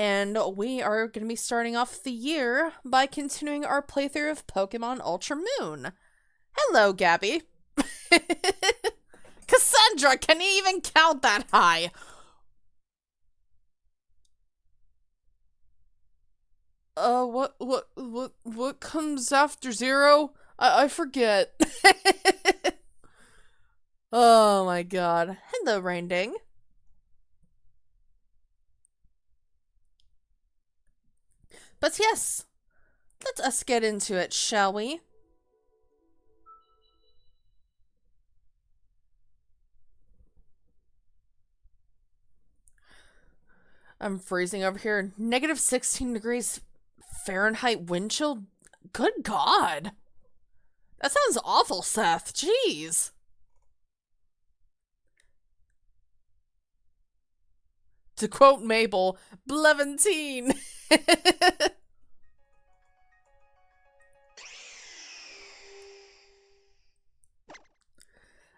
And we are going to be starting off the year by continuing our playthrough of Pokemon Ultra Moon. Hello, Gabby. Cassandra, can you even count that high? What comes after 0? I forget. Oh my god. Hello, Rainding. But yes, let us get into it, shall we? I'm freezing over here. Negative 16 degrees Fahrenheit wind chill? Good God. That sounds awful, Seth. Jeez. To quote Mabel, Bleventine.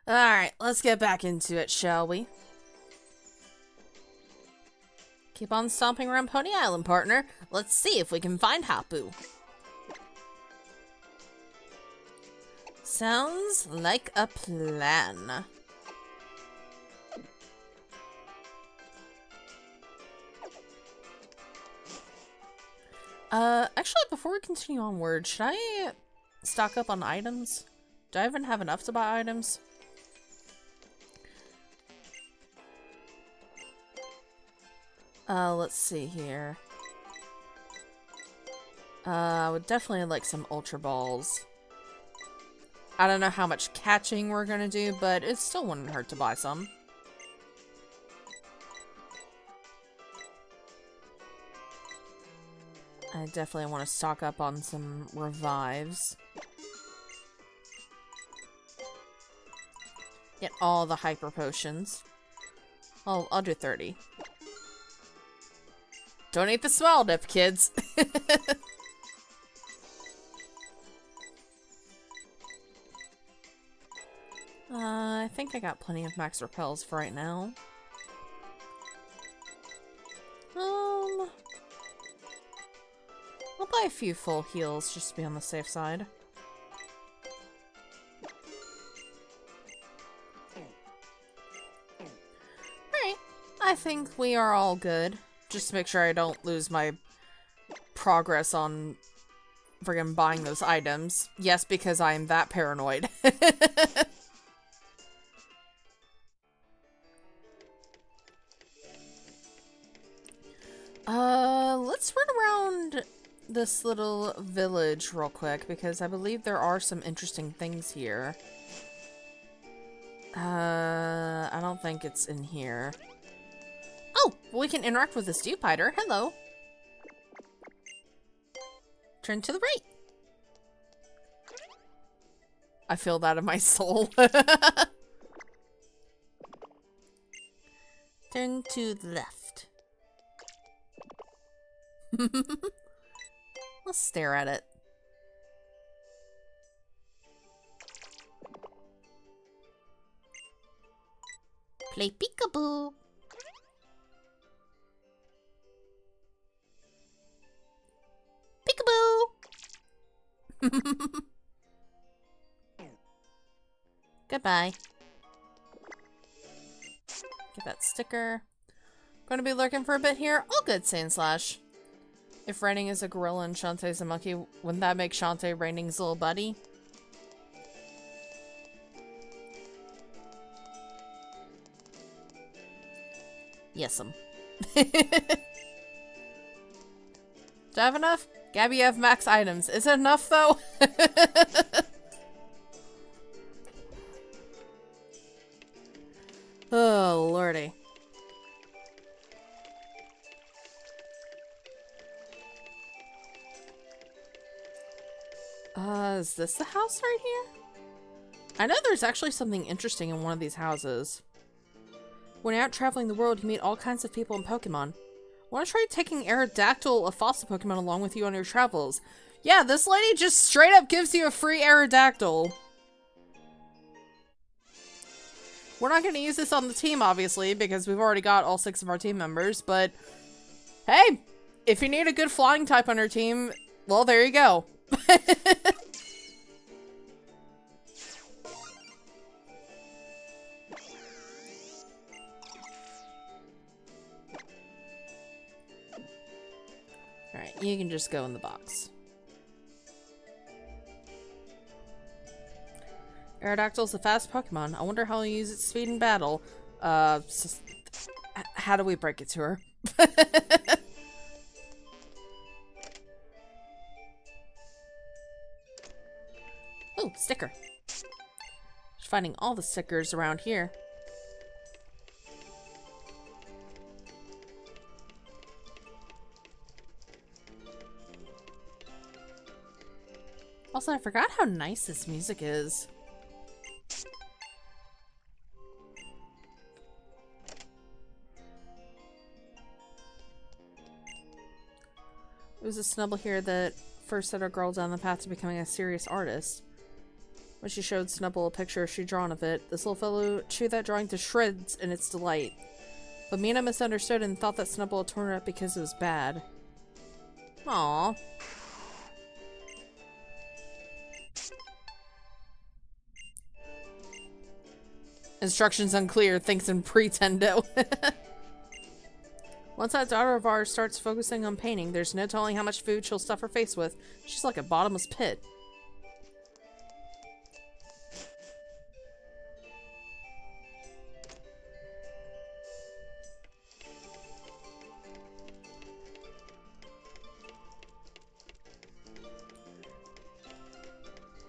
Alright, let's get back into it, shall we? Keep on stomping around Pony Island, partner. Let's see if we can find Hapu. Sounds like a plan. Actually, before we continue onward, should I stock up on items? Do I even have enough to buy items? Let's see here. I would definitely like some Ultra Balls. I don't know how much catching we're gonna do, but it still wouldn't hurt to buy some. I definitely want to stock up on some revives. Get all the hyper potions. I'll do 30. Don't eat the small dip, kids. I think I got plenty of max repels for right now. I'll buy a few full heals just to be on the safe side. Alright, I think we are all good. Just to make sure I don't lose my progress on friggin' buying those items. Yes, because I am that paranoid. Let's run around this little village real quick, because I believe there are some interesting things here. I don't think it's in here. Oh, we can interact with this Dewpider. Hello. Turn to the right. I feel that in my soul. Turn to the left. Let's stare at it. Play peekaboo. Peekaboo. Goodbye. Get that sticker. Gonna be lurking for a bit here. All good, Sandslash. If Raining is a gorilla and Shantae's a monkey, wouldn't that make Shantae Raining's little buddy? Yes'm. Do I have enough? Gabby, you have max items. Is it enough, though? Oh, lordy. Is this the house right here? I know there's actually something interesting in one of these houses. When you're out traveling the world, you meet all kinds of people in Pokemon. Want to try taking Aerodactyl, a fossil Pokemon, along with you on your travels? Yeah, this lady just straight up gives you a free Aerodactyl. We're not going to use this on the team, obviously, because we've already got all 6 of our team members, but hey, if you need a good flying type on your team, well, there you go. Alright, you can just go in the box. Aerodactyl's a fast Pokemon. I wonder how he'll use its speed in battle. How do we break it to her? Ooh, sticker. Just finding all the stickers around here. Also, I forgot how nice this music is. It was a Snubble here that first set our girl down the path to becoming a serious artist. When she showed Snubble a picture she'd drawn of it, this little fellow chewed that drawing to shreds in its delight. But Mina misunderstood and thought that Snubble had torn it up because it was bad. Aww. Instructions unclear, thanks in Pretendo. Once that daughter of ours starts focusing on painting, there's no telling how much food she'll stuff her face with. She's like a bottomless pit.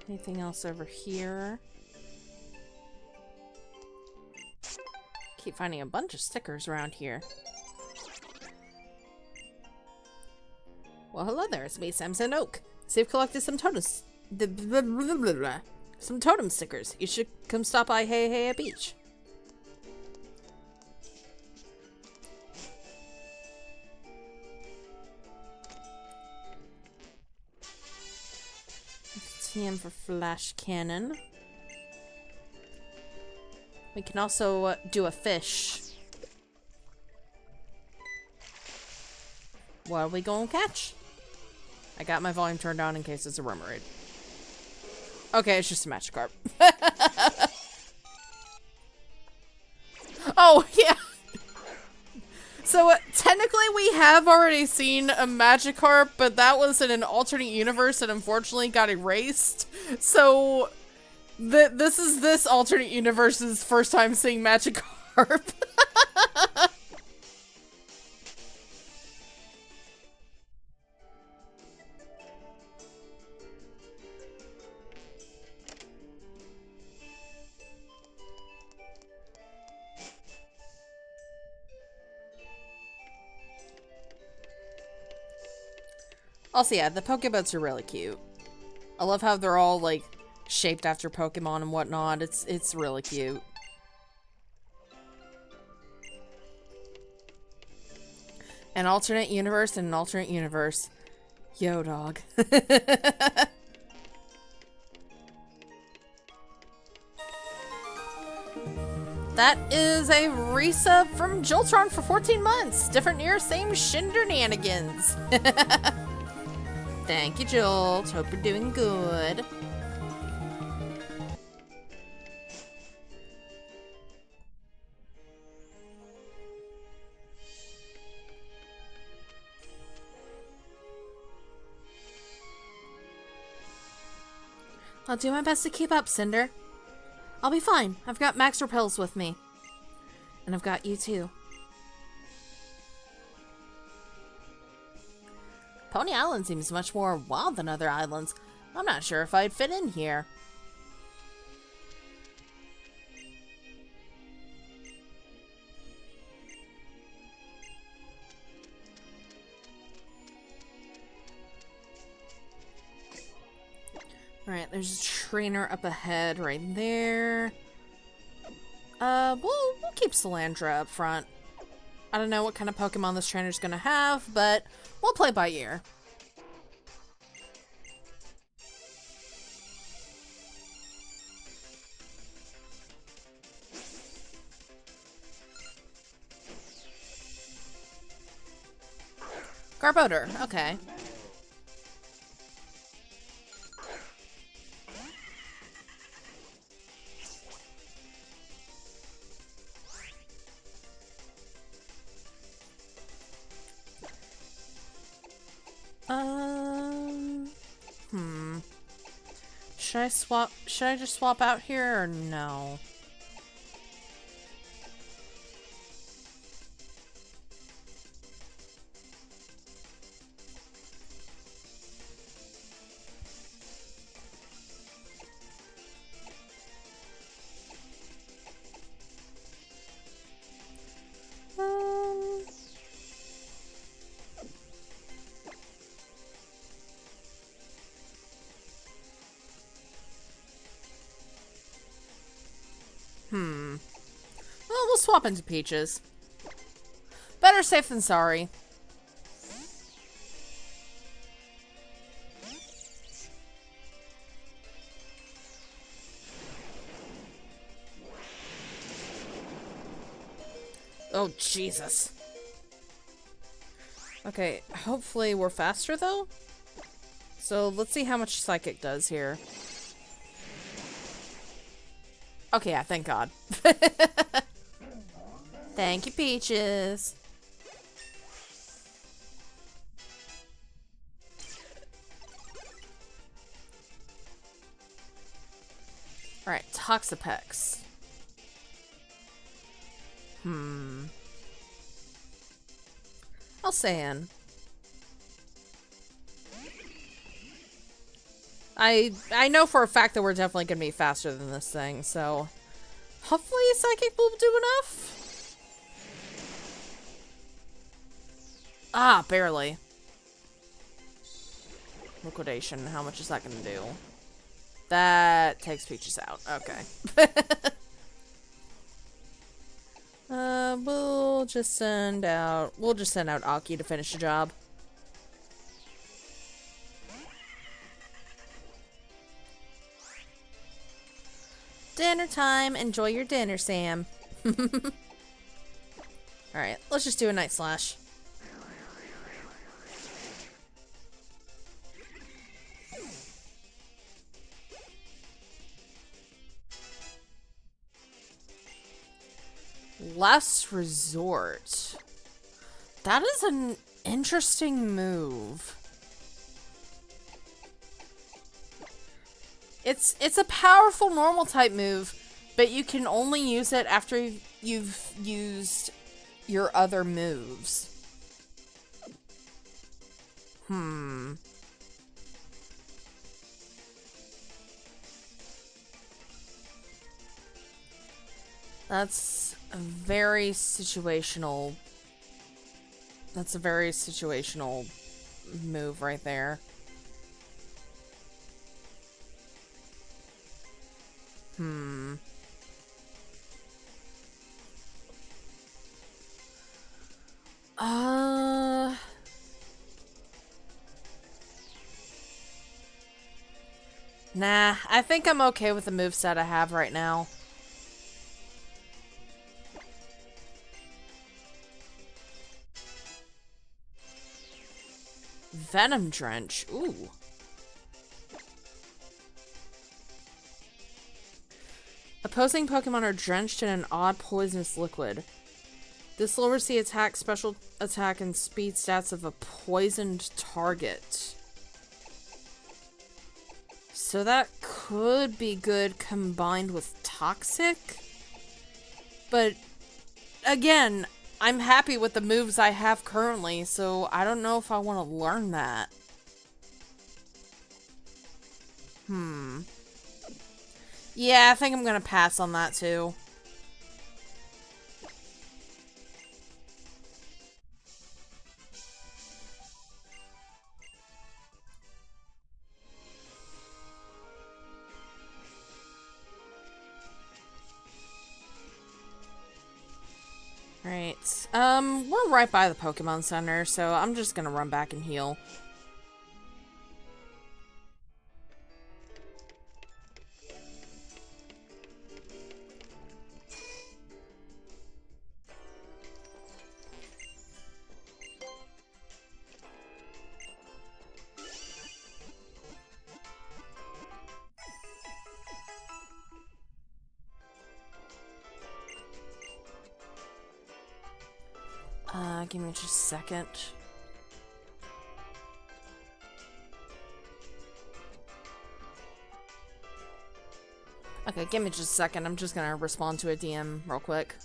Anything else over here? Keep finding a bunch of stickers around here. Well, hello there, it's me, Samson Oak. So you've collected some totems. Some totem stickers. You should come stop by Hey Hey Beach. TM for flash cannon. We can also do a fish. What are we gonna catch? I got my volume turned on in case it's a rumor raid. Okay, it's just a Magikarp. Oh, yeah. So, technically we have already seen a Magikarp, but that was in an alternate universe and unfortunately got erased. So, this is this alternate universe's first time seeing Magikarp. Also, yeah, the Pokéboats are really cute. I love how they're all, like, shaped after Pokemon and whatnot. It's really cute. An alternate universe and an alternate universe. Yo, dog. That is a resub from Joltron for 14 months. Different year, same shenanigans. Thank you, Jolt. Hope you're doing good. I'll do my best to keep up, Cinder. I'll be fine. I've got Max Repels with me. And I've got you too. Pony Island seems much more wild than other islands. I'm not sure if I'd fit in here. Alright, there's a trainer up ahead right there. We'll keep Salandra up front. I don't know what kind of Pokemon this trainer's gonna have, but we'll play by ear. Garbodor, okay. Hmm. Should I just swap out here or no? Well, we'll swap into Peaches. Better safe than sorry. Oh, Jesus. Okay, hopefully we're faster, though. So, let's see how much Psychic does here. Okay, yeah, thank God. Thank you, Peaches. Alright, Toxapex. I'll say in. I know for a fact that we're definitely gonna be faster than this thing, so hopefully Psychic will do enough. Ah, barely. Liquidation, how much is that gonna do? That takes Peaches out. Okay. We'll just send out Aki to finish the job. Dinner time. Enjoy your dinner, Sam. Alright, let's just do a Night Slash. Last Resort. That is an interesting move. It's a powerful normal type move, but you can only use it after you've used your other moves. That's a very situational. That's a very situational move right there. Nah, I think I'm okay with the moveset I have right now. Venom Drench. Ooh. Opposing Pokemon are drenched in an odd poisonous liquid. This lowers the attack, special attack, and speed stats of a poisoned target. So that could be good combined with Toxic. But, again, I'm happy with the moves I have currently, so I don't know if I want to learn that. Yeah, I think I'm gonna pass on that too. Right. We're right by the Pokemon Center, so I'm just gonna run back and heal. Give me just a second. Okay, give me just a second. I'm just gonna respond to a DM real quick.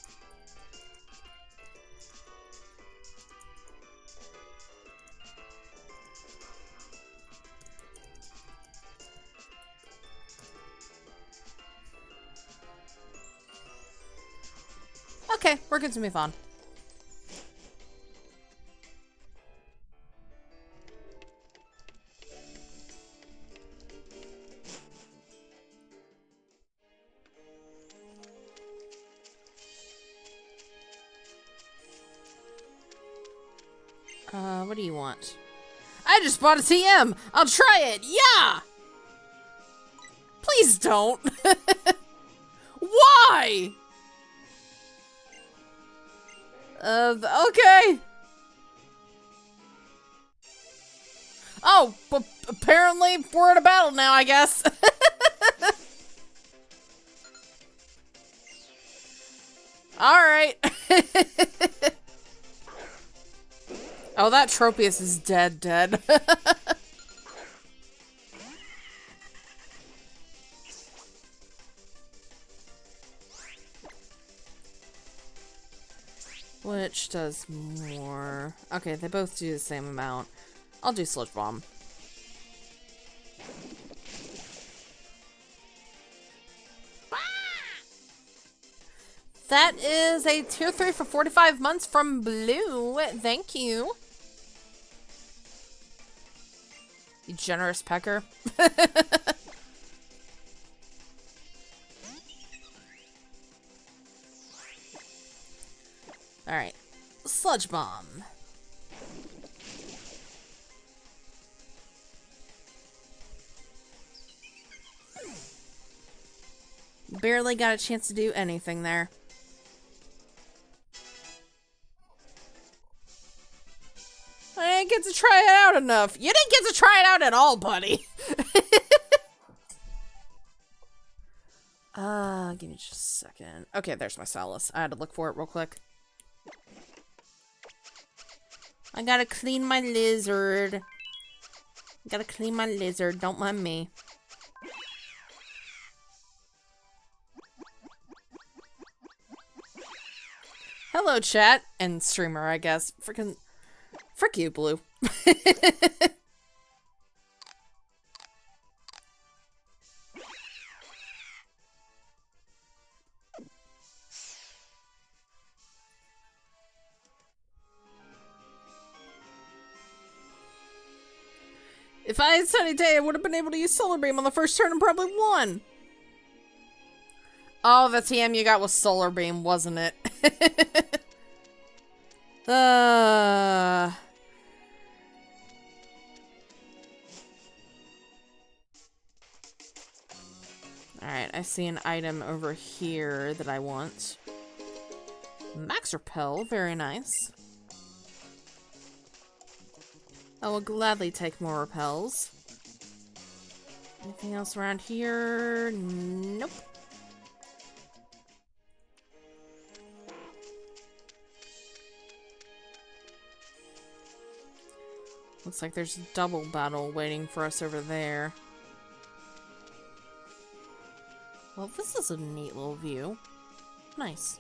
Okay, we're good to move on. What do you want? I just bought a TM! I'll try it! Yeah! Please don't! Why? Okay. Oh, but apparently we're in a battle now, I guess. Alright. Oh, that Tropius is dead. Which does more? Okay, they both do the same amount. I'll do Sludge Bomb. That is a tier 3 for 45 months from Blue. Thank you. You generous pecker. Alright. Sludge Bomb. Barely got a chance to do anything there. I didn't get to try it out enough. You didn't get to try it out at all, buddy. Give me just a second. Okay, there's my Salus. I had to look for it real quick. I gotta clean my lizard. Gotta clean my lizard. Don't mind me. Hello, chat. And streamer, I guess. Freaking... Frick you, Blue. If I had Sunny Day, I would have been able to use Solar Beam on the first turn and probably won. Oh, the TM you got was Solar Beam, wasn't it? Alright, I see an item over here that I want. Max Repel, very nice. I will gladly take more repels. Anything else around here? Nope. Looks like there's a double battle waiting for us over there. Well, this is a neat little view. Nice.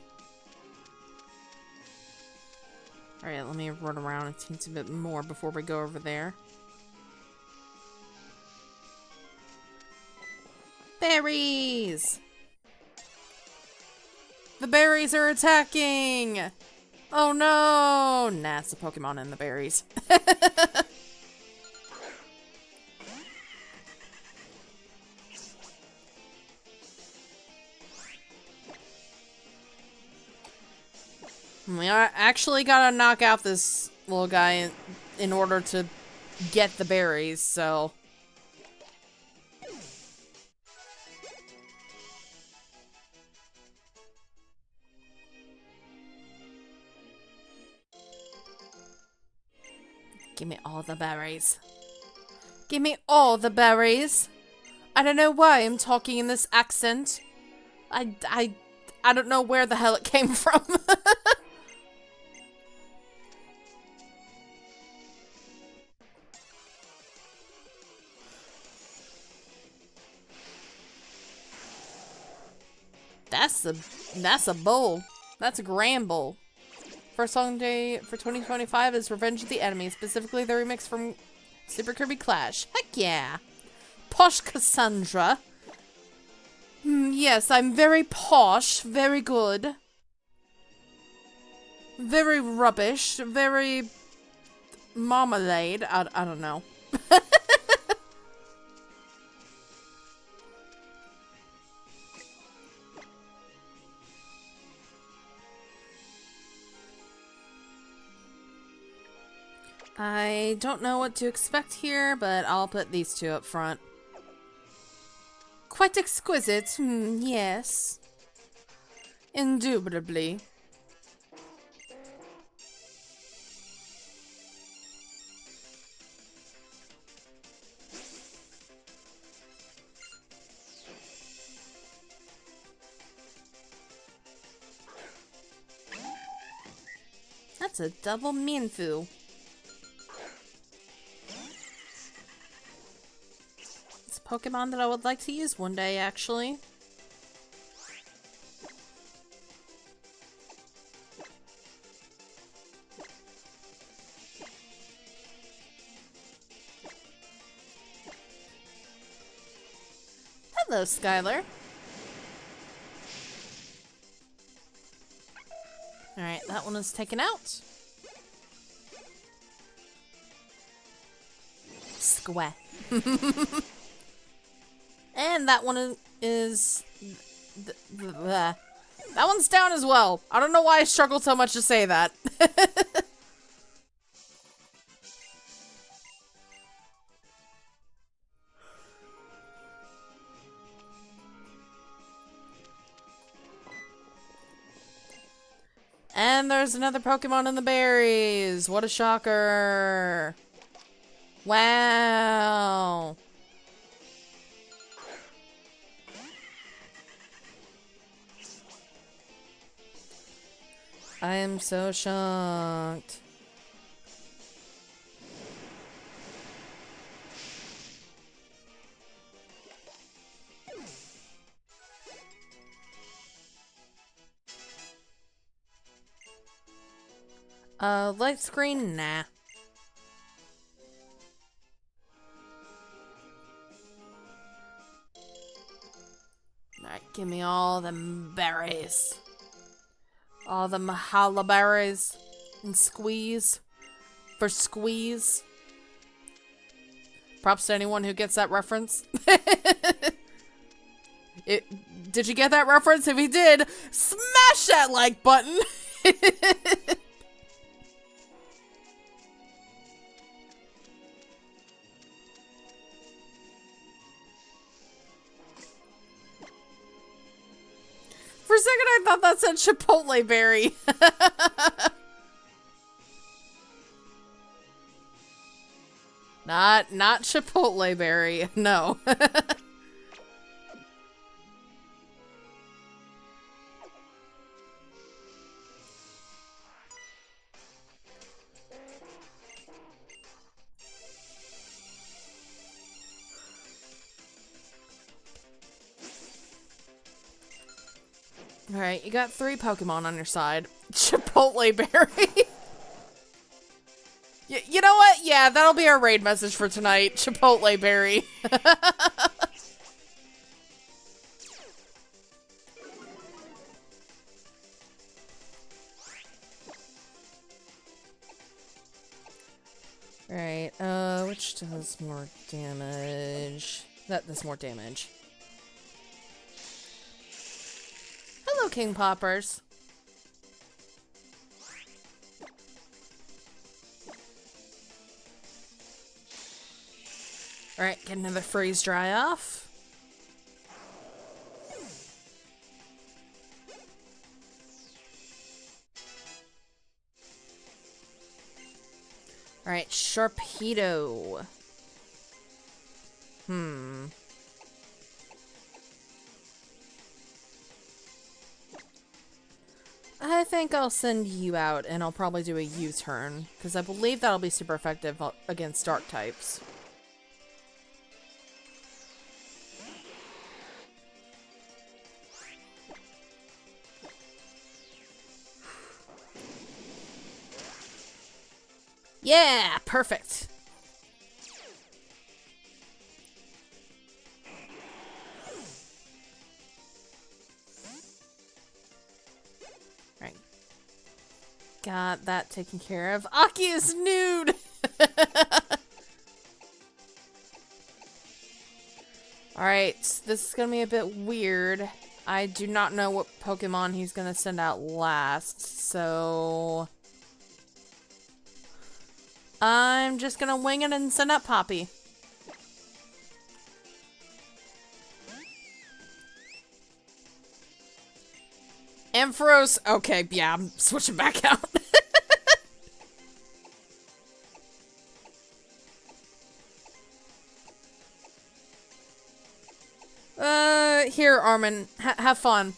Alright, let me run around a teensy bit more before we go over there. Berries! The berries are attacking! Oh no! Nah, it's the Pokemon and the berries. We actually gotta knock out this little guy in order to get the berries, so... Give me all the berries. Give me all the berries! I don't know why I'm talking in this accent. I don't know where the hell it came from. That's a bowl. That's a grand bowl. First song day for 2025 is Revenge of the Enemy, specifically the remix from Super Kirby Clash. Heck yeah. Posh Cassandra. Yes, I'm very posh, very good. Very rubbish, very marmalade. I don't know. I don't know what to expect here, but I'll put these two up front. Quite exquisite, yes. Indubitably. That's a double Mienfoo. It's a Pokemon that I would like to use one day, actually. Hello, Skylar. Alright, that one is taken out. Square. And that one is... that one's down as well. I don't know why I struggled so much to say that. And there's another Pokemon in the berries. What a shocker. Wow. I am so shocked. Light screen? Nah. Alright, give me all them berries. All the Mahala berries. And squeeze. For squeeze. Props to anyone who gets that reference. Did you get that reference? If you did, smash that like button! For a second, I thought that said Chipotle berry. Not Chipotle berry. No. Alright, you got 3 Pokemon on your side. Chipotle berry. You know what? Yeah, that'll be our raid message for tonight. Chipotle berry. Alright, which does more damage? That does more damage. Hello, King Poppers. Alright, get another freeze dry off. Alright, Sharpedo. I think I'll send you out, and I'll probably do a U-turn, because I believe that'll be super effective against dark types. Yeah, perfect. Right. Got that taken care of. Aki is nude! Alright, this is gonna be a bit weird. I do not know what Pokemon he's gonna send out last, so... I'm just gonna wing it and send out Poppy. Ampharos, okay, yeah, I'm switching back out. Here, Armin, have fun.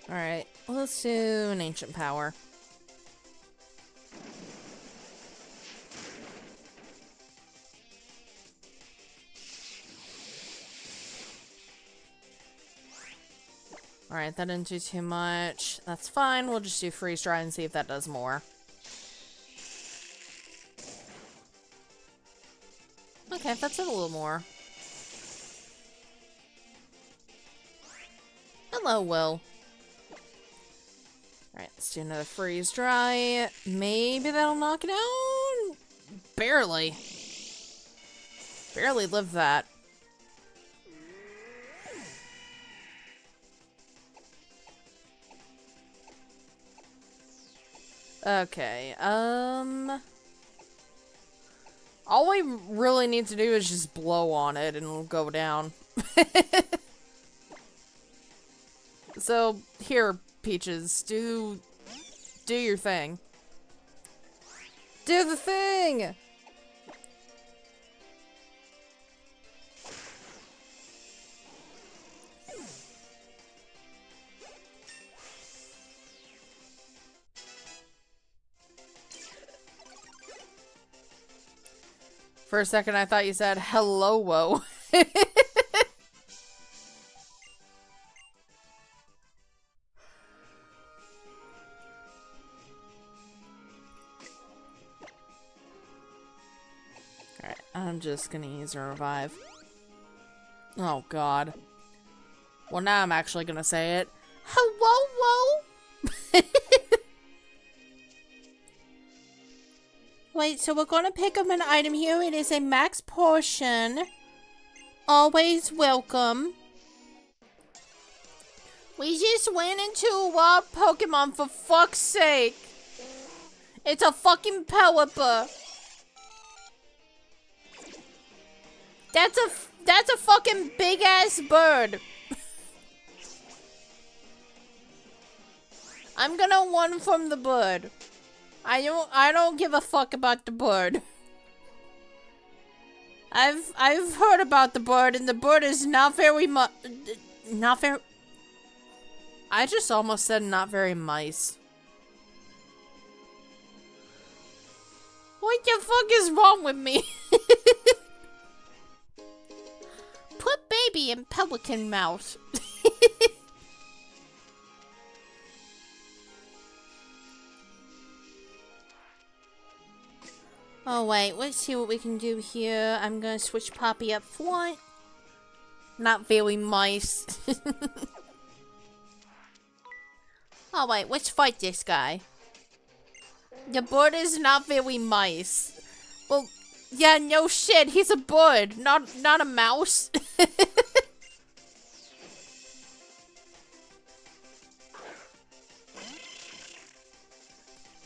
Alright, let's do an ancient power. Alright, that didn't do too much. That's fine, we'll just do freeze dry and see if that does more. Okay, that's it a little more. Hello, Will. Alright, let's do another freeze dry. Maybe that'll knock it out? Barely. Barely lived that. Okay, all we really need to do is just blow on it and it'll go down. So, here, Peaches, do your thing. Do the thing! For a second, I thought you said, hello, whoa. Alright, I'm just gonna use a revive. Oh, God. Well, now I'm actually gonna say it. Hello, whoa! Wait, so we're gonna pick up an item here. It is a max portion. Always welcome. We just went into a wild Pokemon, for fuck's sake. It's a fucking Pelipper. That's a fucking big ass bird. I'm gonna one from the bird. I don't give a fuck about the bird. I've heard about the bird, and the bird is not very I just almost said not very mice. What the fuck is wrong with me? Put baby in pelican mouth. Oh wait, let's see what we can do here. I'm gonna switch Poppy up front. Not very mice. Oh wait, let's fight this guy. The bird is not very mice. Well, yeah, no shit, he's a bird, not a mouse.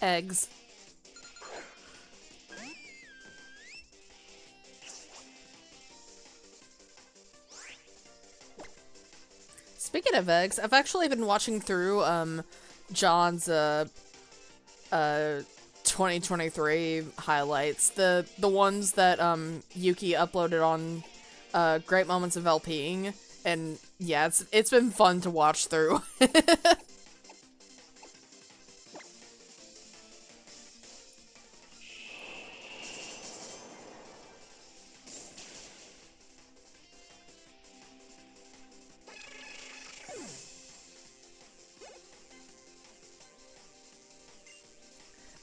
Eggs. Speaking of eggs, I've actually been watching through John's 2023 highlights, the ones that Yuki uploaded on Great Moments of LPing, and yeah, it's been fun to watch through.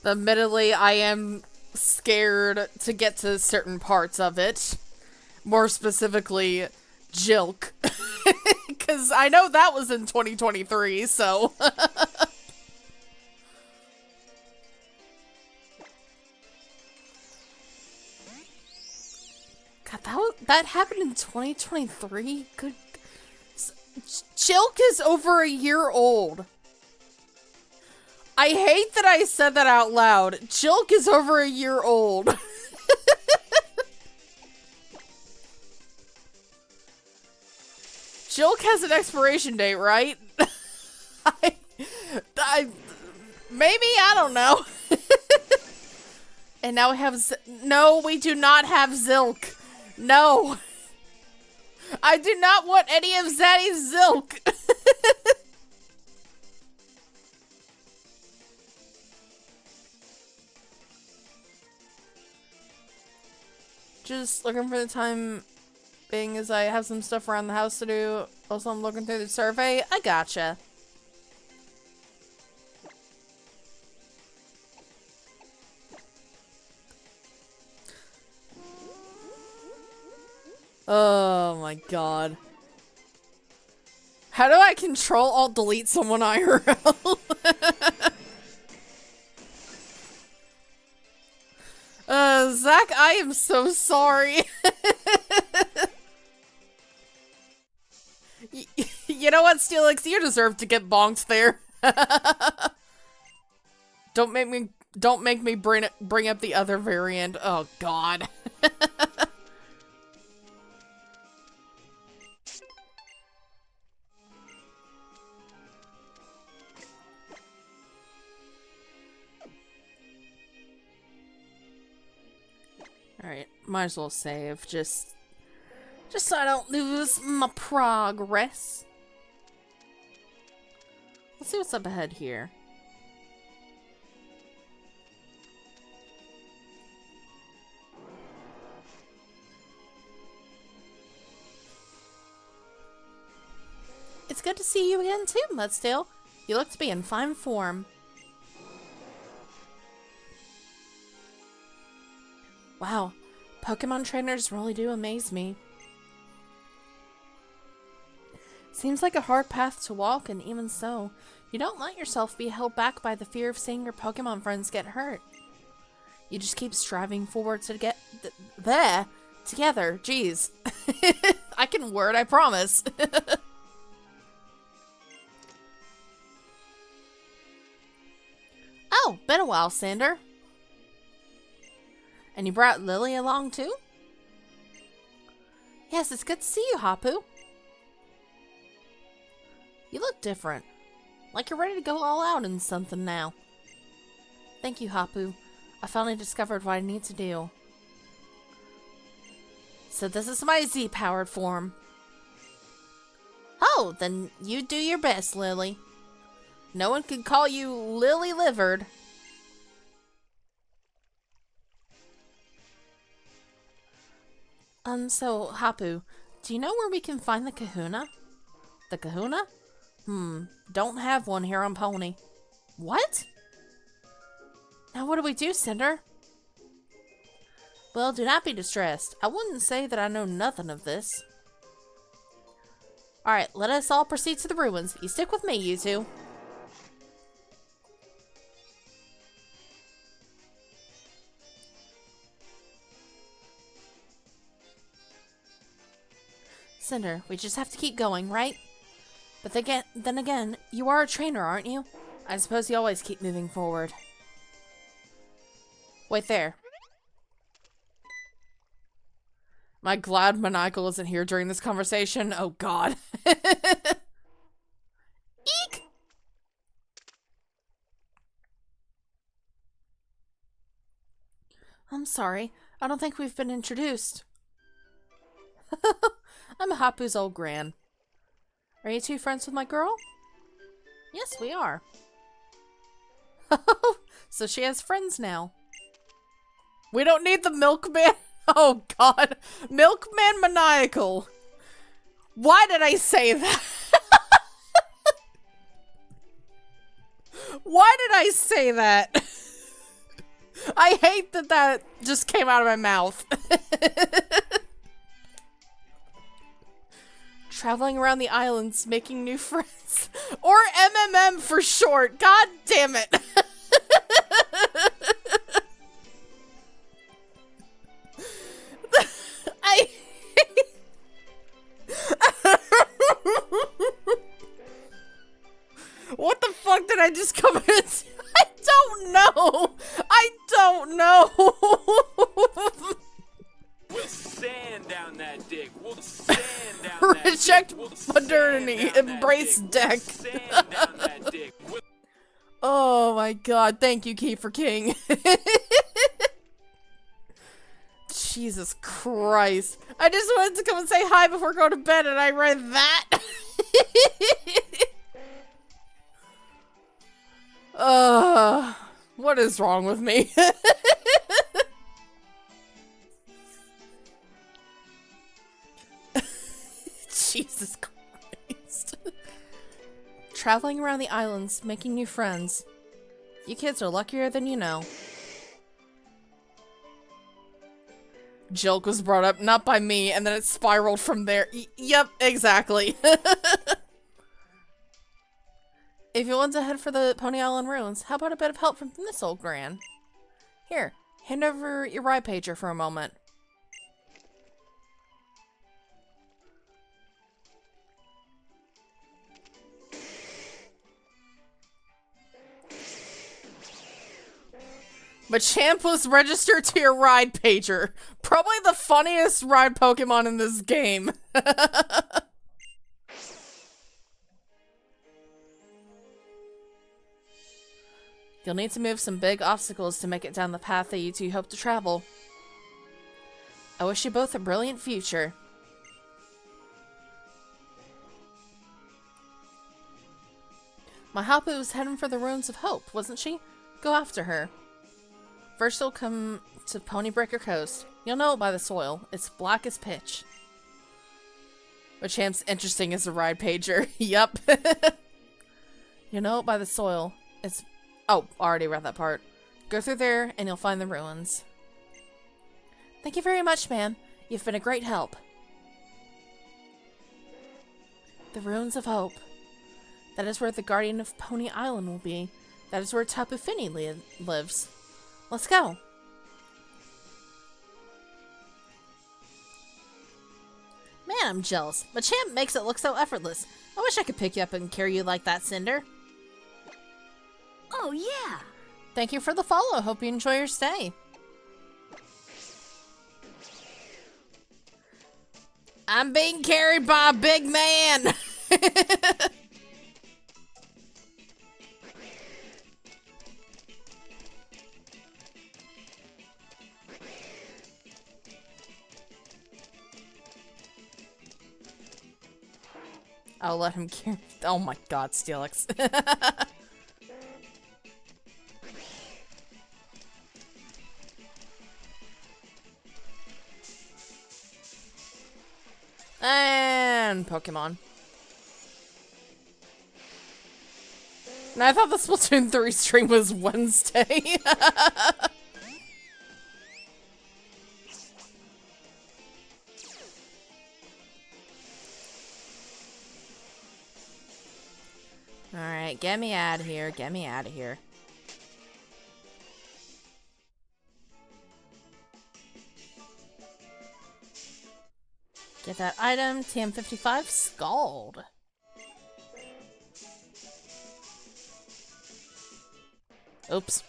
Admittedly, I am scared to get to certain parts of it. More specifically, Jilk. Because I know that was in 2023, so... God, that happened in 2023? Good... Jilk is over a year old. I hate that I said that out loud. Jilk is over a year old. Jilk has an expiration date, right? Maybe, I don't know. And now we have no, we do not have Zilk. No. I do not want any of Zaddy's Zilk. Just looking for the time being as I have some stuff around the house to do. Also, I'm looking through the survey. I gotcha. Oh my god. How do I control alt delete someone IRL? Zach, I am so sorry. You know what, Steelix? You deserve to get bonked there. Don't make me bring up the other variant. Oh god. Alright, might as well save, just so I don't lose my progress. Let's see what's up ahead here. It's good to see you again too, Mudstail. You look to be in fine form. Wow, Pokemon trainers really do amaze me. Seems like a hard path to walk, and even so, you don't let yourself be held back by the fear of seeing your Pokemon friends get hurt. You just keep striving forward to get there together. Jeez. I can word, I promise. Oh, been a while, Sander. And you brought Lily along too? Yes, it's good to see you, Hapu. You look different. Like you're ready to go all out in something now. Thank you, Hapu. I finally discovered what I need to do. So this is my Z-powered form. Oh, then you do your best, Lily. No one could call you lily-livered. So, Hapu, do you know where we can find the kahuna? The kahuna? Don't have one here on Pony. What? Now what do we do, Cinder? Well, do not be distressed. I wouldn't say that I know nothing of this. Alright, let us all proceed to the ruins. You stick with me, you two. Cinder, we just have to keep going, right? But then again, you are a trainer, aren't you? I suppose you always keep moving forward. Wait there. My glad Maniacal isn't here during this conversation. Oh god. Eek! I'm sorry. I don't think we've been introduced. I'm Hapu's old gran. Are you two friends with my girl? Yes, we are. So she has friends now. We don't need the milkman. Oh god. Milkman Maniacal. Why did I say that? Why did I say that? I hate that that just came out of my mouth. Traveling around the islands, making new friends. Or MMM for short. God damn it. I... What the fuck did I just come in? I don't know. I don't know. We'll sand down that dick. We'll sand down that Reject dick. We'll modernity. sand down Embrace that deck. We'll sand down that dick. Oh my god. Thank you, Kiefer King. Jesus Christ. I just wanted to come and say hi before going to bed and I read that. What is wrong with me? Jesus Christ. Traveling around the islands, making new friends. You kids are luckier than you know. Joke was brought up, not by me, and then it spiraled from there. Yep, exactly. If you want to head for the Pony Island ruins, how about a bit of help from this old Gran? Here, hand over your ride pager for a moment. Machamp was registered to your ride pager. Probably the funniest ride Pokemon in this game. You'll need to move some big obstacles to make it down the path that you two hope to travel. I wish you both a brilliant future. My Hapu was heading for the Ruins of Hope, wasn't she? Go after her. First you'll come to Ponybreaker Coast. You'll know it by the soil. It's black as pitch. Machamp's interesting as a ride pager. Yup. You'll know it by the soil. It's... Oh, already read that part. Go through there and you'll find the ruins. Thank you very much, man. You've been a great help. The Ruins of Hope. That is where the Guardian of Pony Island will be. That is where Tapu Fini lives. Let's go. Man, I'm jealous. Machamp makes it look so effortless. I wish I could pick you up and carry you like that, Cinder. Oh, yeah. Thank you for the follow. Hope you enjoy your stay. I'm being carried by a big man. I'll let him carry. Oh my god, Steelix. And Pokemon. And I thought the Splatoon 3 stream was Wednesday. Alright, get me out of here. Get me out of here. Get that item, TM55, Scald. Oops.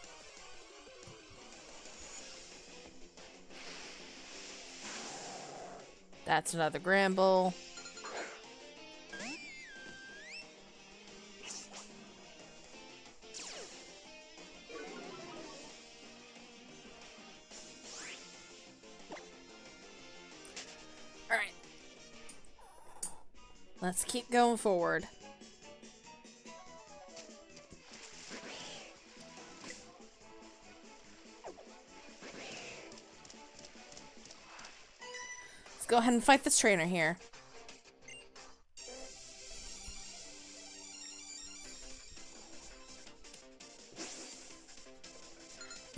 That's another Gramble. Alright. Let's keep going forward. Let's go ahead and fight this trainer here.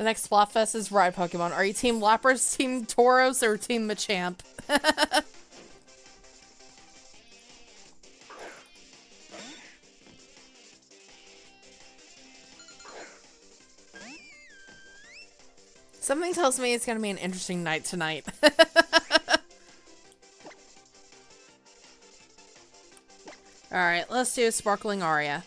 The next Splatfest is Ride Pokemon. Are you Team Lapras, Team Tauros, or Team Machamp? Something tells me it's gonna be an interesting night tonight. Alright, let's do Sparkling Aria.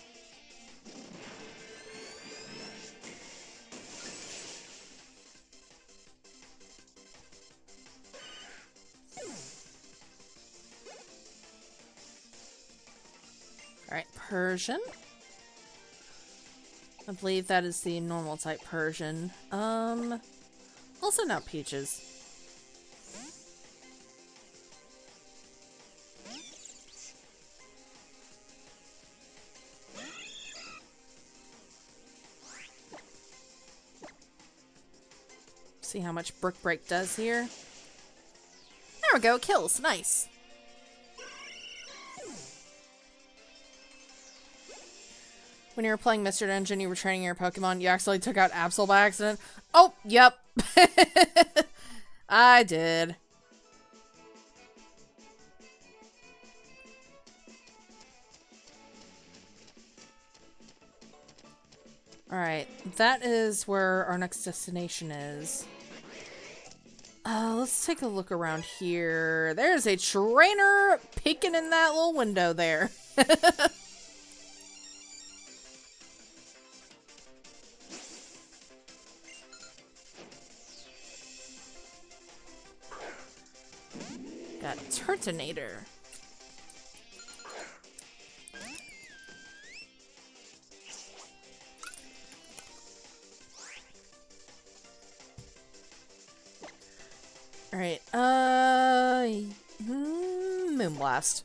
Alright, Persian. I believe that is the normal type Persian. Also not Peaches. See how much Brick Break does here. There we go, kills, nice. When you were playing Mr. Dungeon, you were training your Pokemon, you accidentally took out Absol by accident. Oh, yep. I did. Alright, that is where our next destination is. Let's take a look around here. There's a trainer peeking in that little window there. Got Turtonator. Alright, Moonblast.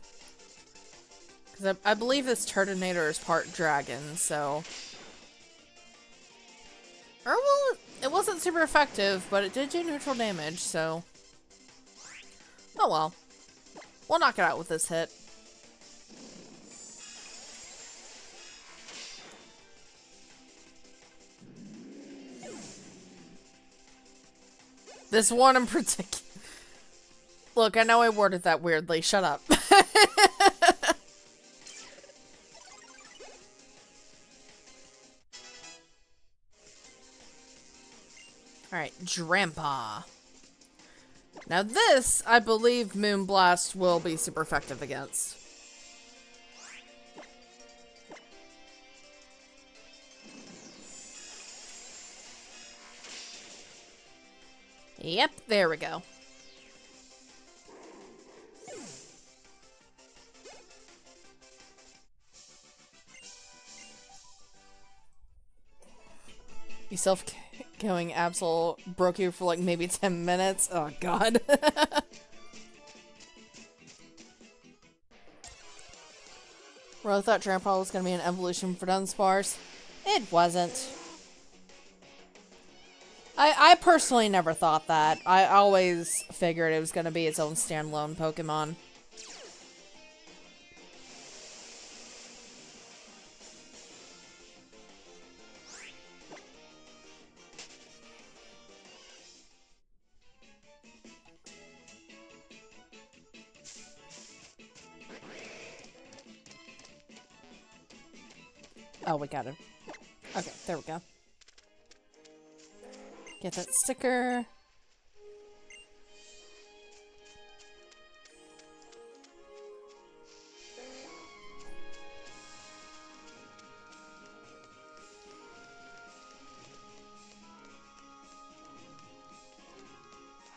Because I believe this Turtonator is part dragon, so... Or, well, it wasn't super effective, but it did do neutral damage, so... Oh well. We'll knock it out with this hit. This one in particular. Look, I know I worded that weirdly. Shut up. Alright, Drampa. Now this, I believe Moonblast will be super effective against. Yep, there we go. You self-killing Absol broke you for like maybe 10 minutes? Oh god. Ro thought Drampa was gonna be an evolution for Dunsparce. It wasn't. I personally never thought that. I always figured it was gonna be its own standalone Pokemon. Oh, we got it. Okay, there we go. Get that sticker.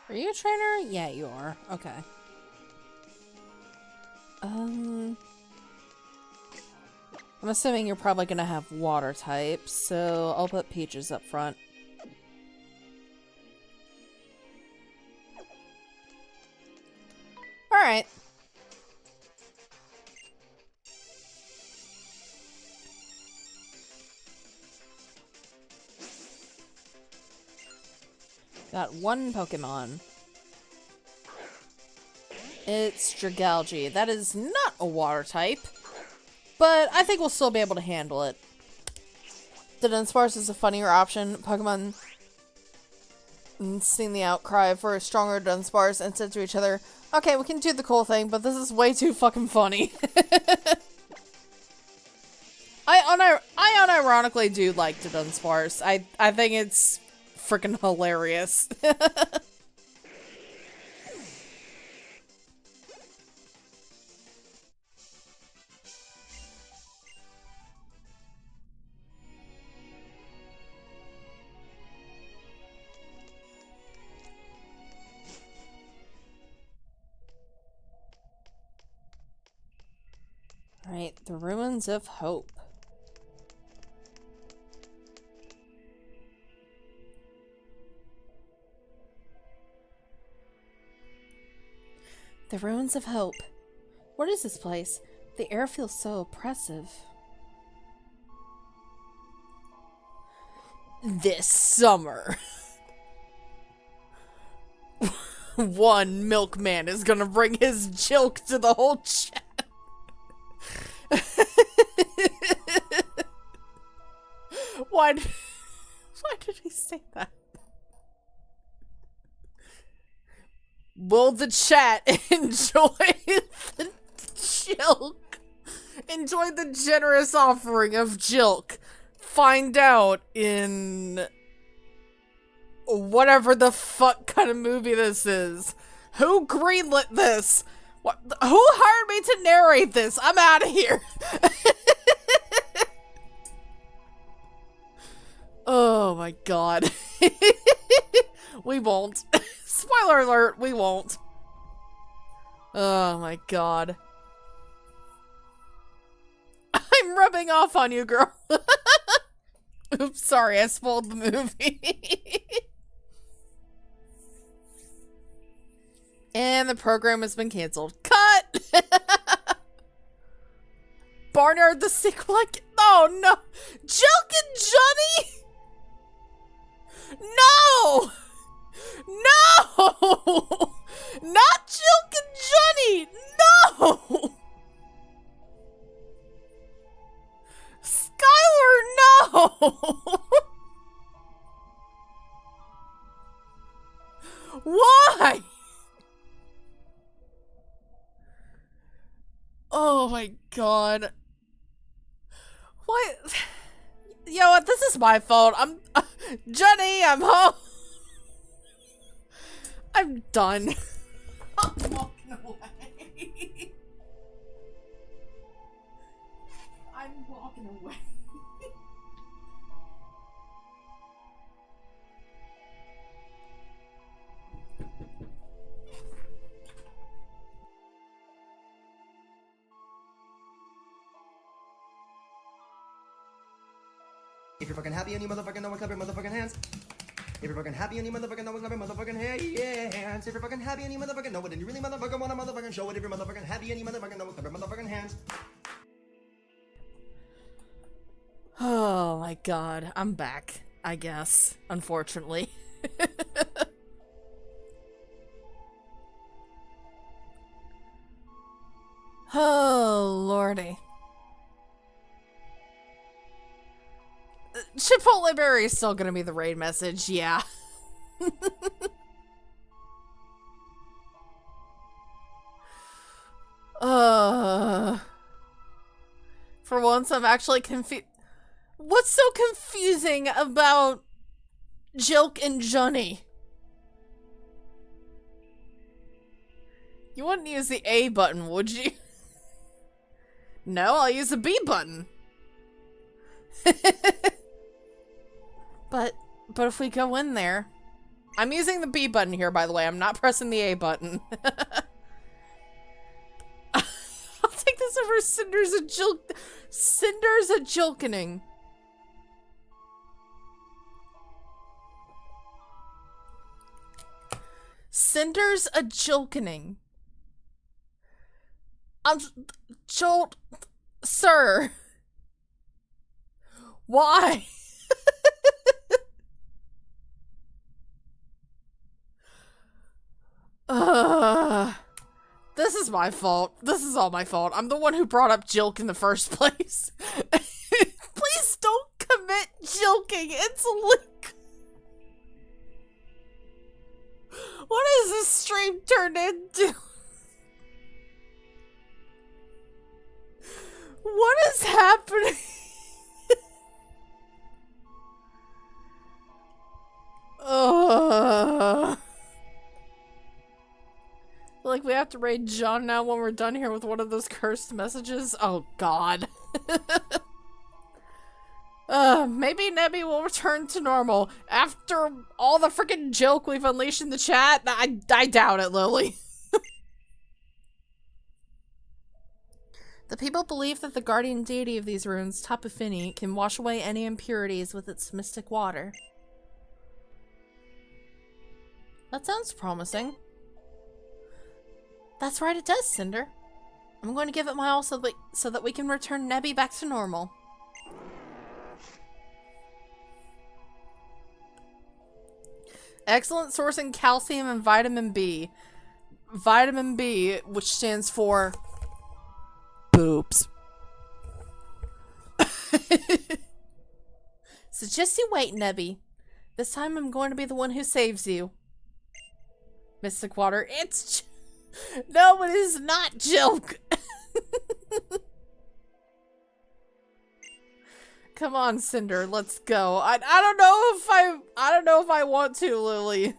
Are you a trainer? Yeah, you are. Okay. I'm assuming you're probably gonna have water type, so I'll put Peaches up front. Alright. Got one Pokemon. It's Dragalge. That is not a water type, but I think we'll still be able to handle it. The Dunsparce is a funnier option. Pokemon and seen the outcry for stronger Dunsparce and said to each other, okay, we can do the cool thing, but this is way too fucking funny. I unironically do like the Dunsparce. I think it's freaking hilarious. Right, the Ruins of Hope. The Ruins of Hope. What is this place? The air feels so oppressive. This summer. One milkman is gonna bring his jilk to the whole chat. Why did he say that? Will the chat enjoy the jilk? Enjoy the generous offering of jilk. Find out in whatever the fuck kind of movie this is. Who greenlit this? What? Who hired me to narrate this? I'm out of here. Oh my god. We won't. Spoiler alert, we won't. Oh my god. I'm rubbing off on you, girl. Oops, sorry, I spoiled the movie. And the program has been canceled. Cut! Barnyard the sequel. Oh no! Jilk and Johnny! No! No! Not Jilk and Johnny! No! Skylar, no! Why? Oh my god. What? You know what? This is my fault. Jenny, I'm home. I'm done. I'm walking away. I'm walking away. If you're fucking happy and you motherfucking know, clap your motherfucking hands. If you're fucking happy and you motherfucking know, clap your motherfucking hands. If you're fucking happy and you motherfucking know it, and you really motherfucking wanna motherfucking show it. If you're motherfucking happy and you motherfucking know it, clap your motherfucking hands. Oh my god, I'm back, I guess, unfortunately. Oh, lordy. Chipotle Berry is still gonna be the raid message, yeah. For once, I'm actually confused. What's so confusing about Jilk and Johnny? You wouldn't use the A button, would you? No, I'll use the B button. But if we go in there... I'm using the B button here, by the way. I'm not pressing the A button. I'll take this over Cinder's a Jilkening. Cinder's a Jilkening. Jolt... Sir. Why? This is my fault. This is all my fault. I'm the one who brought up Jilk in the first place. Please don't commit jilking. It's legal. What has this stream turned into? What is happening? Like we have to raid John now when we're done here with one of those cursed messages? Oh god. Maybe Nebby will return to normal after all the freaking joke we've unleashed in the chat. I doubt it, Lily. The people believe that the guardian deity of these ruins, Tapu Fini, can wash away any impurities with its mystic water. That sounds promising. That's right, it does, Cinder. I'm going to give it my all so that we can return Nebby back to normal. Excellent source in calcium and vitamin B. Vitamin B, which stands for boobs. So just you wait, Nebby. This time I'm going to be the one who saves you. Mystic water, it's... No, it is not joke. Come on, Cinder, let's go. I don't know if I want to, Lily.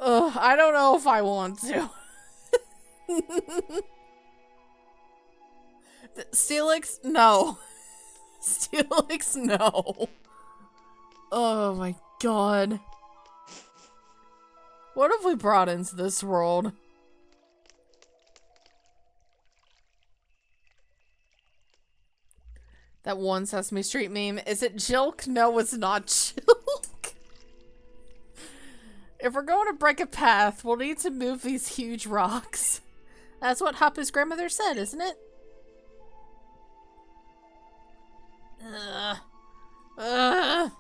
Ugh, I don't know if I want to. Steelix, no. Steelix, no. Oh my god. What have we brought into this world? That one Sesame Street meme. Is it Jilk? No, it's not Jilk. If we're going to break a path, we'll need to move these huge rocks. That's what Hapu's grandmother said, isn't it? I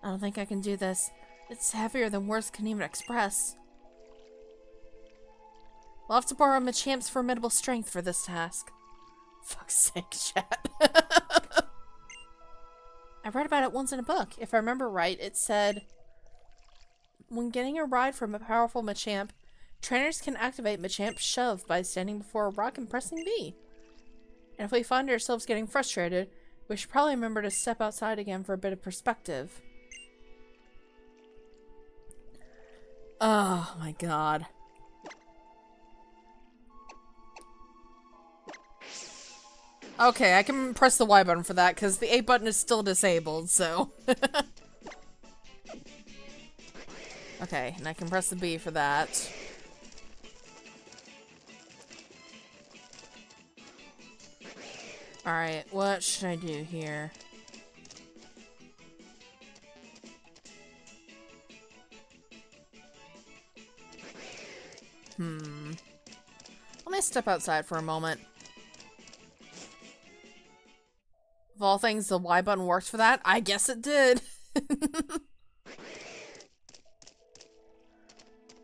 don't think I can do this. It's heavier than words can even express. We'll have to borrow Machamp's formidable strength for this task. Fuck's sake, chat. I read about it once in a book. If I remember right, it said, when getting a ride from a powerful Machamp, trainers can activate Machamp's shove by standing before a rock and pressing B. And if we find ourselves getting frustrated, we should probably remember to step outside again for a bit of perspective. Oh my god. Okay, I can press the Y button for that because the A button is still disabled, so. Okay, and I can press the B for that. Alright, what should I do here? Let me step outside for a moment. Of all things, the Y button worked for that? I guess it did.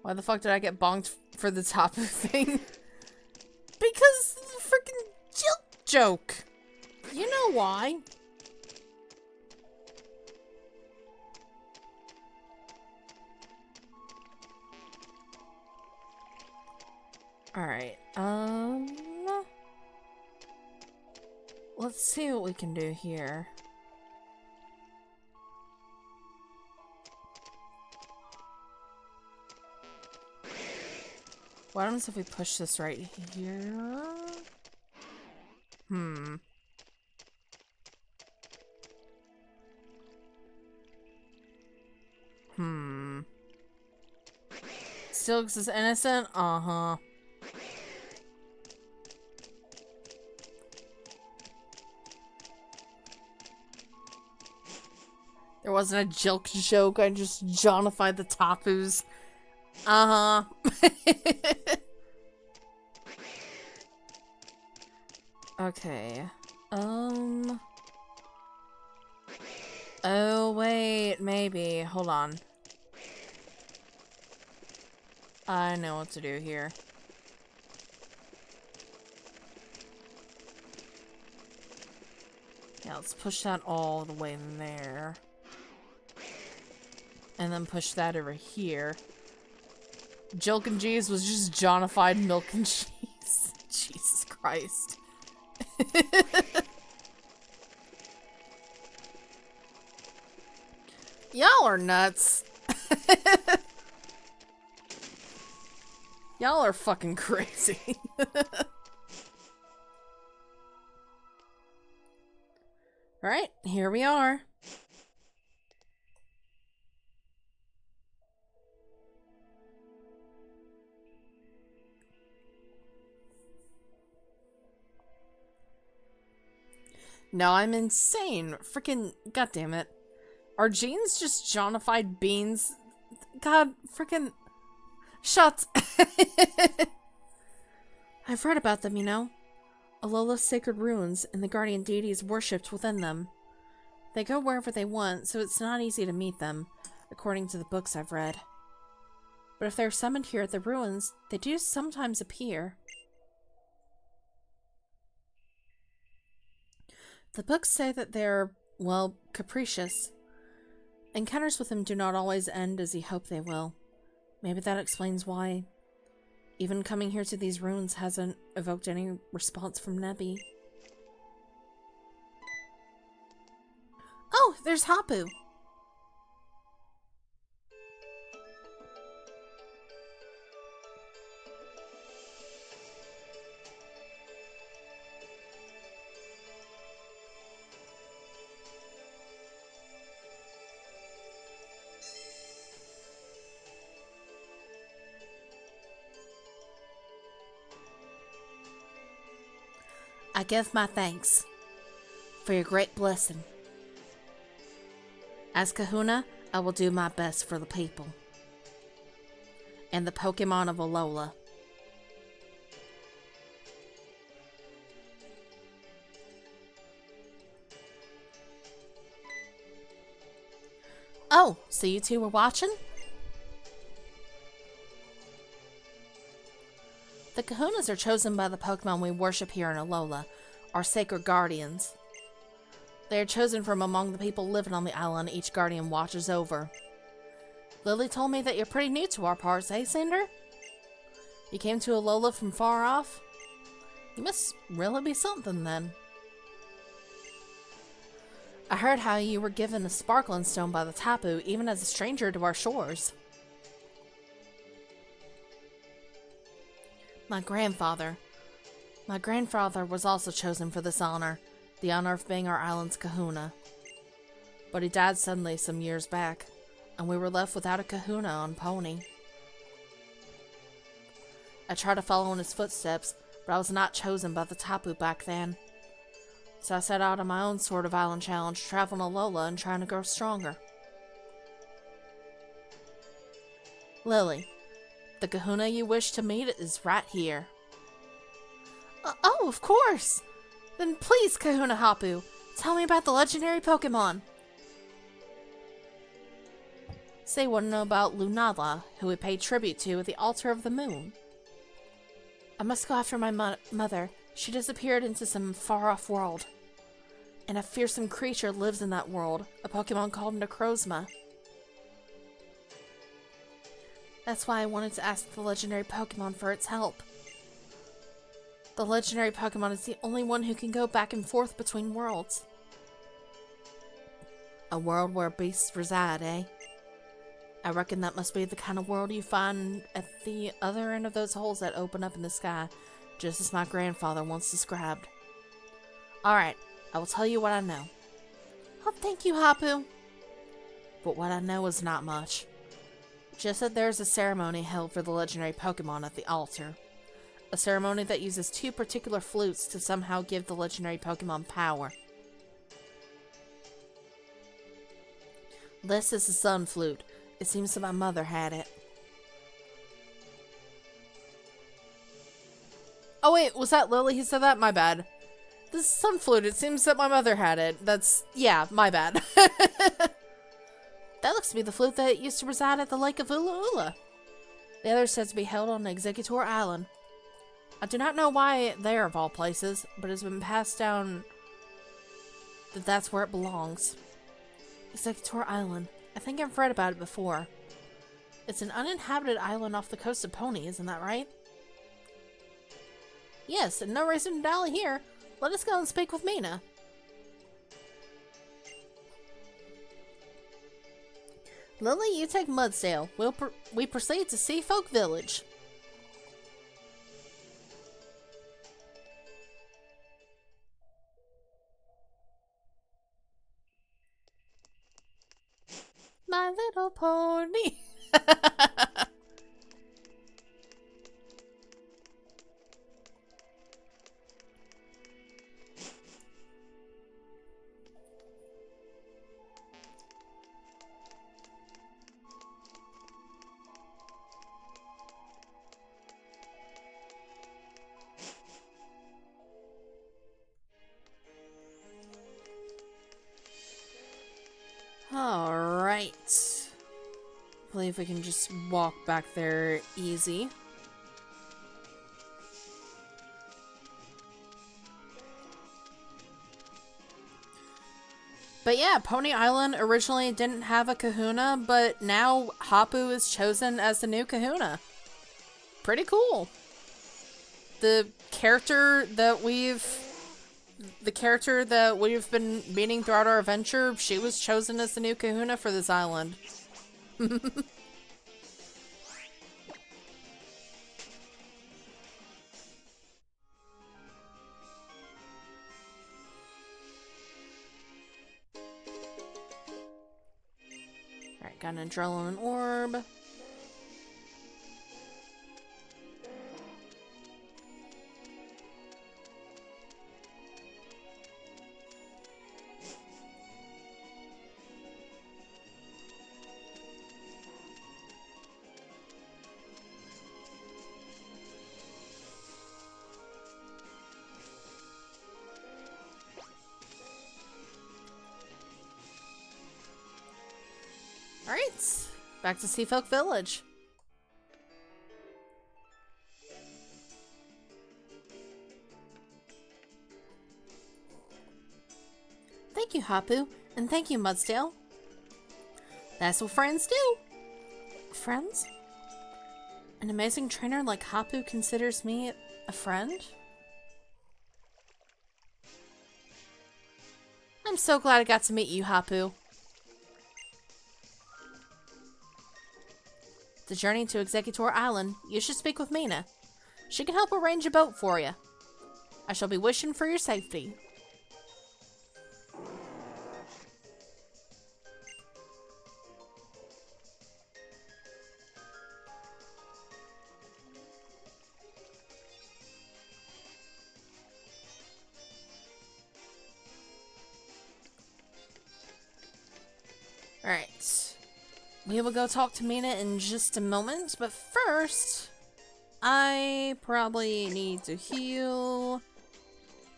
Why the fuck did I get bonked for the top of the thing? Because the freaking joke. You know why. Alright, let's see what we can do here. What happens if we push this right here? Stilix is innocent? Uh-huh. There wasn't a Jilk joke, I just Johnified the Tapus. Uh-huh. Okay. Oh, wait, maybe. Hold on. I know what to do here. Yeah, let's push that all the way in there. And then push that over here. Jilk and G's was just Johnified milk and cheese. Jesus Christ. Y'all are nuts. Y'all are fucking crazy. Alright, here we are. No, I'm insane. Freaking goddammit. Are jeans just Johnified beans? God, freaking shut. I've read about them, you know. Alola's sacred ruins and the guardian deities worshipped within them. They go wherever they want, so it's not easy to meet them, according to the books I've read. But if they're summoned here at the ruins, they do sometimes appear. The books say that they're, well, capricious. Encounters with them do not always end as you hope they will. Maybe that explains why even coming here to these ruins hasn't evoked any response from Nebby. Oh, there's Hapu! I give my thanks for your great blessing. As Kahuna, I will do my best for the people and the Pokemon of Alola. Oh, so you two were watching? The Kahunas are chosen by the Pokemon we worship here in Alola, our sacred guardians. They are chosen from among the people living on the island each guardian watches over. Lily told me that you're pretty new to our parts, eh, Cinder? You came to Alola from far off? You must really be something, then. I heard how you were given a sparkling stone by the Tapu, even as a stranger to our shores. My grandfather was also chosen for this honor, the honor of being our island's kahuna. But he died suddenly some years back, and we were left without a kahuna on Pony. I tried to follow in his footsteps, but I was not chosen by the Tapu back then. So I set out on my own sort of island challenge, traveling Alola and trying to grow stronger. Lily, the kahuna you wish to meet is right here. Oh, of course! Then please, Kahuna Hapu, tell me about the legendary Pokemon. Say what to know about Lunala, who we pay tribute to at the altar of the moon. I must go after my mother. She disappeared into some far-off world. And a fearsome creature lives in that world, a Pokemon called Necrozma. That's why I wanted to ask the legendary Pokemon for its help. The legendary Pokemon is the only one who can go back and forth between worlds. A world where beasts reside, eh? I reckon that must be the kind of world you find at the other end of those holes that open up in the sky, just as my grandfather once described. Alright, I will tell you what I know. Oh, thank you, Hapu. But what I know is not much. Just that there's a ceremony held for the legendary Pokemon at the altar. A ceremony that uses 2 particular flutes to somehow give the legendary Pokemon power. This is the Sun Flute. It seems that my mother had it. Oh wait, was that Lily who said that? My bad. This Sun Flute, it seems that my mother had it. Yeah, my bad. That looks to be the flute that used to reside at the Lake of Ula Ula. The other is said to be held on Executor Island. I do not know why there of all places, but it has been passed down that that's where it belongs. Executor Island. I think I've read about it before. It's an uninhabited island off the coast of Pony, isn't that right? Yes, and no reason to dally here. Let us go and speak with Mina. Lily, you take Mudsdale. We proceed to Seafolk Village. My Little Pony. Alright. I believe we can just walk back there easy. But yeah, Pony Island originally didn't have a kahuna, but now Hapu is chosen as the new kahuna. Pretty cool. The character that we've been meeting throughout our adventure, she was chosen as the new kahuna for this island. Alright, got an adrenaline orb. Alright, back to Seafolk Village. Thank you, Hapu, and thank you, Mudsdale. That's what friends do. Friends? An amazing trainer like Hapu considers me a friend? I'm so glad I got to meet you, Hapu. The journey to Executor Island, you should speak with Mina. She can help arrange a boat for you. I shall be wishing for your safety. Alright. We will go talk to Mina in just a moment, but first, I probably need to heal.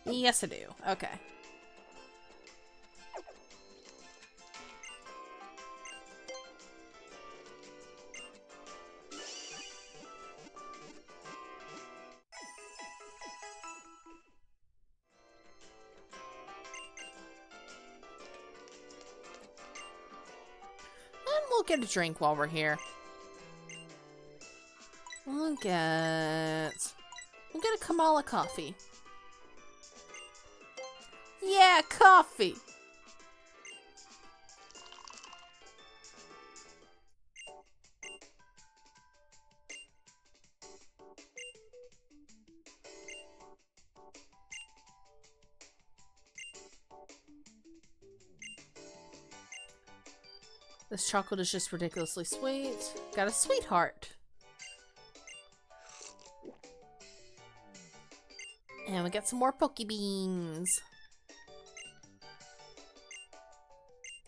Yes, I do. Okay. We'll get a drink while we're here. We'll get a Kamala coffee. Yeah, coffee! This chocolate is just ridiculously sweet. Got a sweetheart. And we got some more Pokebeans.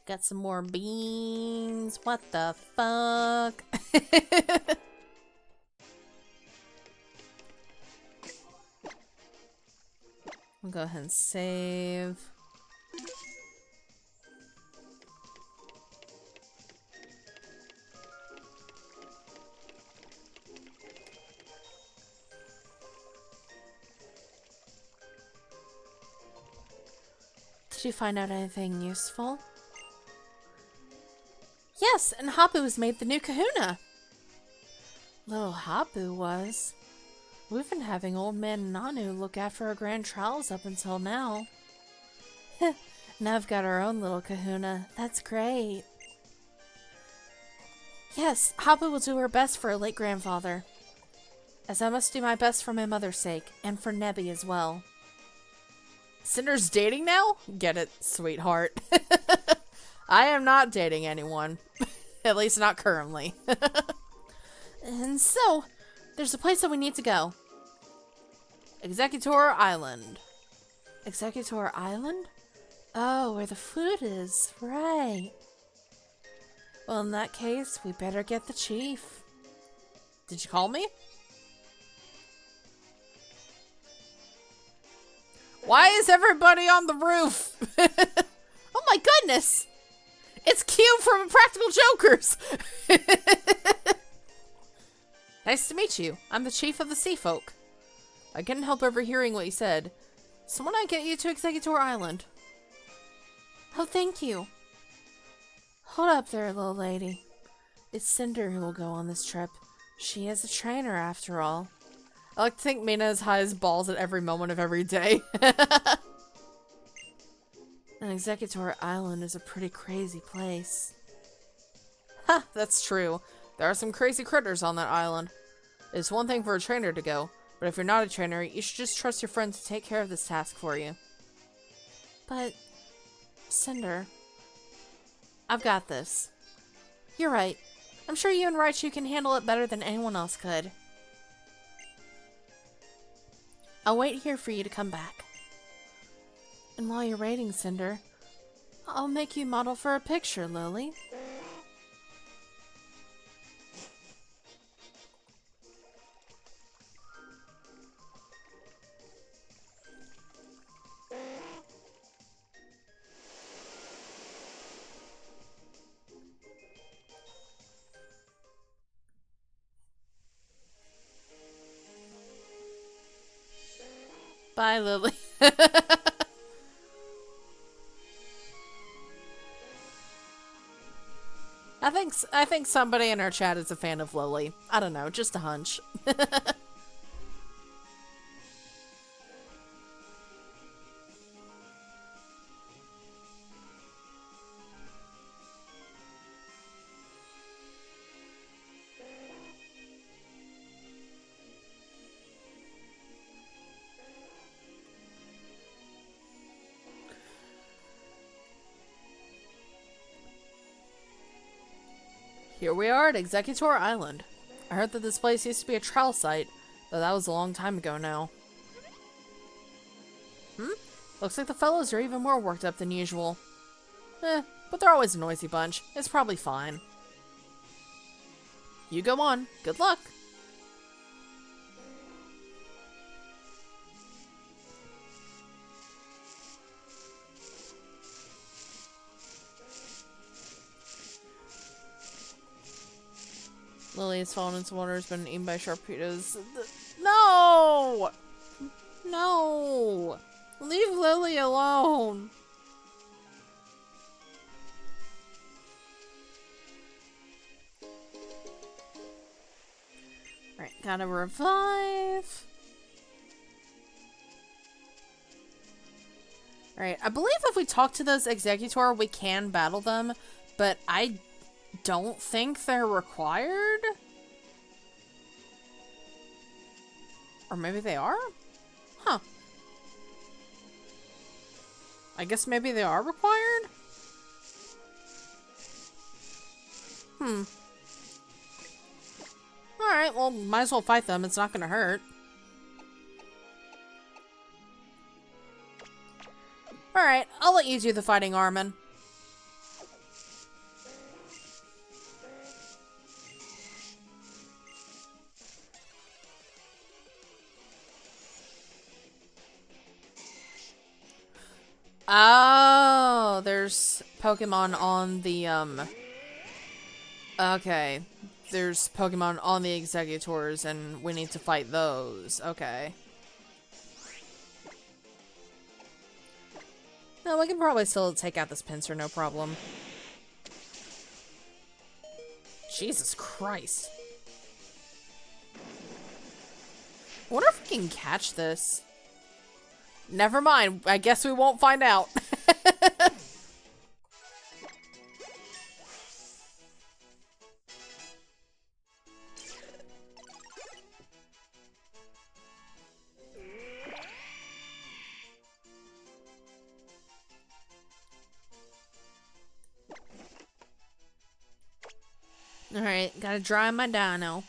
Got some more beans. What the fuck? I'll go ahead and save. Did you find out anything useful? Yes, and Hapu was made the new kahuna. Little Hapu was. We've been having old man Nanu look after our grand trials up until now. Now I've got our own little kahuna. That's great. Yes, Hapu will do her best for her late grandfather. As I must do my best for my mother's sake, and for Nebby as well. Cinder's dating now? Get it, sweetheart. I am not dating anyone. At least not currently. And so, there's a place that we need to go. Executor Island. Executor Island? Oh, where the food is. Right. Well, in that case, we better get the chief. Did you call me? Why is everybody on the roof? Oh my goodness! It's Cube from Impractical Jokers! Nice to meet you. I'm the chief of the Sea Folk. I couldn't help overhearing what you said. So when I get you to Executor Island? Oh, thank you. Hold up there, little lady. It's Cinder who will go on this trip. She is a trainer, after all. I like to think Mina is high as balls at every moment of every day. And Executor Island is a pretty crazy place. Ha, that's true. There are some crazy critters on that island. It's one thing for a trainer to go, but if you're not a trainer, you should just trust your friend to take care of this task for you. But, Cinder, I've got this. You're right. I'm sure you and Raichu can handle it better than anyone else could. I'll wait here for you to come back. And while you're waiting, Cinder, I'll make you model for a picture, Lily. Bye, Lily. I think somebody in our chat is a fan of Lily. I don't know, just a hunch. Here we are at Executor Island. I heard that this place used to be a trial site, though that was a long time ago now. Looks like the fellows are even more worked up than usual. But they're always a noisy bunch. It's probably fine. You go on. Good luck. Lily has fallen into water, has been eaten by sharpedos. No! No! Leave Lily alone! Right, gotta revive. Alright, I believe if we talk to those Executor, we can battle them, but I don't think they're required? Or maybe they are? Huh. I guess maybe they are required? Alright, well, might as well fight them. It's not gonna hurt. Alright, I'll let you do the fighting, Armin. Oh, there's Pokemon on the, okay. There's Pokemon on the Executors, and we need to fight those. Okay. No, we can probably still take out this pincer, no problem. Jesus Christ. I wonder if we can catch this. Never mind. I guess we won't find out. Alright, gotta dry my dino.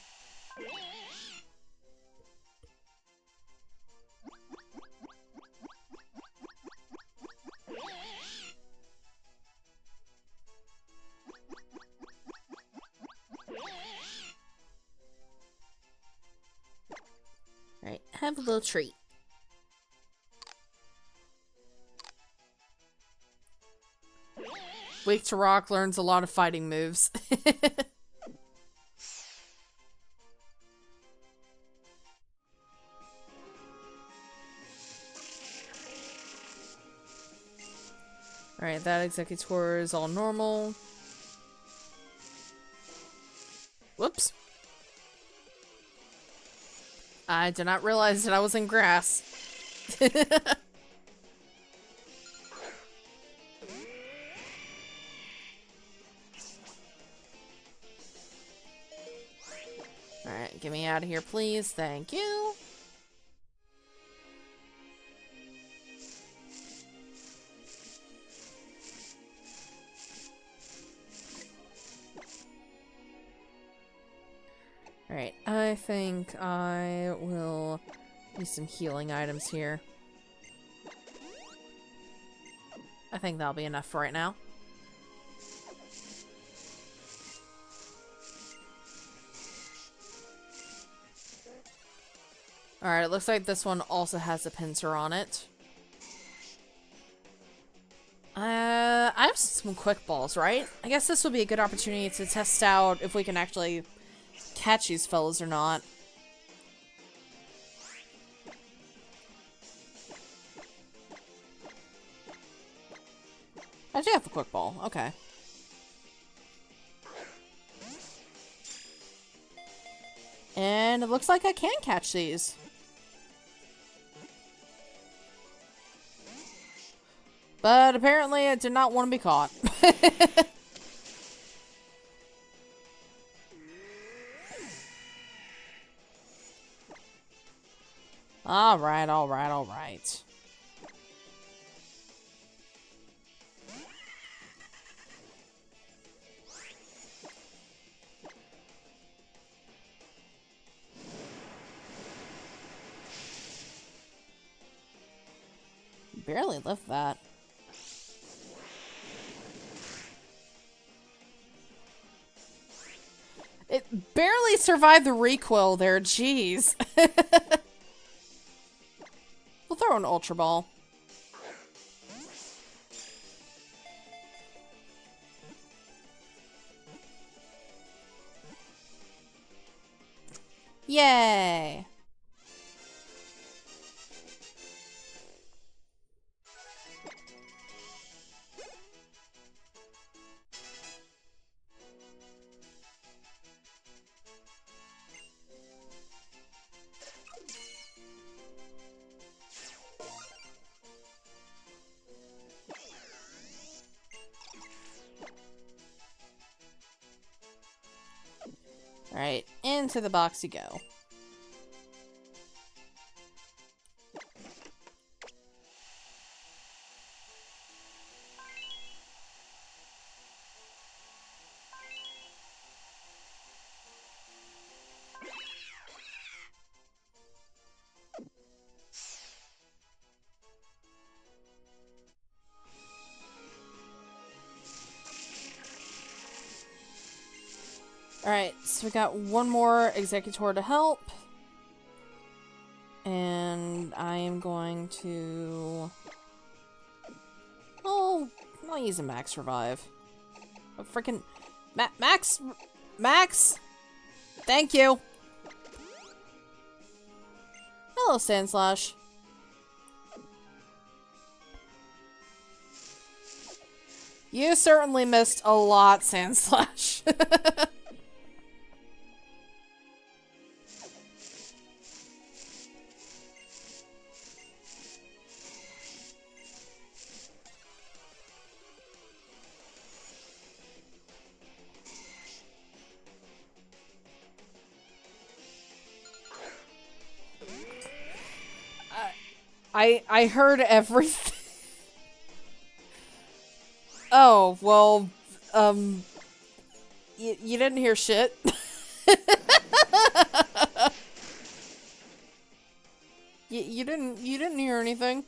Alright, have a little treat. Weak to rock, learns a lot of fighting moves. Alright, that executor is all normal. Whoops. I did not realize that I was in grass. Alright, get me out of here, please. Thank you. Alright, I think I will use some healing items here. I think that'll be enough for right now. Alright, it looks like this one also has a pincer on it. I have some quick balls, right? I guess this will be a good opportunity to test out if we can actually catch these fellas or not. I do have a quick ball. Okay. And it looks like I can catch these. But apparently I did not want to be caught. Alright, alright, alright. Barely lift that. It barely survived the recoil there, jeez. We'll throw an Ultra Ball. Yay! Alright, into the box you go. Alright, so we got one more Executor to help. And I am going to... Oh, I'll use a Max Revive. A freaking... Max! Max! Thank you! Hello, Sandslash. You certainly missed a lot, Sandslash. I heard everything. Oh, well, you didn't hear shit. You didn't hear anything.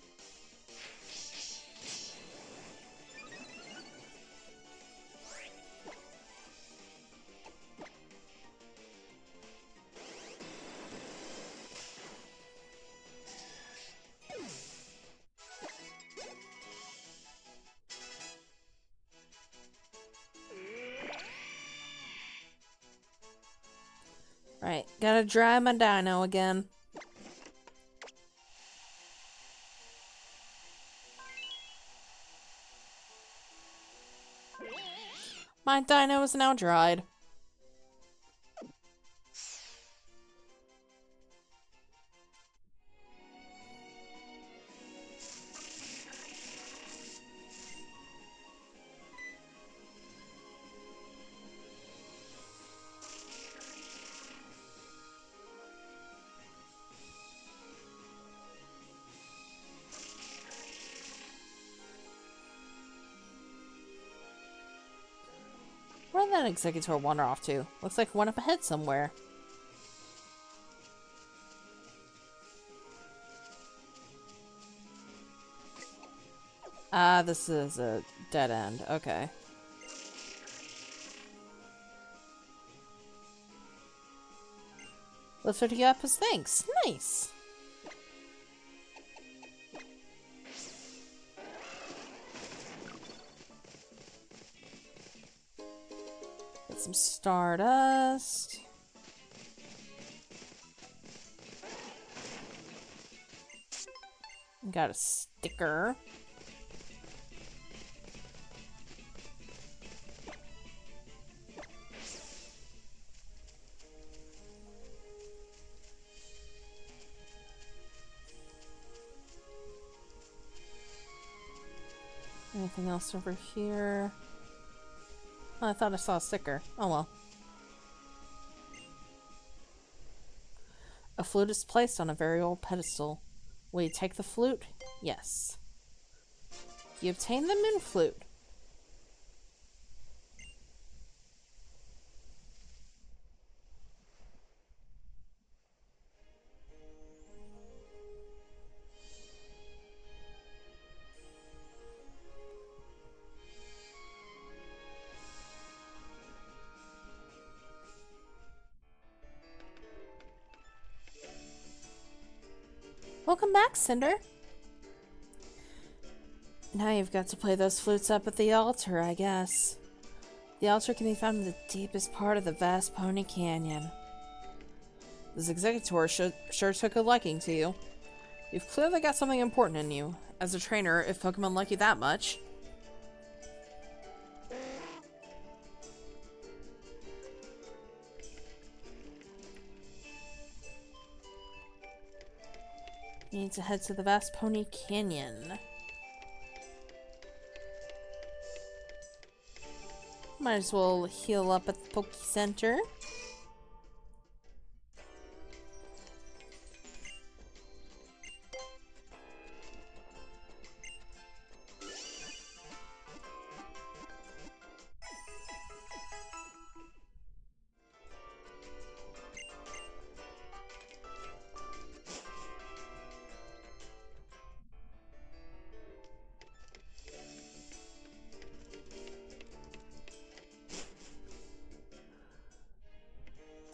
Right, gotta dry my dino again. My dino is now dried. Where did that executor wander off to? Looks like one up ahead somewhere. Ah, this is a dead end. Okay. Let's pick you up as thanks. Nice. Get some stardust. Got a sticker. Anything else over here? Oh, I thought I saw a sticker. Oh well. A flute is placed on a very old pedestal. Will you take the flute? Yes. You obtain the moon flute. Welcome back, Cinder. Now you've got to play those flutes up at the altar, I guess. The altar can be found in the deepest part of the vast Pony Canyon. This executor sure took a liking to you. You've clearly got something important in you. As a trainer, if Pokemon like you that much. You need to head to the vast Pony Canyon. Might as well heal up at the Poke Center.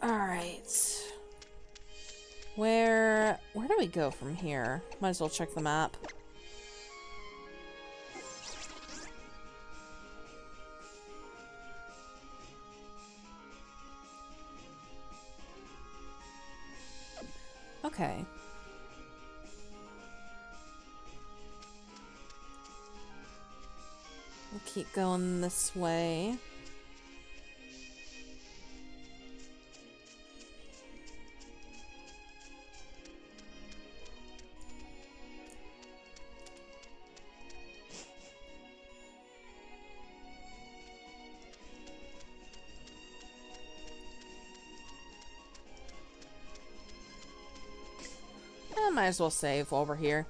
Alright. Where do we go from here? Might as well check the map. Okay. We'll keep going this way. I might as well save while we're here.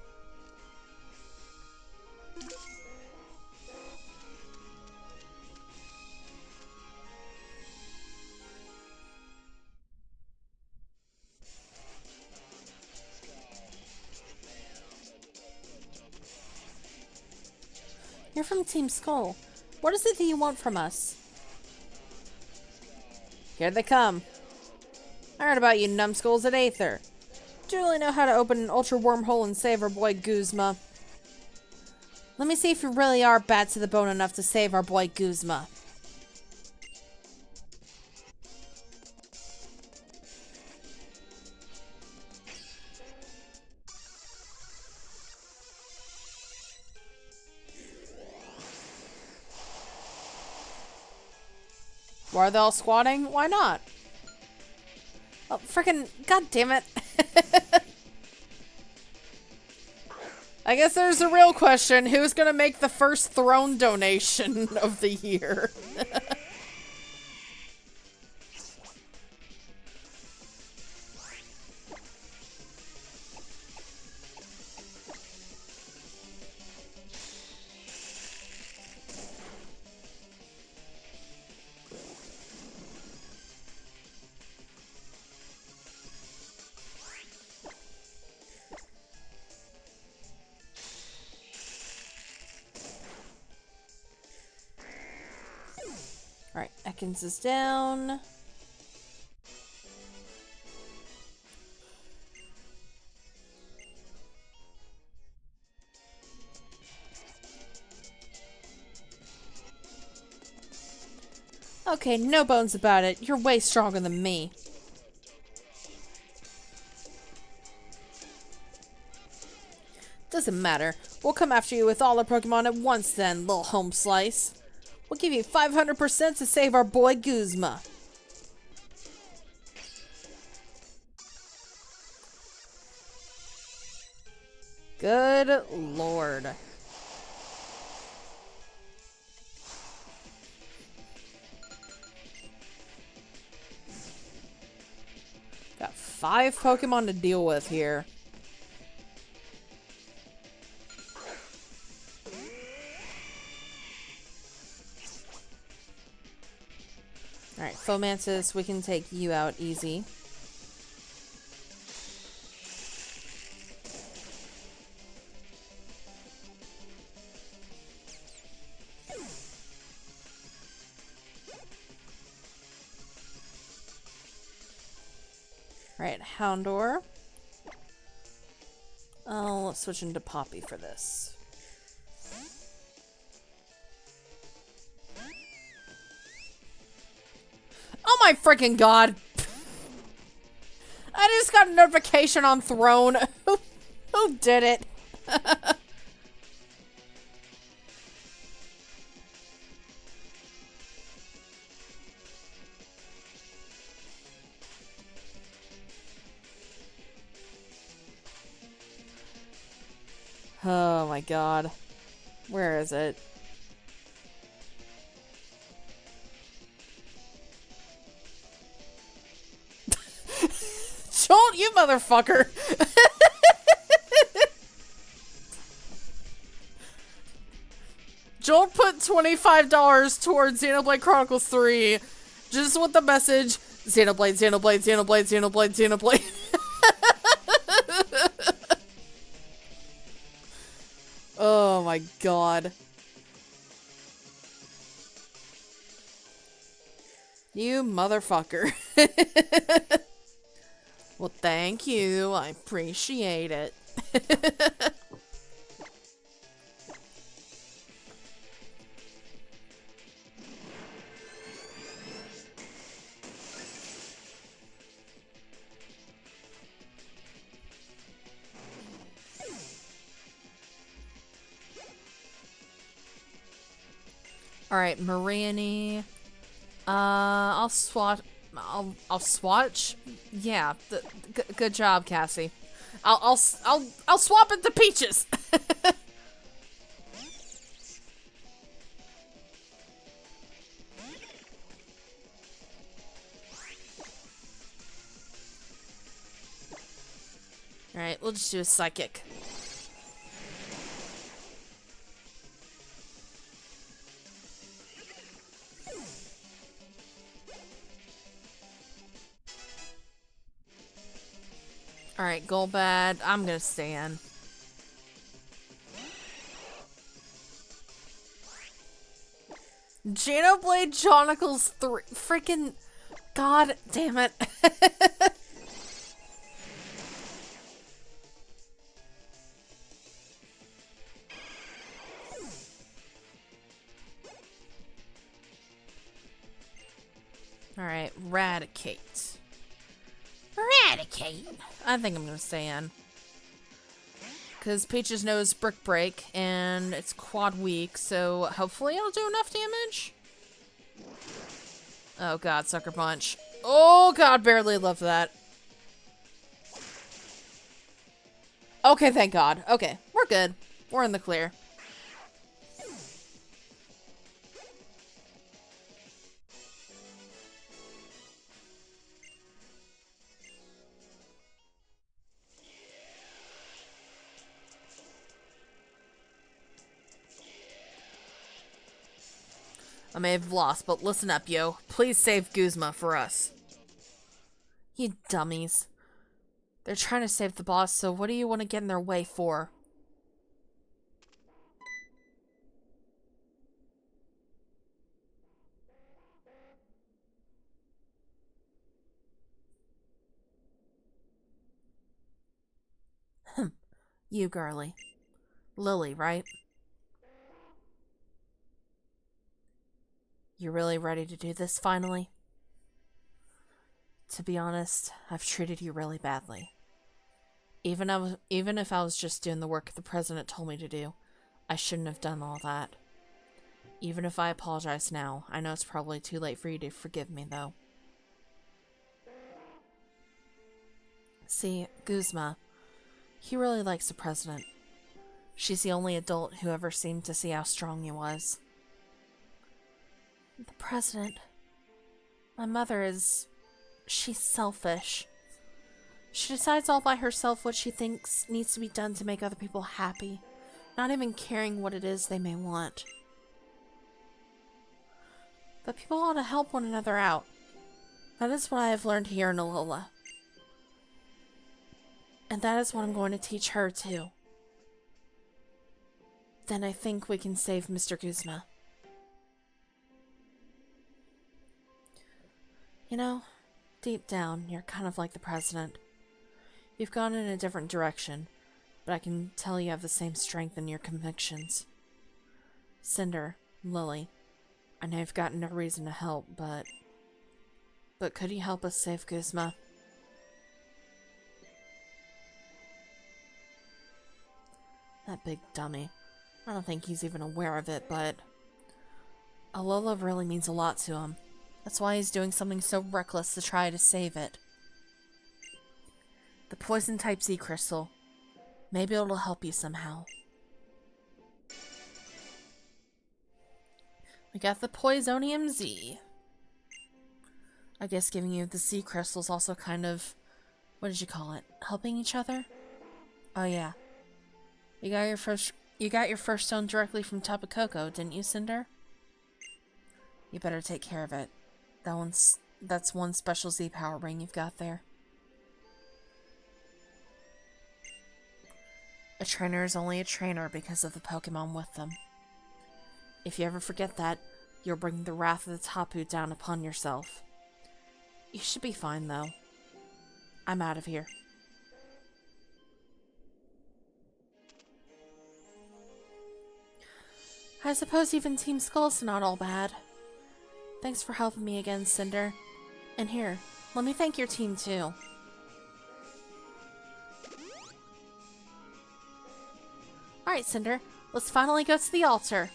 You're from Team Skull. What is it that you want from us? Here they come. I heard about you numbskulls at Aether. Do you really know how to open an ultra wormhole and save our boy Guzma? Let me see if you really are bad to the bone enough to save our boy Guzma. Why are they all squatting? Why not? Oh, frickin' god damn it. I guess there's a real question. Who's gonna make the first throne donation of the year? Alright, Ekans is down. Okay, no bones about it. You're way stronger than me. Doesn't matter. We'll come after you with all our Pokemon at once then, little home slice. We'll give you 500% to save our boy Guzma. Good lord. Got 5 Pokemon to deal with here. Alright, Fomantis, we can take you out easy. Alright, Houndour. I'll switch into Poppy for this. Oh my freaking god! I just got a notification on Throne. Who did it? Oh my god. Where is it? Jolt, you motherfucker! Jolt put $25 towards Xenoblade Chronicles 3 just with the message, Xenoblade, Xenoblade, Xenoblade, Xenoblade, Xenoblade. Oh my god. You motherfucker. Well, thank you. I appreciate it. Alright, Mariani. I'll swat. I'll swatch. Yeah, good job, Cassie. I'll swap it to Peaches. All right, we'll just do a psychic. Alright, Golbad, I'm gonna stand. Xenoblade Chronicles 3. Freaking. God damn it. Alright, Radicate. Radicate? I think I'm gonna stay in. Because Peach's knows Brick Break, and it's quad weak, so hopefully I'll do enough damage. Oh god, Sucker Punch. Oh god, barely love that. Okay, thank god. Okay, we're good. We're in the clear. I may have lost, but listen up, yo. Please save Guzma for us. You dummies. They're trying to save the boss, so what do you want to get in their way for? You, girly. Lily, right? You really ready to do this finally? To be honest, I've treated you really badly. Even if I was just doing the work the president told me to do, I shouldn't have done all that. Even if I apologize now, I know it's probably too late for you to forgive me, though. See, Guzma, he really likes the president. She's the only adult who ever seemed to see how strong he was. The president... My mother is... She's selfish. She decides all by herself what she thinks needs to be done to make other people happy, not even caring what it is they may want. But people ought to help one another out. That is what I have learned here in Alola. And that is what I'm going to teach her, too. Then I think we can save Mr. Guzma. You know, deep down, you're kind of like the president. You've gone in a different direction, but I can tell you have the same strength in your convictions. Cinder, Lily, I know you've got no reason to help, but could you help us save Guzma? That big dummy. I don't think he's even aware of it, but Alola really means a lot to him. That's why he's doing something so reckless to try to save it. The poison-type Z crystal. Maybe it'll help you somehow. We got the Poisonium Z. I guess giving you the Z crystals also kind of... What did you call it? Helping each other? Oh yeah. You got your first stone directly from Tapu Koko, didn't you, Cinder? You better take care of it. That's one special Z power ring you've got there. A trainer is only a trainer because of the Pokemon with them. If you ever forget that, you'll bring the wrath of the Tapu down upon yourself. You should be fine, though. I'm out of here. I suppose even Team Skull's not all bad. Thanks for helping me again, Cinder. And here, let me thank your team too. Alright, Cinder, let's finally go to the altar.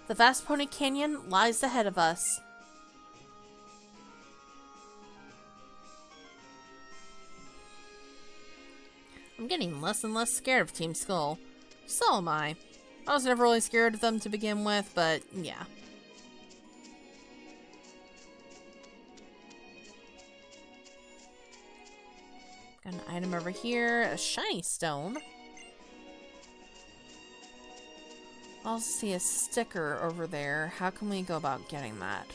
The vast Pony Canyon lies ahead of us. I'm getting less and less scared of Team Skull. So am I. I was never really scared of them to begin with, but yeah. Got an item over here, a shiny stone. I also see a sticker over there. How can we go about getting that?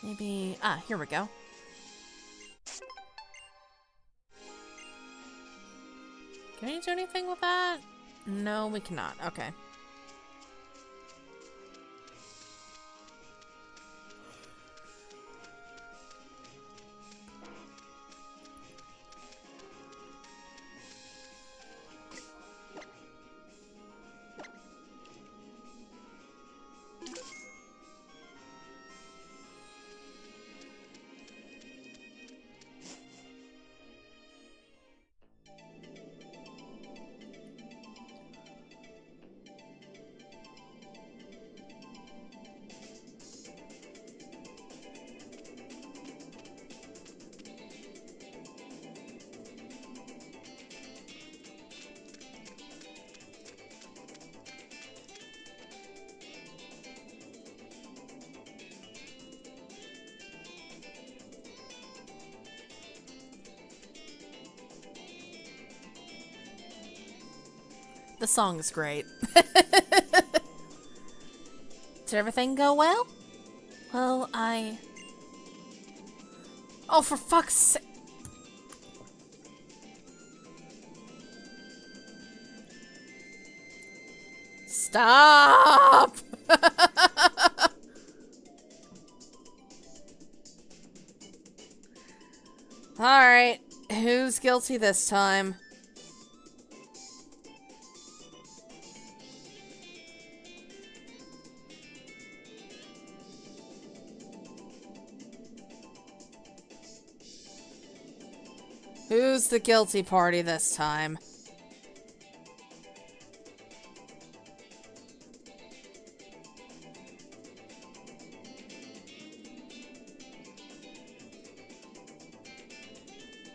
Maybe... Ah, here we go. Can we do anything with that? No, we cannot. Okay. The song is great. Did everything go well? Well, Oh, for fuck's sake. Stop! Alright, who's guilty this time? Who's the guilty party this time?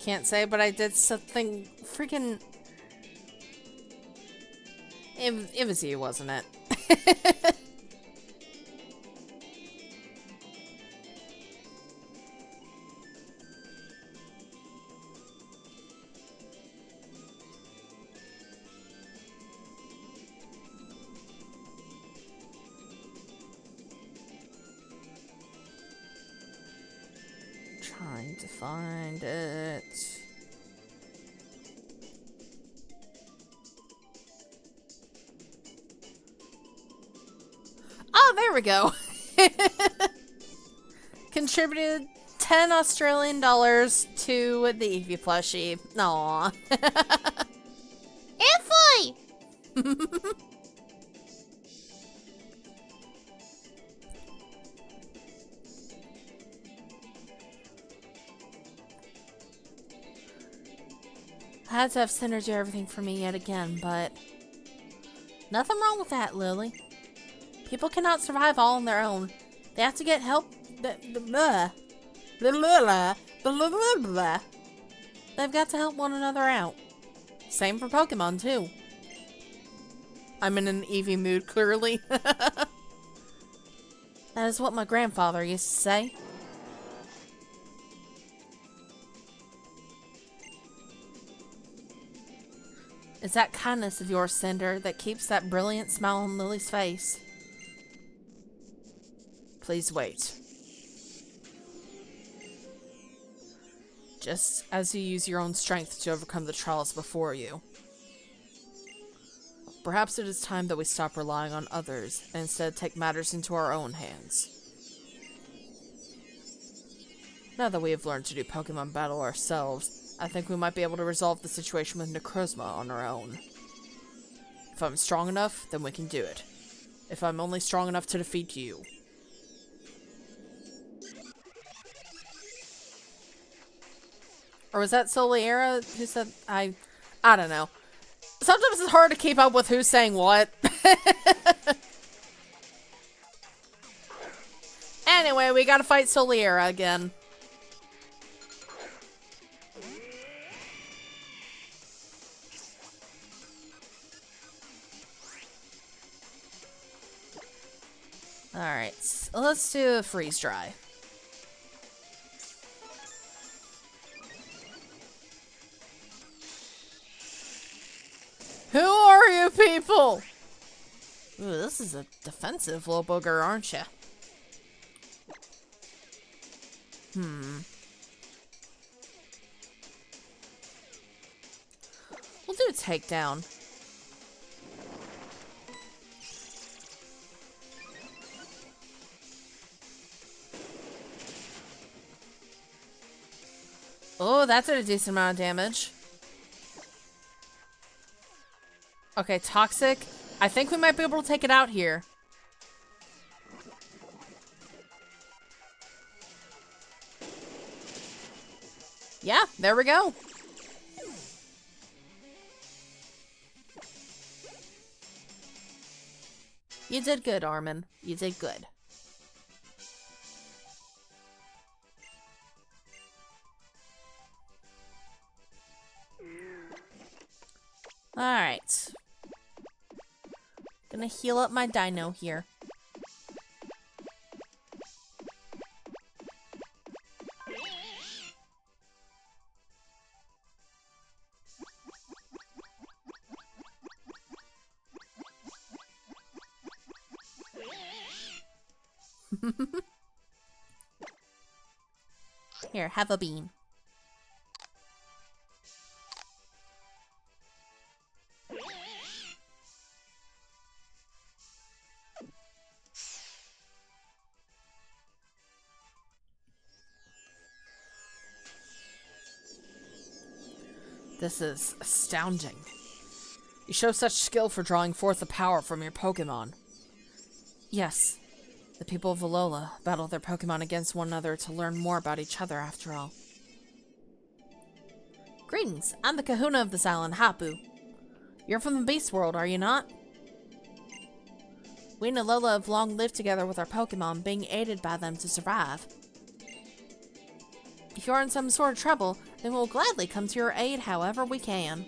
Can't say, but I did something freaking... It was you, wasn't it? Trying to find it. Oh, there we go. Contributed 10 Australian dollars to the Eevee plushie. Aww. Effie! I had to have Cinder do everything for me yet again, but nothing wrong with that, Lily. People cannot survive all on their own. They have to get help. They've got to help one another out. Same for Pokemon, too. I'm in an Eevee mood, clearly. That is what my grandfather used to say. It's that kindness of yours, Cinder, that keeps that brilliant smile on Lily's face. Please wait. Just as you use your own strength to overcome the trials before you. Perhaps it is time that we stop relying on others and instead take matters into our own hands. Now that we have learned to do Pokemon battle ourselves, I think we might be able to resolve the situation with Necrozma on our own. If I'm strong enough, then we can do it. If I'm only strong enough to defeat you. Or was that Soliera who said... I don't know. Sometimes it's hard to keep up with who's saying what. Anyway, we gotta fight Soliera again. Alright, so let's do a freeze dry. Who are you people? Ooh, this is a defensive little booger, aren't you? We'll do takedown. Oh, that did a decent amount of damage. Okay, toxic. I think we might be able to take it out here. Yeah, there we go. You did good, Armin. You did good. Alright. Gonna heal up my dino here. Here, have a bean. This is astounding. You show such skill for drawing forth the power from your Pokémon. Yes, the people of Alola battle their Pokémon against one another to learn more about each other after all. Greetings, I'm the kahuna of this island, Hapu. You're from the Beast World, are you not? We and Alola have long lived together with our Pokémon, being aided by them to survive. If you're in some sort of trouble, then we'll gladly come to your aid however we can.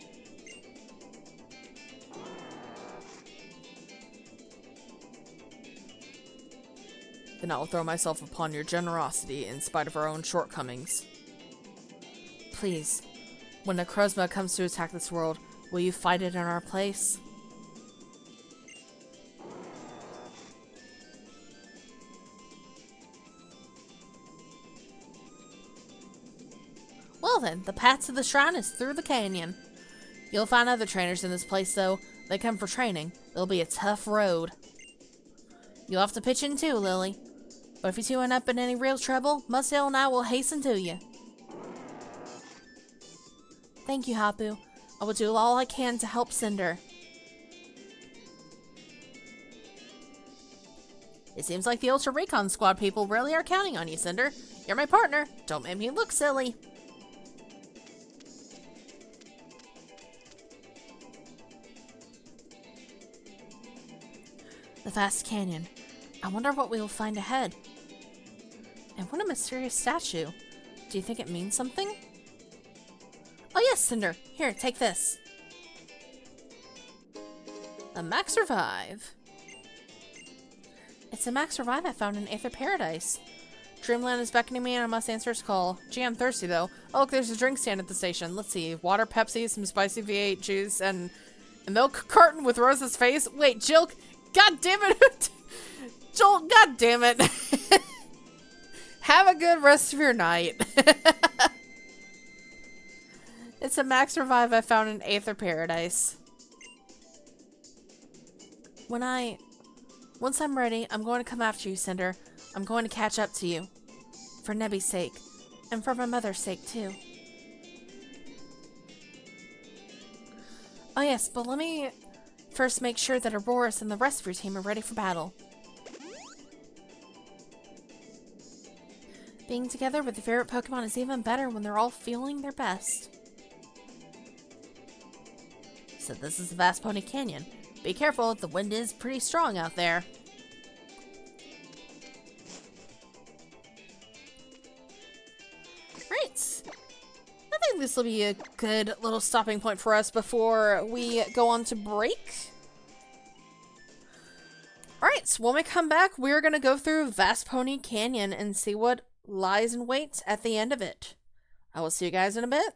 Then I will throw myself upon your generosity in spite of our own shortcomings. Please, when Necrozma comes to attack this world, will you fight it in our place? Well then, the path to the shrine is through the canyon. You'll find other trainers in this place though. They come for training. It'll be a tough road. You'll have to pitch in too, Lily. But if you two end up in any real trouble, Musdale and I will hasten to you. Thank you, Hapu. I will do all I can to help Cinder. It seems like the Ultra Recon Squad people really are counting on you, Cinder. You're my partner. Don't make me look silly. The vast canyon. I wonder what we will find ahead. And what a mysterious statue. Do you think it means something? Oh yes, Cinder. Here, take this. A Max Revive. It's a Max Revive I found in Aether Paradise. Dreamland is beckoning me and I must answer its call. Gee, I'm thirsty though. Oh look, there's a drink stand at the station. Let's see. Water, Pepsi, some spicy V8 juice, and a milk carton with Rose's face. Wait, Jill, god damn it! Joel, god damn it. Have a good rest of your night. It's a Max Revive I found in Aether Paradise. Once I'm ready, I'm going to come after you, Cinder. I'm going to catch up to you. For Nebby's sake. And for my mother's sake, too. Oh yes, but let me first make sure that Auroras and the rest of your team are ready for battle. Being together with your favorite Pokemon is even better when they're all feeling their best. So this is the Vast Pony Canyon. Be careful, the wind is pretty strong out there. Right. I think this will be a good little stopping point for us before we go on to break. Alright, so when we come back, we're going to go through Vast Pony Canyon and see what lies in wait at the end of it. I will see you guys in a bit.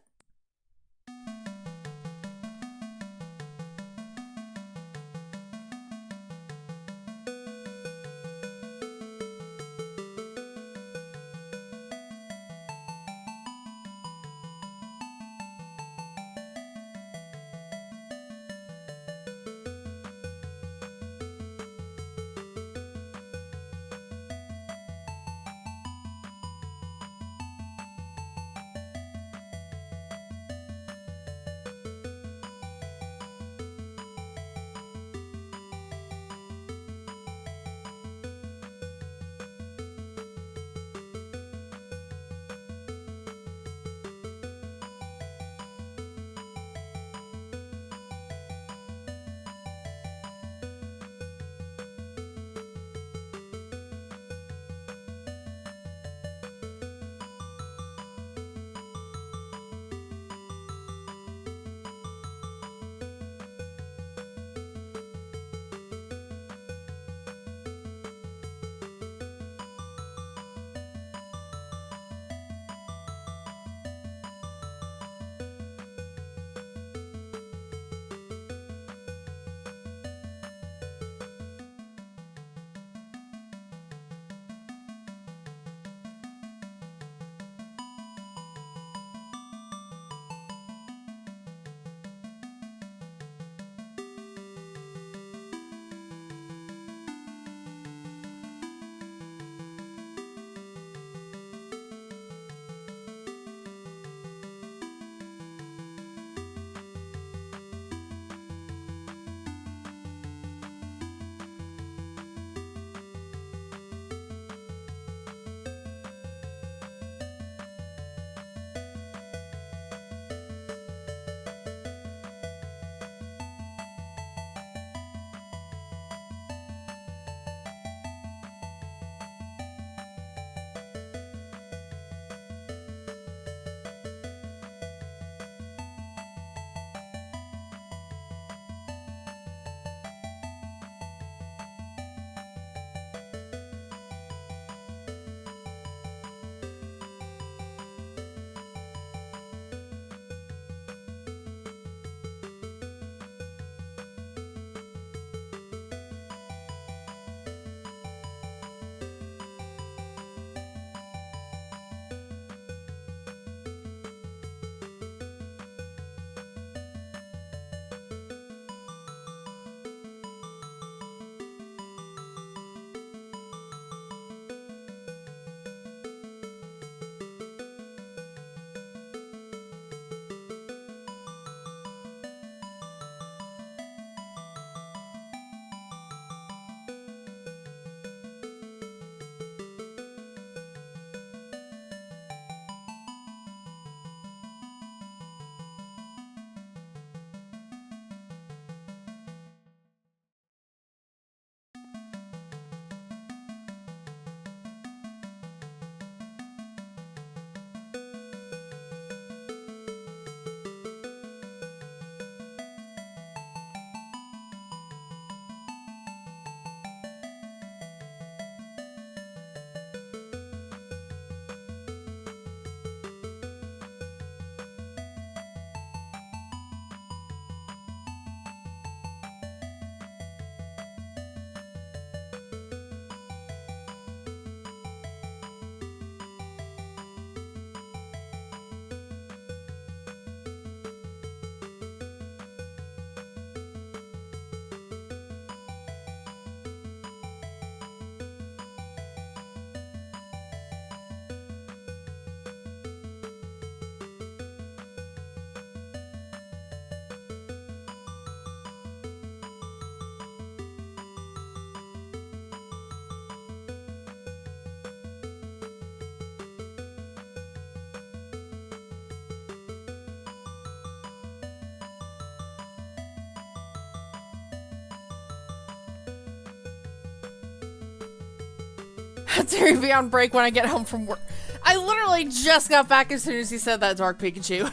Terry be on break when I get home from work. I literally just got back as soon as he said that, Dark Pikachu.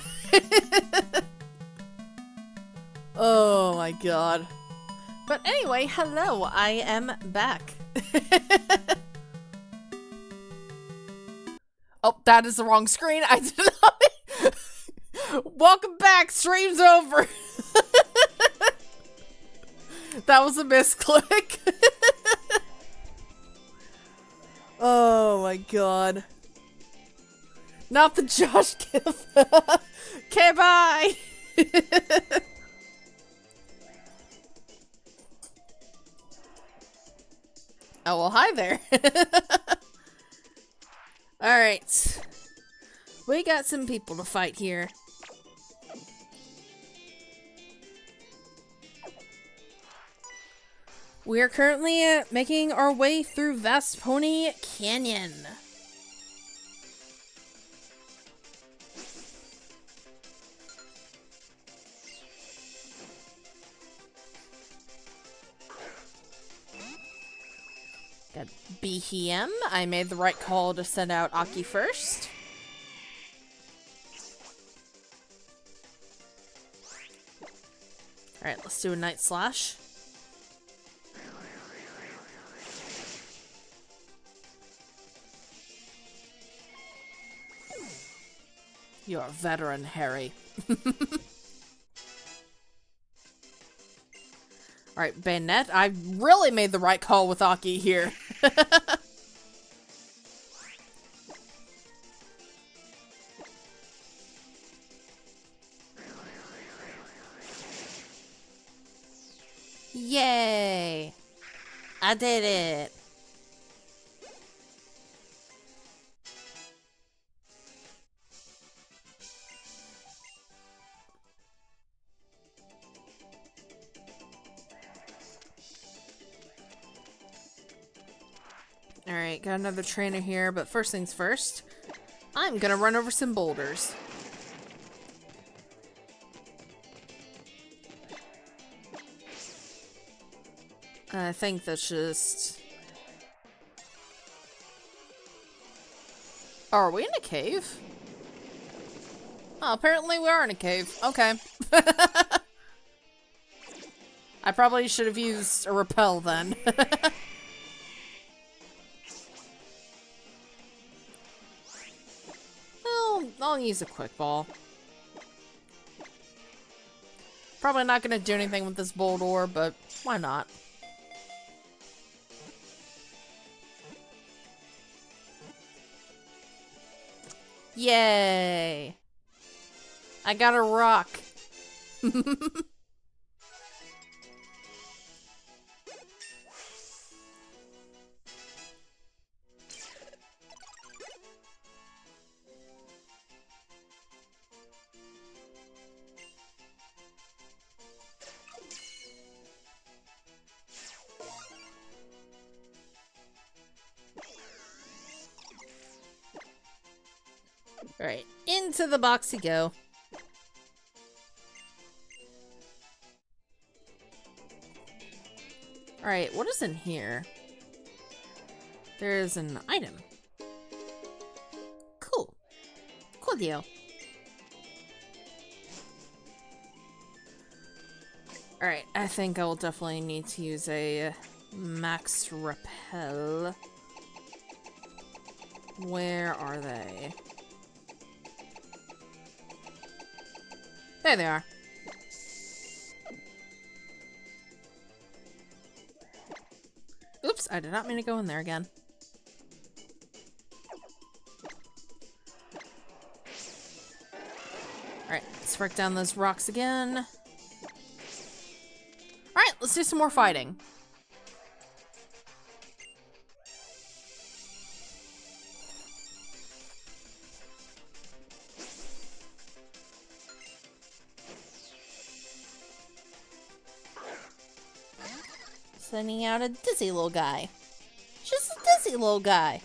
Oh my god. But anyway, hello, I am back. Oh, that is the wrong screen. I did not. Welcome back. Stream's over. That was a misclick. Oh my god. Not the Josh gif. Okay, bye. Oh, well, hi there. Alright. We got some people to fight here. We are currently making our way through Vast Pony Canyon. Got BHM. I made the right call to send out Aki first. Alright, let's do a Night Slash. You're a veteran, Harry. Alright, Bayonet. I really made the right call with Aki here. Yay! I did it! Alright, got another trainer here, but first things first, I'm gonna run over some boulders. I think that's just... Oh, are we in a cave? Oh, apparently we are in a cave. Okay. I probably should have used a repel then. I'll use a quick ball. Probably not gonna do anything with this boulder, but why not? Yay! I got a rock. Alright, into the box you go. Alright, what is in here? There's an item. Cool. Cool deal. Alright, I think I will definitely need to use a max repel. Where are they? There they are. Oops, I did not mean to go in there again. Alright, let's break down those rocks again. Alright, let's do some more fighting. Sending out a dizzy little guy. Just a dizzy little guy.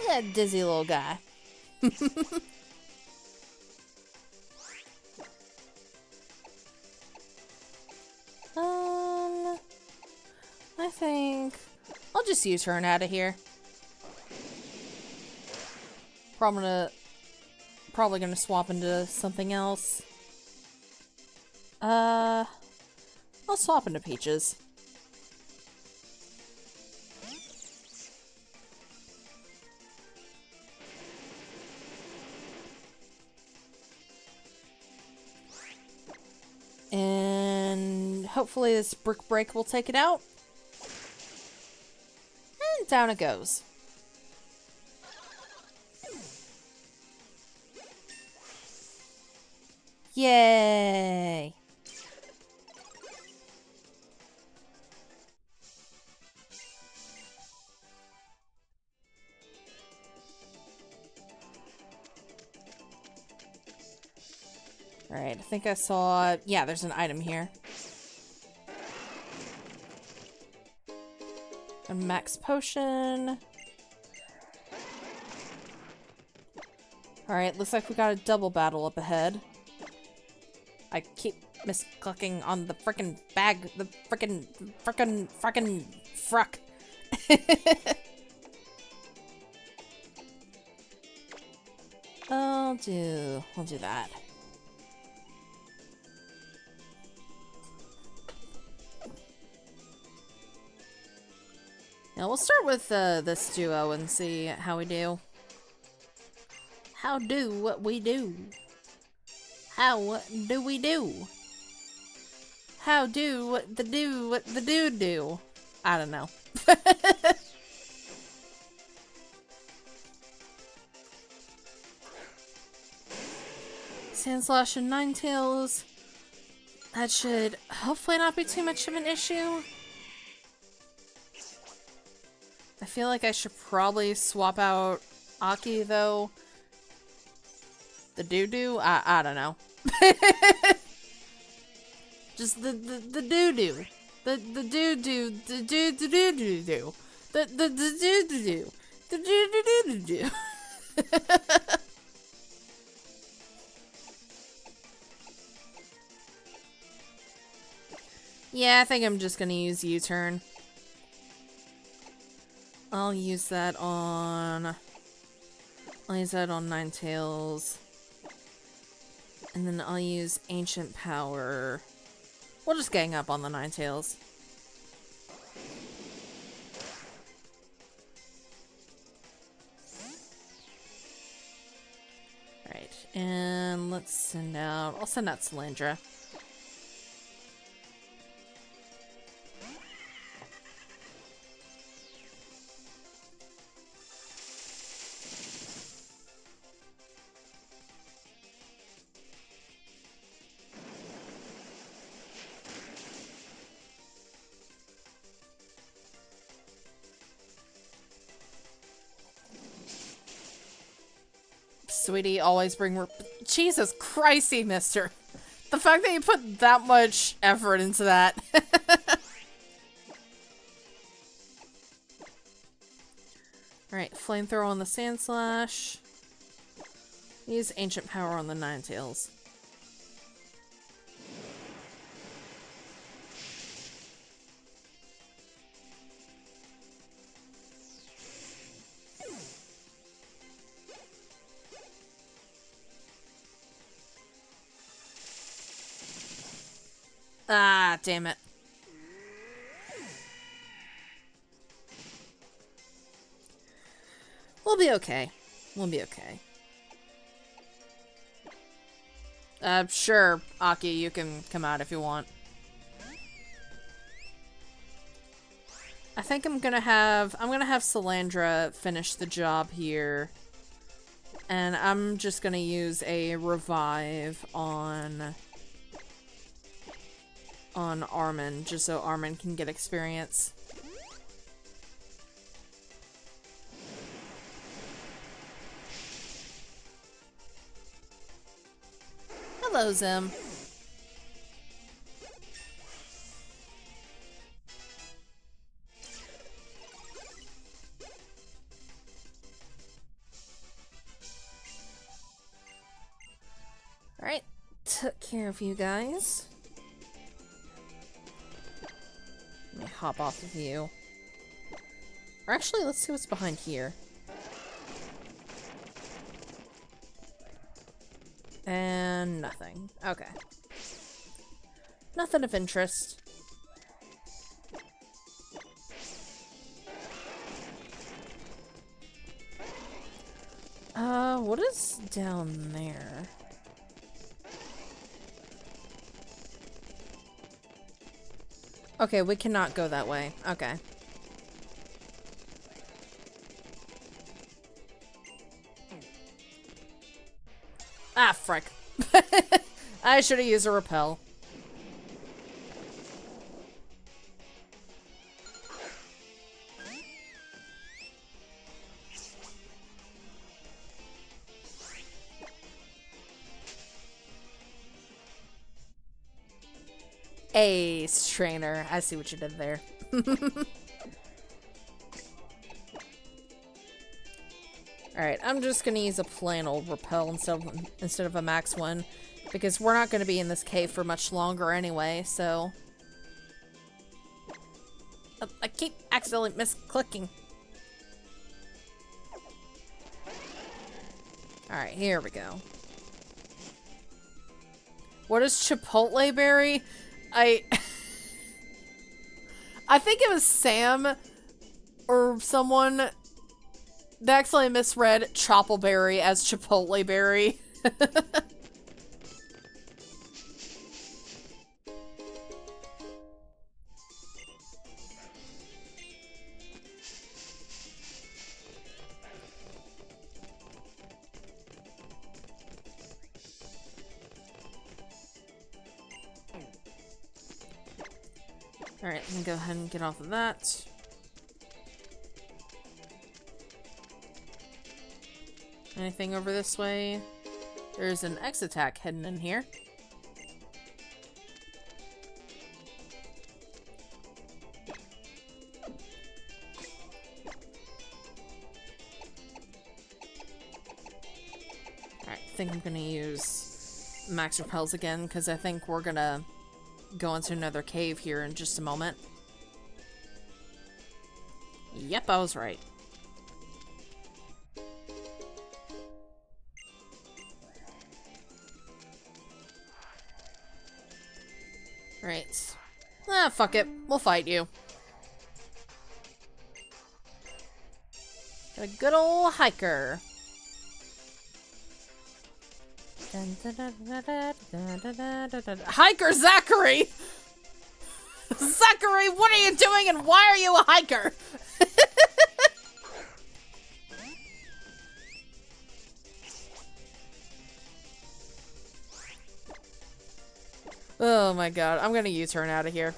Yeah, dizzy little guy. I think I'll just use her out of here. Probably gonna swap into something else. I'll swap into Peaches. And hopefully this brick break will take it out. And down it goes. Yay! Alright, I think I saw... Yeah, there's an item here. A max potion. Alright, looks like we got a double battle up ahead. I keep misclicking on the frickin' bag. The frickin' fruck. I'll do that. Now we'll start with this duo and see how we do. How do what we do? How do we do? How do what the dude do? I don't know. Sandslash and Ninetales. That should hopefully not be too much of an issue. I feel like I should probably swap out Aki though. The doo-doo? I don't know. Just the doo-doo. The doo-doo. The doo-doo-doo-doo-doo. The doo-doo-doo. The doo-doo-doo-doo-doo. Yeah, I think I'm just gonna use U-turn. I'll use that on Ninetales. And then I'll use Ancient Power. We'll just gang up on the Ninetales. Alright, and let's send out... I'll send out Salandra. Sweetie, always bring... Jesus Christy, mister. The fact that you put that much effort into that. Alright, Flamethrower on the Sandslash. Use Ancient Power on the Ninetales. Ah, damn it. We'll be okay. We'll be okay. Sure, Aki, you can come out if you want. I think I'm gonna have Salandra finish the job here. And I'm just gonna use a revive on Armin, just so Armin can get experience. Hello, Zim. Alright, took care of you guys. Let me hop off of you. Or actually, let's see what's behind here. And nothing. Okay. Nothing of interest. What is down there? Okay, we cannot go that way. Okay. Ah, frick. I should have used a repel. Ace trainer. I see what you did there. Alright, I'm just gonna use a plain old repel instead of a max one. Because we're not gonna be in this cave for much longer anyway, so... I keep accidentally misclicking. Alright, here we go. What is Chipotle Berry? I think it was Sam or someone that actually misread Choppleberry as Chipotle Berry. Alright, I'm gonna go ahead and get off of that. Anything over this way? There's an X attack hidden in here. Alright, I think I'm gonna use max repels again, because I think we're gonna go into another cave here in just a moment. Yep, I was right. Right. Ah, fuck it. We'll fight you. Got a good old hiker. Hiker Zachary! Zachary, what are you doing and why are you a hiker? Oh my god, I'm gonna U-turn out of here.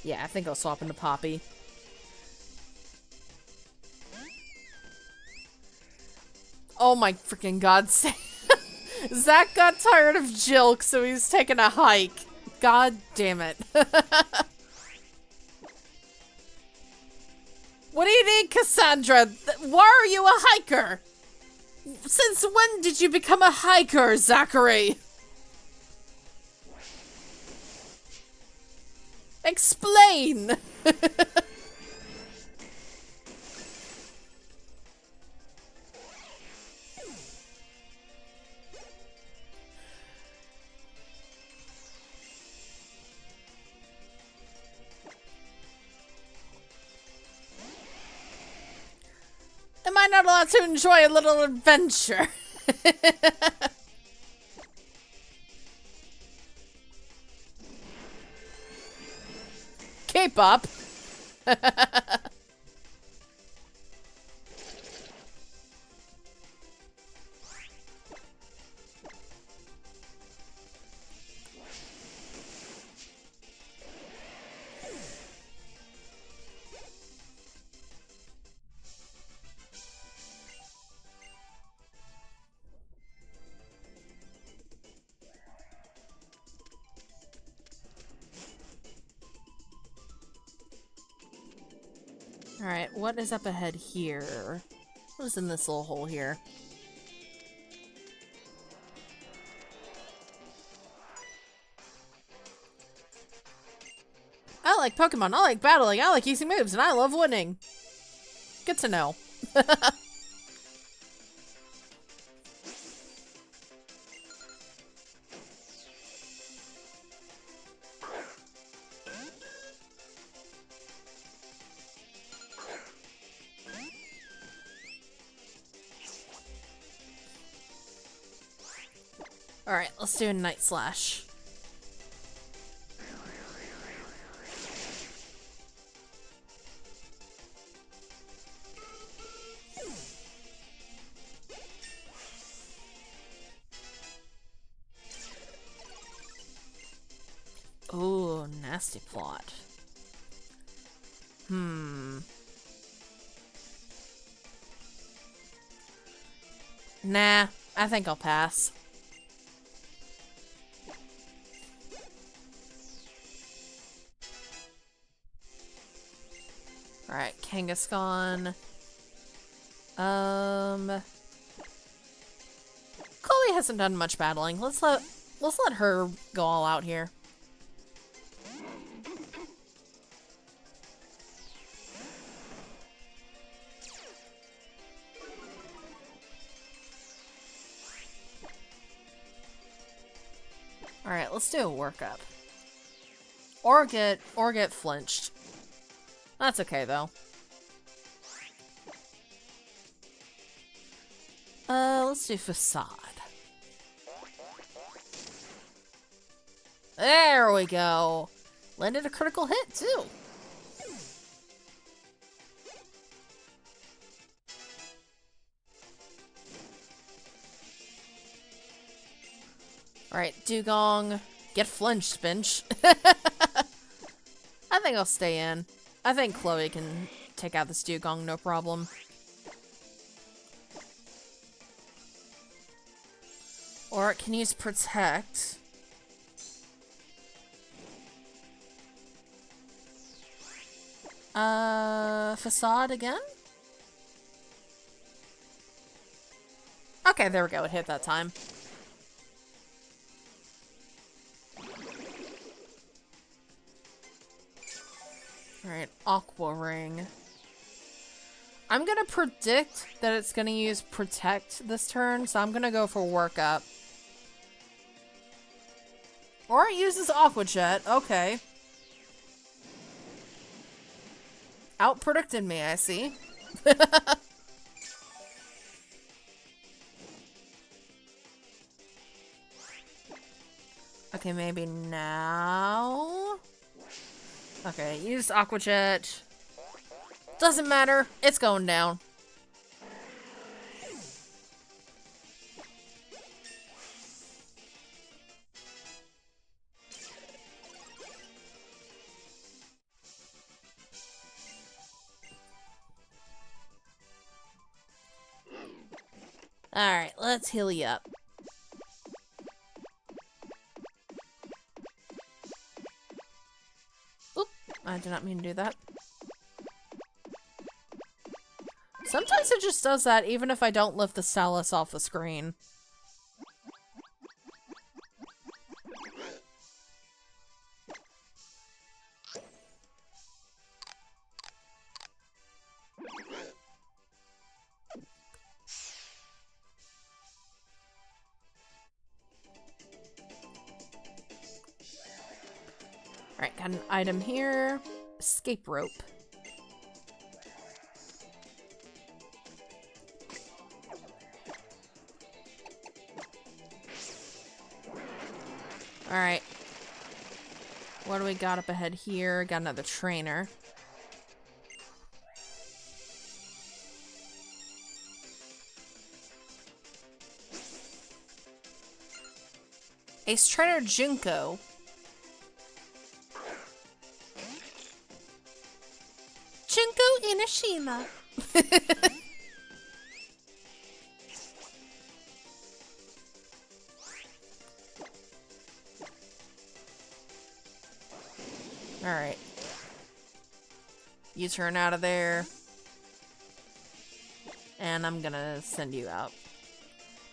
Yeah, I think I'll swap into Poppy. Oh my freaking god. Zach got tired of Jilk, so he's taking a hike. God damn it. What do you need, Cassandra? Why are you a hiker? Since when did you become a hiker, Zachary? Explain! Am I not allowed to enjoy a little adventure? Keep up. Alright, what is up ahead here? What is in this little hole here? like Pokemon, I like battling, I like using moves, and I love winning. Good to know. Alright, let's do a Night Slash. Ooh, nasty plot. Nah, I think I'll pass. Alright, Kangaskhan. Chloe hasn't done much battling. Let's let her go all out here. Alright, let's do a workup. Or get flinched. That's okay though. Let's do Facade. There we go. Landed a critical hit too. Alright, Dugong. Get flinched, Bench. I think I'll stay in. I think Chloe can take out this Dugong, no problem. Or it can use Protect. Facade again? Okay, there we go. It hit that time. Alright, Aqua Ring. I'm gonna predict that it's gonna use Protect this turn, so I'm gonna go for Workup. Or it uses Aqua Jet. Okay. Out-predicted me, I see. Okay, maybe now? Okay, use Aqua Jet. Doesn't matter. It's going down. Alright, let's heal you up. Oop, I did not mean to do that. Sometimes it just does that even if I don't lift the Salus off the screen. Alright, got an item here. Escape rope. Alright. What do we got up ahead here? Got another trainer. Ace Trainer Junko. Junko Inashima. Alright. You turn out of there. And I'm gonna send you out.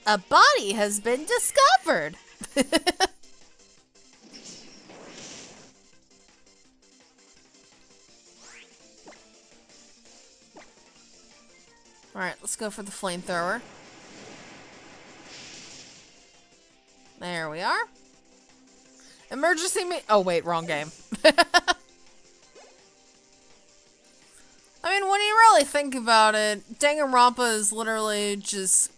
A body has been discovered! Alright, let's go for the flamethrower. There we are. Emergency oh wait, wrong game. I mean, when you really think about it, Danganronpa is literally just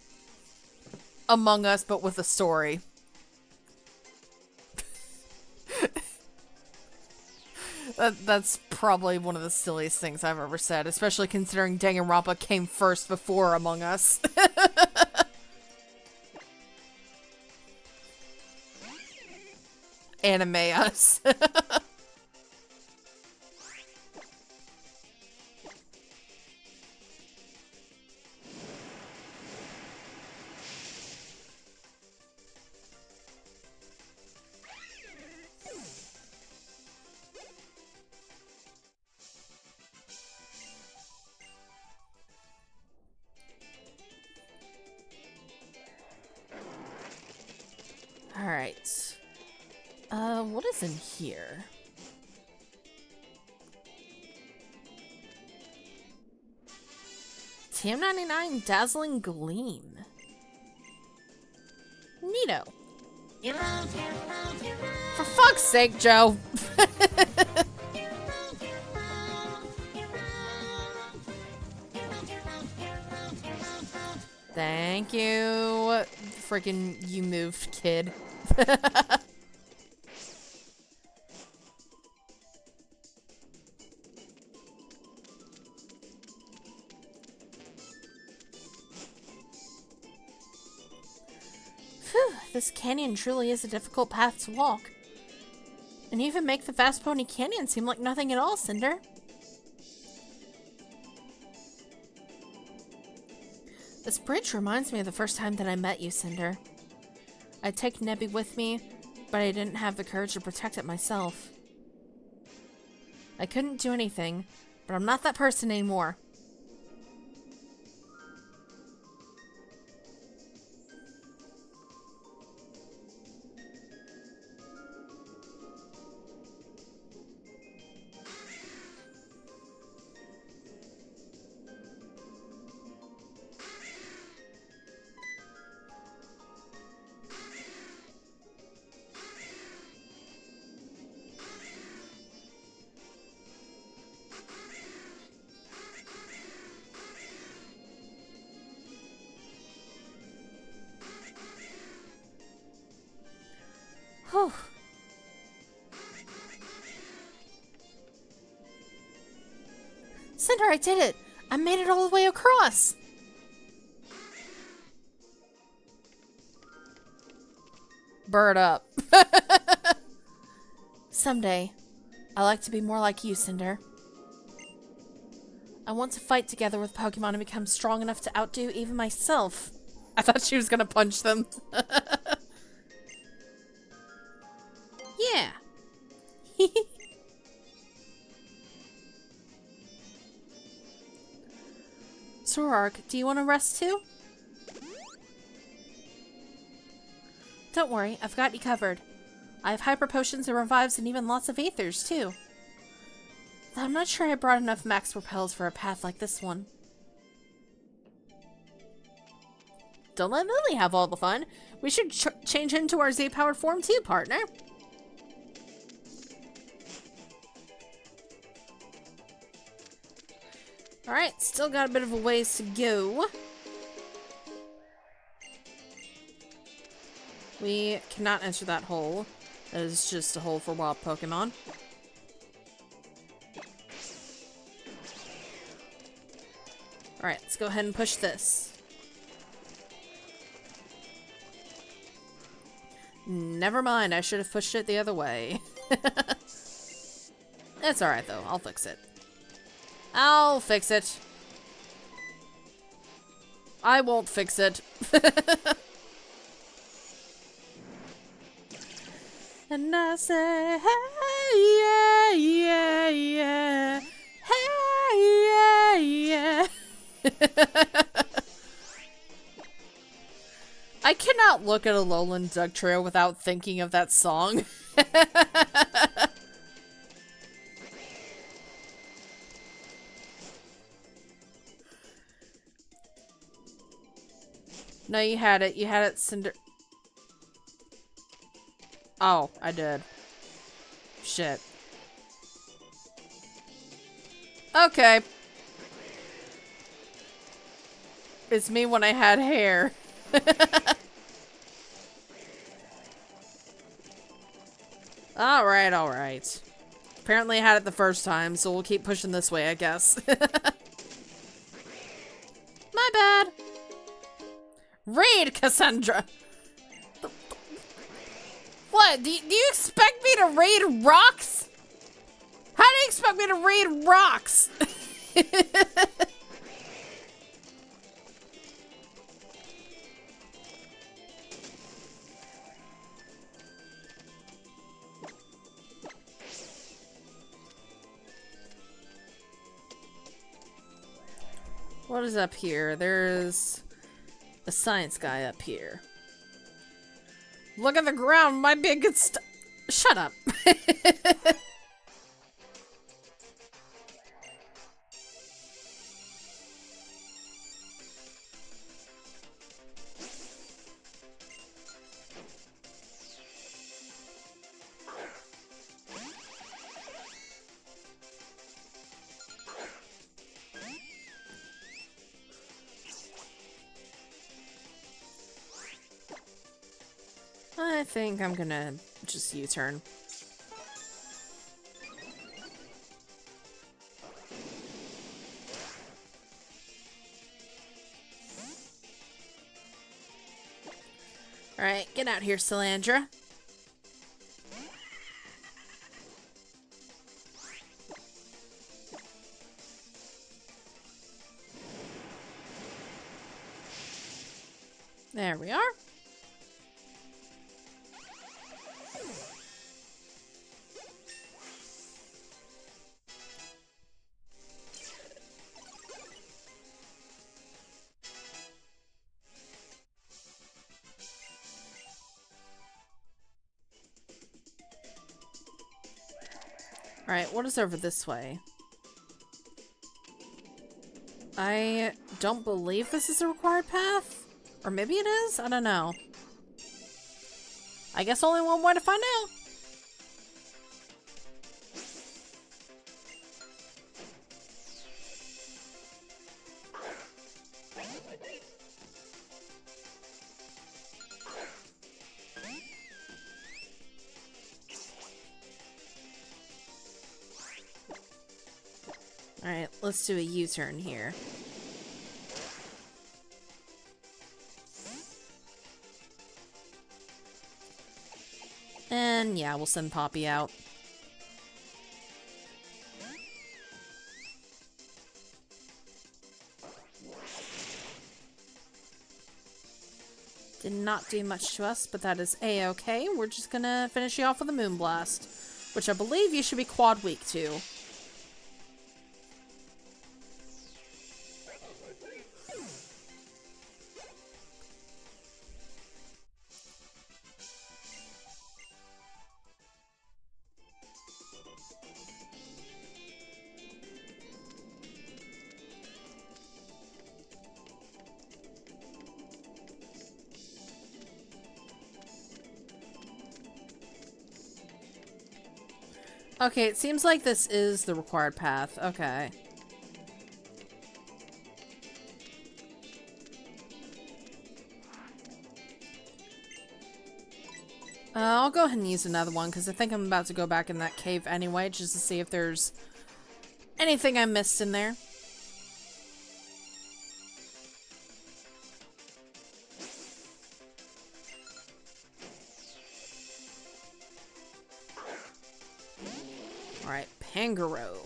Among Us, but with a story. That's probably one of the silliest things I've ever said, especially considering Danganronpa came first before Among Us. Anime us. Alright. What is in here? TM99 Dazzling Gleam. Neato. For fuck's sake, Joe. Thank you. Freaking you moved, kid. Phew, this canyon truly is a difficult path to walk. And you even make the Fast Pony Canyon seem like nothing at all, Cinder. This bridge reminds me of the first time that I met you, Cinder. I'd take Nebby with me, but I didn't have the courage to protect it myself. I couldn't do anything, but I'm not that person anymore. Whew. Cinder, I did it! I made it all the way across! Bird up. Someday, I like to be more like you, Cinder. I want to fight together with Pokemon and become strong enough to outdo even myself. I thought she was gonna punch them. Yeah. Sorark, do you want to rest too? Don't worry, I've got you covered. I have hyper potions and revives and even lots of aethers too. Though I'm not sure I brought enough max repels for a path like this one. Don't let Lily have all the fun. We should change into our Z-powered form too, partner. Alright, still got a bit of a ways to go. We cannot enter that hole. That is just a hole for wild Pokemon. Alright, let's go ahead and push this. Never mind, I should have pushed it the other way. It's alright though, I'll fix it. I'll fix it. I won't fix it. And I say, hey, yeah, yeah, yeah. Hey, yeah, yeah. I cannot look at a Lowland Duck Trail without thinking of that song. No, you had it. You had it, Cinder. Oh, I did. Shit. Okay. It's me when I had hair. Alright, alright. Apparently I had it the first time, so we'll keep pushing this way, I guess. My bad. Raid, Cassandra! What? Do you expect me to raid rocks? How do you expect me to raid rocks? What is up here? There's a science guy up here. Look at the ground, might be a good Shut up. I think I'm gonna just U-turn. Alright, get out here, Salandra. There we are. Alright, what is over this way? I don't believe this is a required path. Or maybe it is? I don't know. I guess only one way to find out. Alright, let's do a U-turn here. And yeah, we'll send Poppy out. Did not do much to us, but that is A-okay. We're just gonna finish you off with a Moonblast, which I believe you should be quad weak to. Okay, it seems like this is the required path. Okay. I'll go ahead and use another one, because I think I'm about to go back in that cave anyway, just to see if there's anything I missed in there. Alright, Pangoro.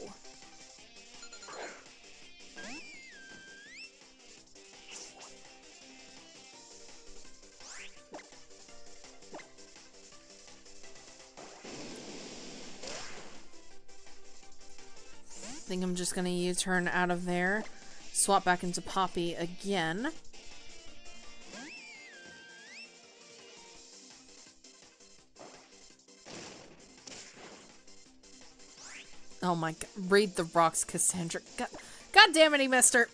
I think I'm just gonna U-turn out of there, swap back into Poppy again. Oh my god, read the rocks, Cassandra. God damn it, he missed her.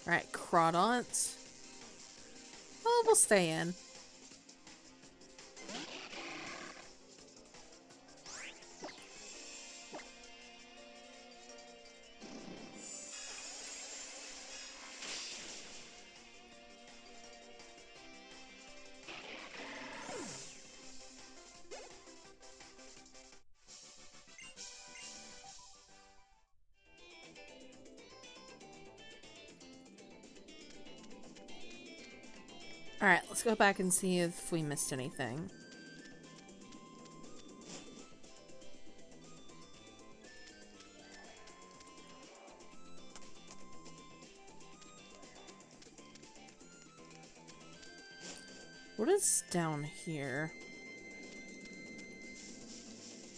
Alright, Crawdont. Oh, we'll stay in. Alright, let's go back and see if we missed anything. What is down here?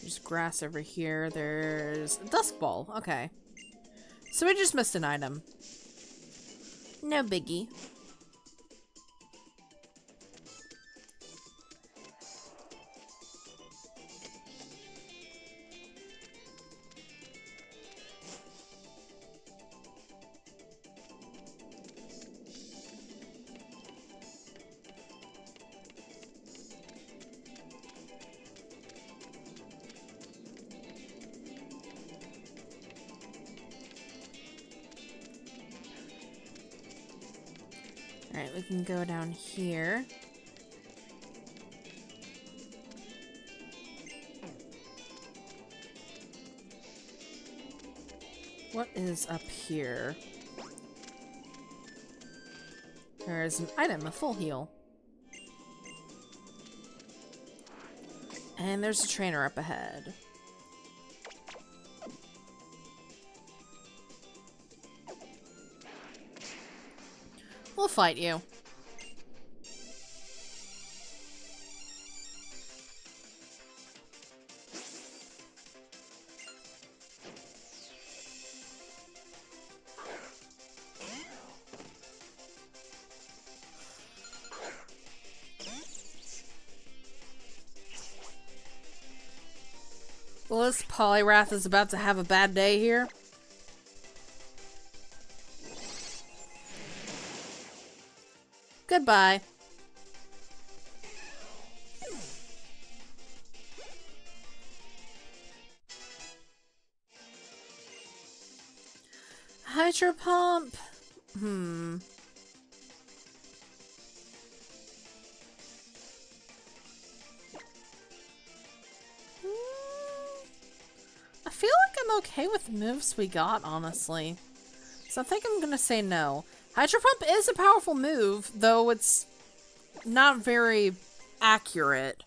There's grass over here. There's a dusk ball. Okay. So we just missed an item. No biggie. Alright, we can go down here. What is up here? There's an item, a full heal. And there's a trainer up ahead. We'll fight you. Well, this Poliwrath is about to have a bad day here. Goodbye. Hydro pump. I feel like I'm okay with the moves we got, honestly. So I think I'm gonna say no. Hydro Pump is a powerful move, though it's not very accurate.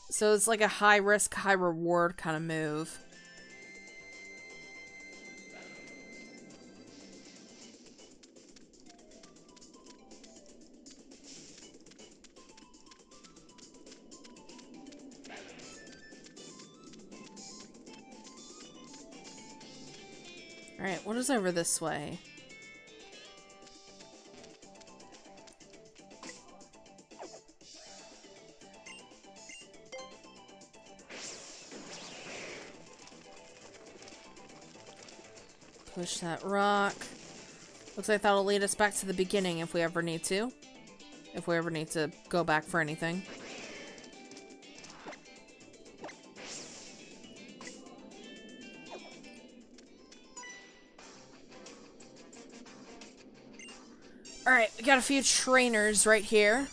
So it's like a high risk, high reward kind of move. Alright, what is over this way? Push that rock. Looks like that'll lead us back to the beginning if we ever need to. If we ever need to go back for anything. Alright, we got a few trainers right here.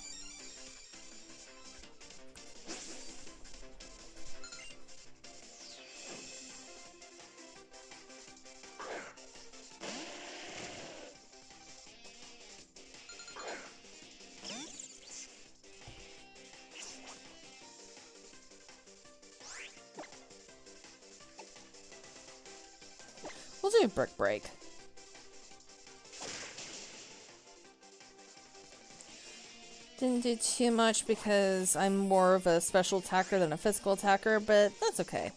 We'll do a brick break. Didn't do too much because I'm more of a special attacker than a physical attacker, but that's okay.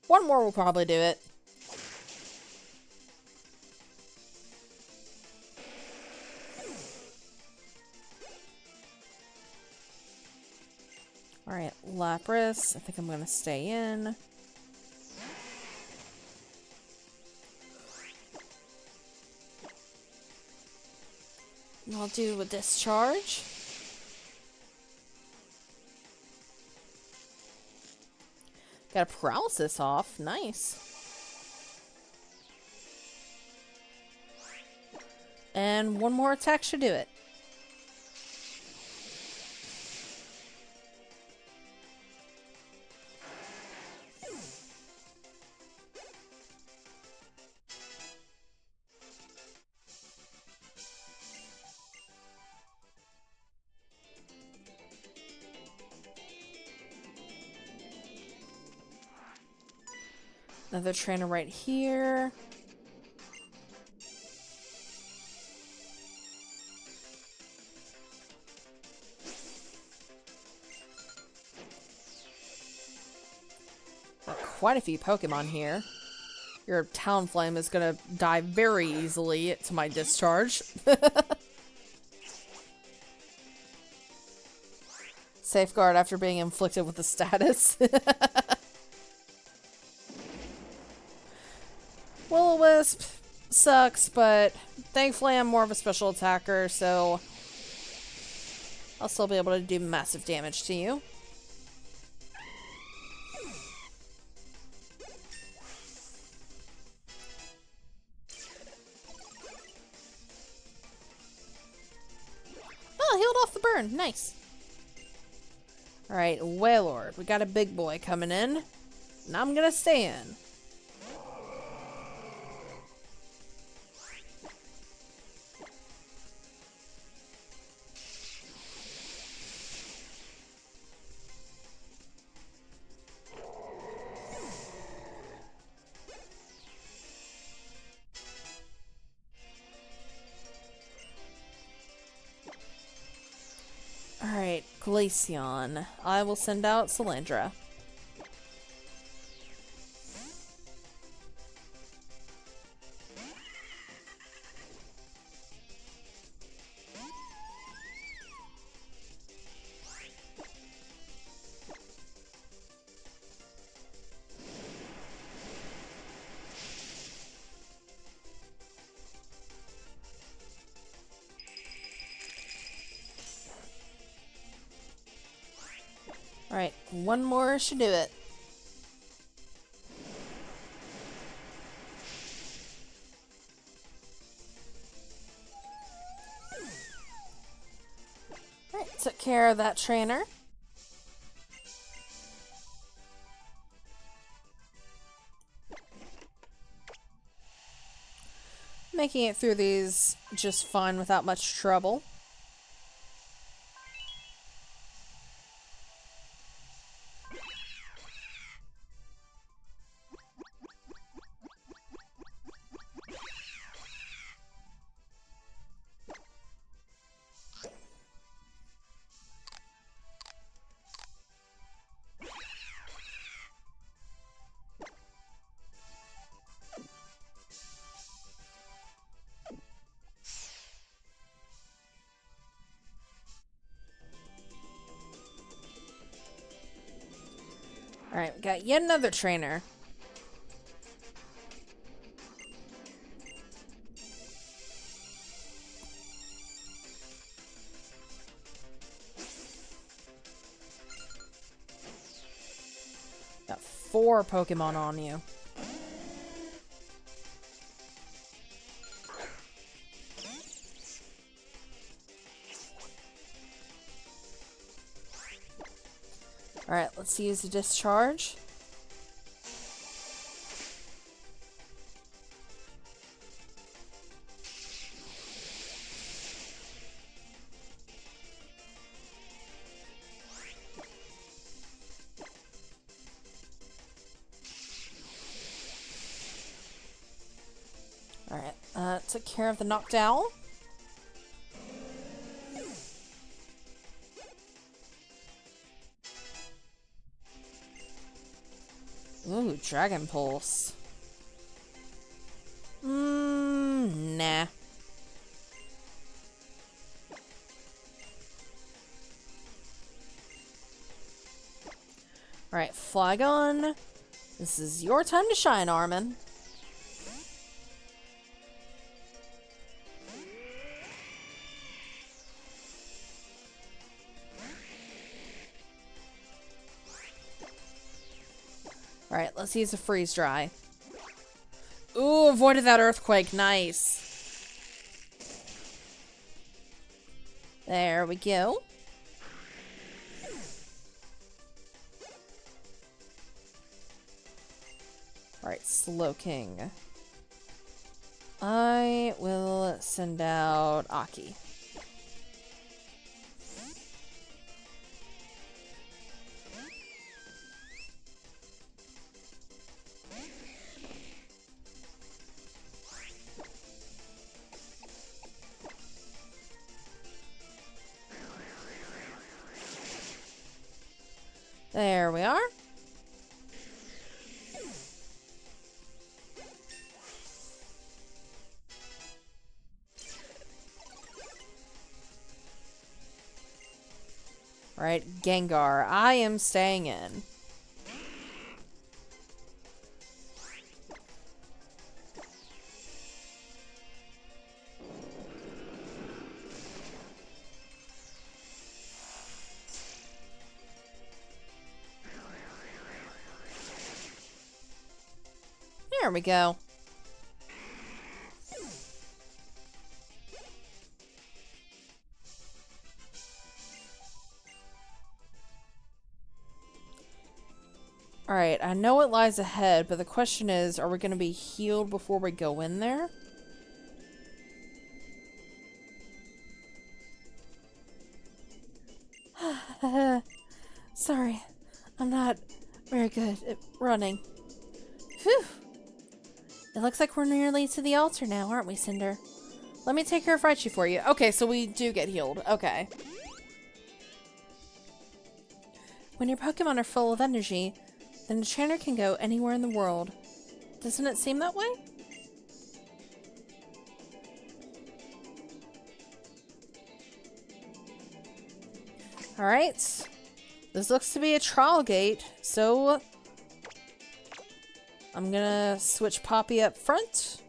One more will probably do it. Alright, Lapras. I think I'm gonna stay in. And I'll do a discharge. Got a paralysis off. Nice. And one more attack should do it. Another trainer right here. Quite a few Pokemon here. Your Talonflame is gonna die very easily to my discharge. Safeguard after being inflicted with the status. Will-O-Wisp sucks, but thankfully I'm more of a special attacker, so I'll still be able to do massive damage to you. Oh, healed off the burn. Nice. Alright, Wailord. We got a big boy coming in. And I'm gonna stay in. Alright, Glaceon. I will send out Salandra. Alright, one more should do it. Alright, took care of that trainer. Making it through these just fine without much trouble. Alright, we got yet another trainer. Got 4 Pokemon on you. Alright, let's use the discharge. Alright, took care of the knockdown. Ooh, Dragon Pulse. Nah. Alright, Flygon. This is your time to shine, Armin. let's use a freeze dry. Ooh, avoided that earthquake. Nice. There we go. Alright, Slowking. I will send out Aki. There we are. Alright, Gengar, I am staying in. There we go. Alright, I know what lies ahead, but the question is, are we going to be healed before we go in there? Sorry, I'm not very good at running. Phew. It looks like we're nearly to the altar now, aren't we, Cinder? Let me take care of Raichu for you. Okay, so we do get healed. Okay. When your Pokemon are full of energy, then the trainer can go anywhere in the world. Doesn't it seem that way? Alright. This looks to be a trial gate, so I'm gonna switch Poppy up front.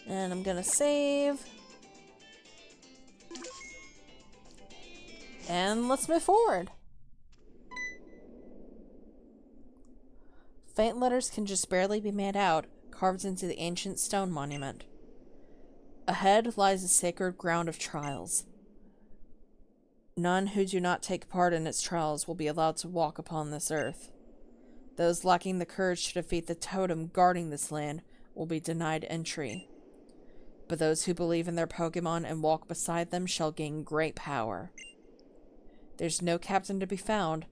And I'm gonna save. And let's move forward. Faint letters can just barely be made out, carved into the ancient stone monument. Ahead lies the sacred ground of trials. None who do not take part in its trials will be allowed to walk upon this earth. Those lacking the courage to defeat the totem guarding this land will be denied entry. But those who believe in their Pokémon and walk beside them shall gain great power. There's no captain to be found,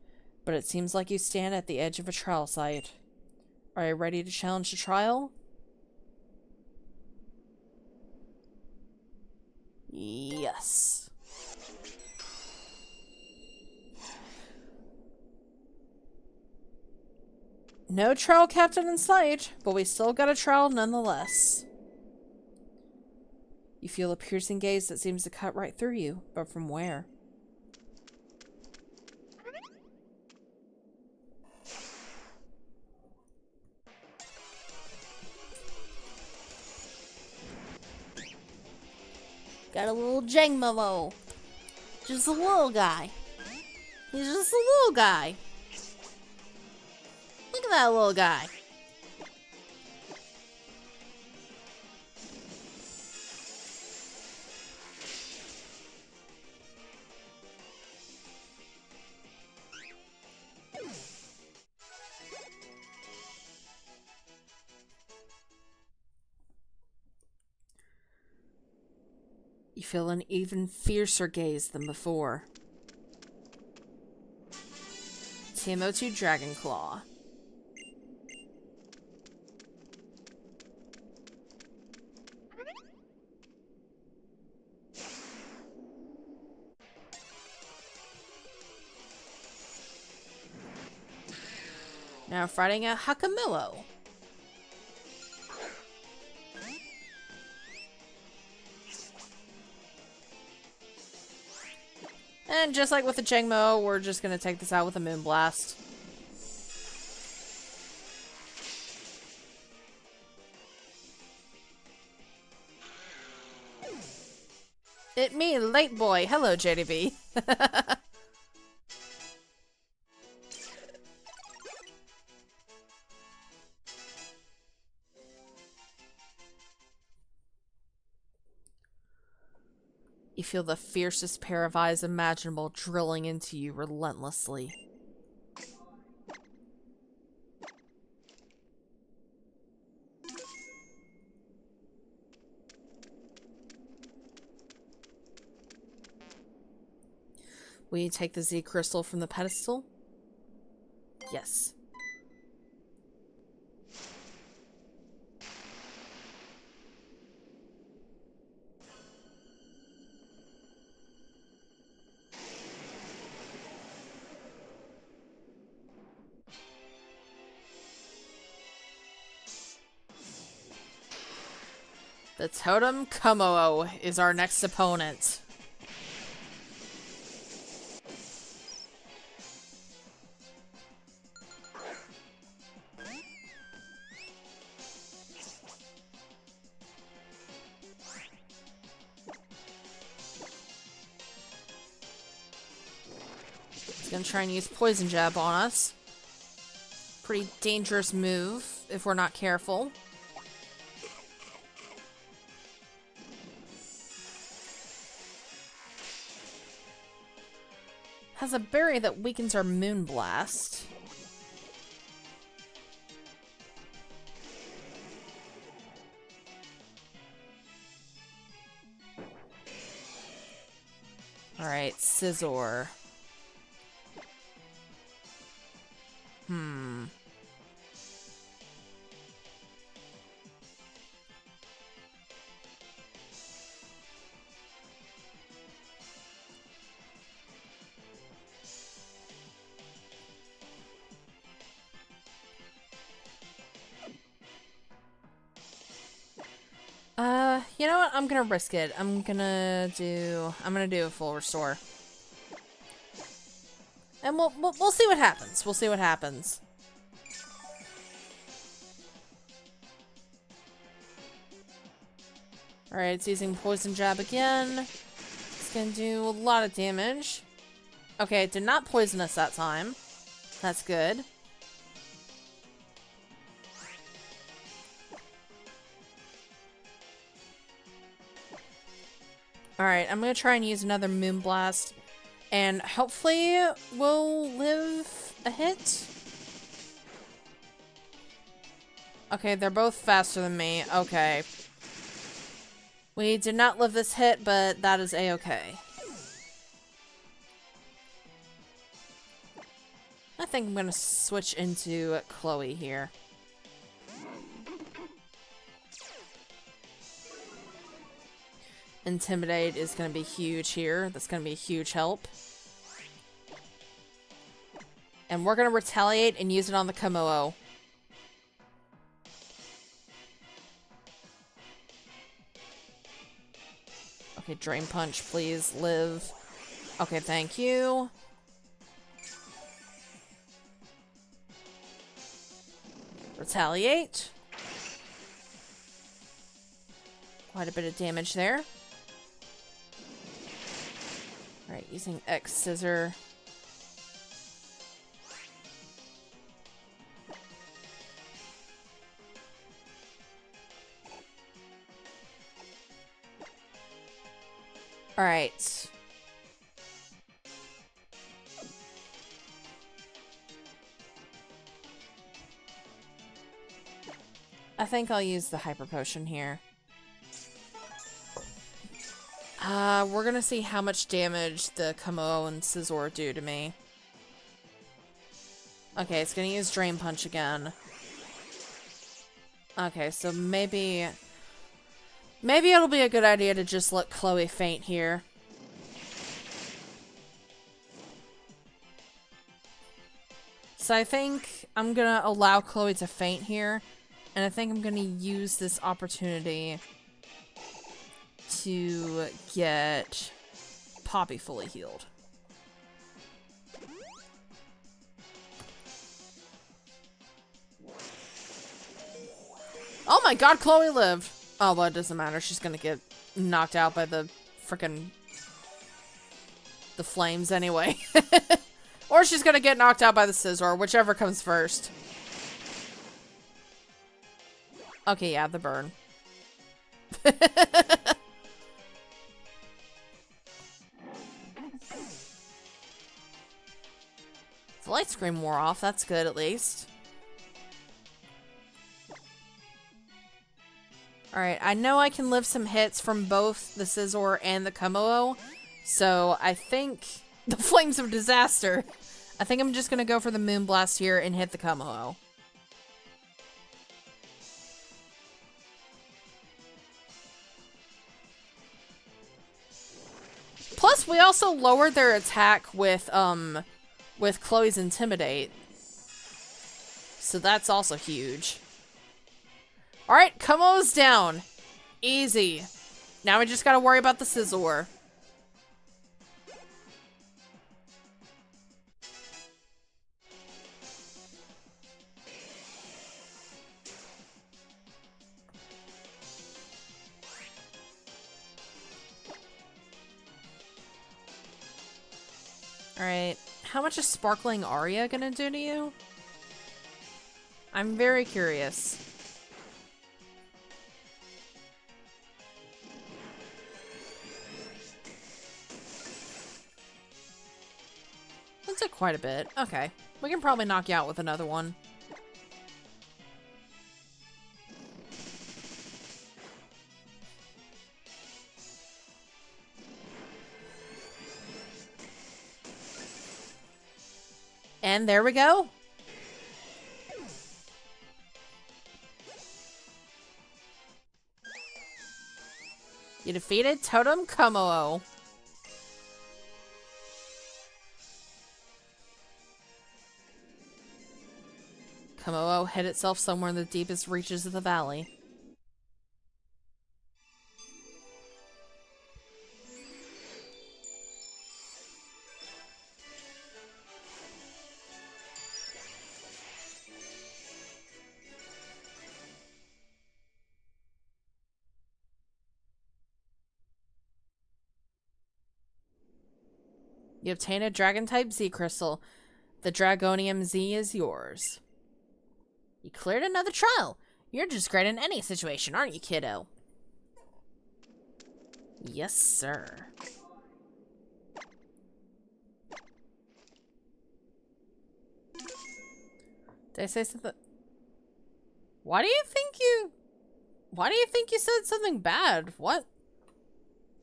but it seems like you stand at the edge of a trial site. Are you ready to challenge the trial? Yes. No trial captain in sight, but we still got a trial nonetheless. You feel a piercing gaze that seems to cut right through you, but from where? Got a little Jangmo-o. Just a little guy. He's just a little guy. Look at that little guy. You feel an even fiercer gaze than before. TMO2 Dragon Claw. Now fighting a Hakamillo. And just like with the Jangmo, we're just gonna take this out with a Moonblast. It me, late boy. Hello, JDB. You feel the fiercest pair of eyes imaginable drilling into you relentlessly. Will you take the Z crystal from the pedestal? Yes. The Totem Kumo is our next opponent. He's gonna try and use Poison Jab on us. Pretty dangerous move if we're not careful. Has a berry that weakens our Moonblast. Alright, Scizor. You know what? I'm gonna risk it. I'm gonna do a full restore. And we'll see what happens. We'll see what happens. Alright, it's using Poison Jab again. It's gonna do a lot of damage. Okay, it did not poison us that time. That's good. Alright, I'm gonna try and use another Moonblast. And hopefully we'll live a hit. Okay, they're both faster than me. Okay. We did not live this hit, but that is a-okay. I think I'm gonna switch into Chloe here. Intimidate is going to be huge here. That's going to be a huge help. And we're going to retaliate and use it on the Kumo. Okay, Drain Punch, please live. Okay, thank you. Retaliate. Quite a bit of damage there. Alright, using X Scissor. Alright. I think I'll use the Hyper Potion here. We're gonna see how much damage the Kumo and Scizor do to me. Okay, it's gonna use Drain Punch again. Okay, so maybe it'll be a good idea to just let Chloe faint here. So I think I'm gonna allow Chloe to faint here, and I think I'm gonna use this opportunity to get Poppy fully healed. Oh my god, Chloe lived! Oh, well, it doesn't matter. She's gonna get knocked out by the frickin' the flames anyway. Or she's gonna get knocked out by the Scizor, whichever comes first. Okay, yeah, the burn. screen wore off. That's good, at least. Alright, I know I can live some hits from both the Scizor and the Kumo-o, so I think... The Flames of Disaster! I think I'm just gonna go for the Moonblast here and hit the Kumo-o. Plus, we also lowered their attack with Chloe's Intimidate. So that's also huge. Alright, Kumo-o's down. Easy. Now we just gotta worry about the Scizor. Alright, how much is Sparkling Aria gonna do to you? I'm very curious. That took quite a bit. Okay, we can probably knock you out with another one. And there we go. You defeated Totem Kumo-o. Kumo-o hid itself somewhere in the deepest reaches of the valley. You obtain a Dragon-type Z crystal. The Dragonium Z is yours. You cleared another trial. You're just great in any situation, aren't you, kiddo? Yes, sir. Did I say something? Why do you think you said something bad? What?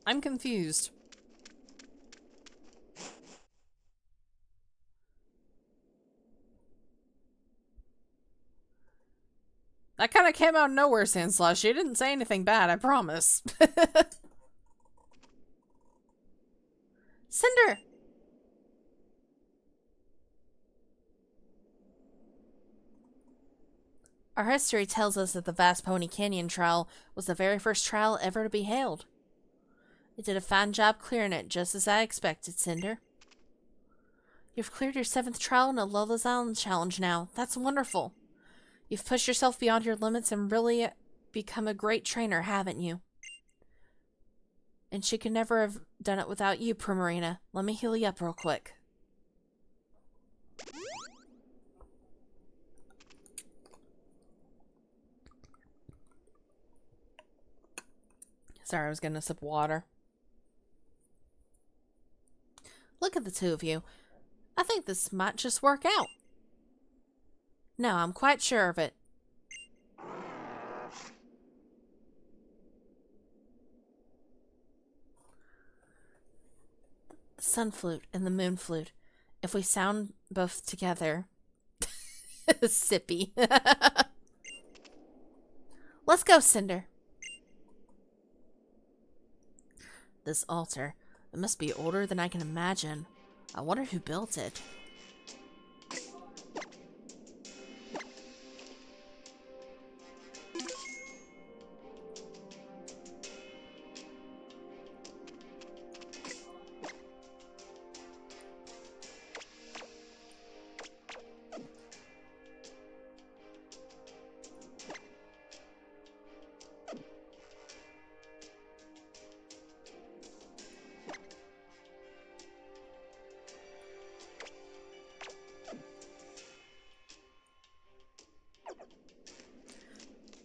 I'm confused. That kind of came out of nowhere, Sandslash. You didn't say anything bad, I promise. Cinder! Our history tells us that the Vast Pony Canyon trial was the very first trial ever to be held. You did a fine job clearing it, just as I expected, Cinder. You've cleared your 7th trial in a Lola's Island challenge now. That's wonderful. You've pushed yourself beyond your limits and really become a great trainer, haven't you? And she could never have done it without you, Primarina. Let me heal you up real quick. Sorry, I was getting a sip of water. Look at the two of you. I think this might just work out. No, I'm quite sure of it. The sun flute and the moon flute. If we sound both together... Sippy. Let's go, Cinder. This altar. It must be older than I can imagine. I wonder who built it.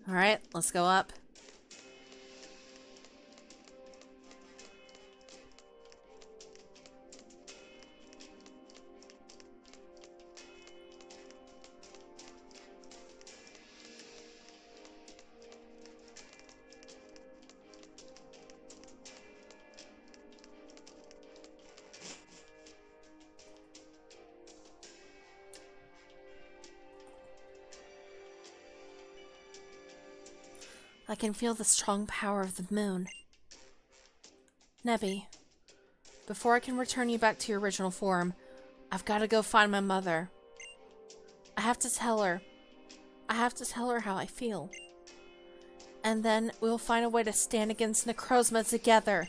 Alright, let's go up. I can feel the strong power of the moon. Nebby, before I can return you back to your original form, I've got to go find my mother. I have to tell her. I have to tell her how I feel. And then we'll find a way to stand against Necrozma together.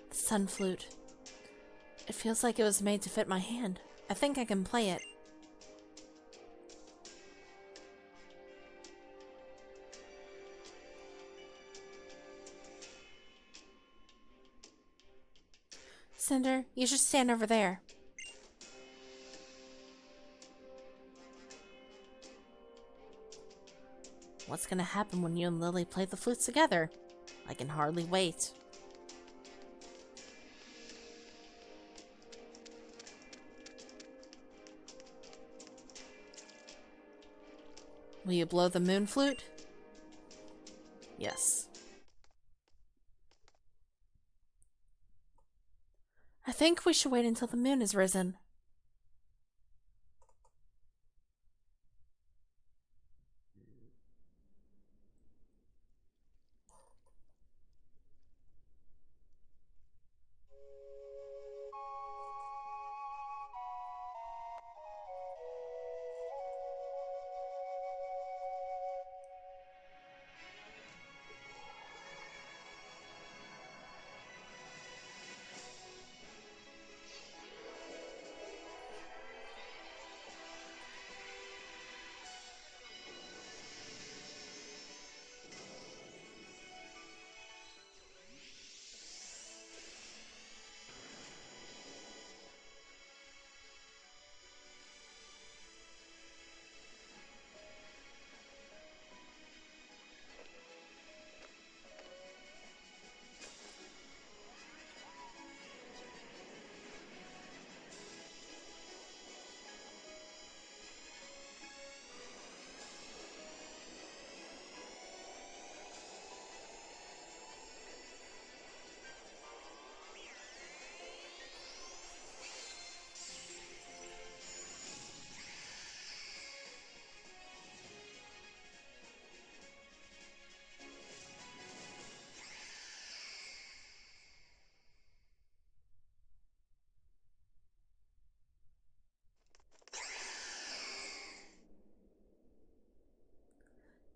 The Sun Flute. It feels like it was made to fit my hand. I think I can play it. Cinder, you should stand over there. What's gonna happen when you and Lily play the flutes together? I can hardly wait. Will you blow the moon flute? Yes. I think we should wait until the moon is risen.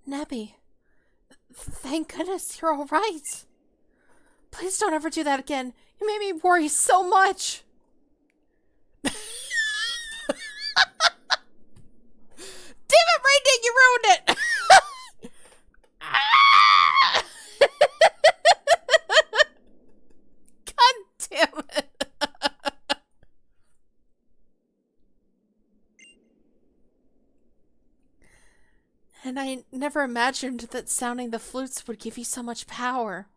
Nebby, thank goodness you're alright. Please don't ever do that again. You made me worry so much. Damn it, Rainy, you ruined it. God damn it. And I never imagined that sounding the flutes would give you so much power.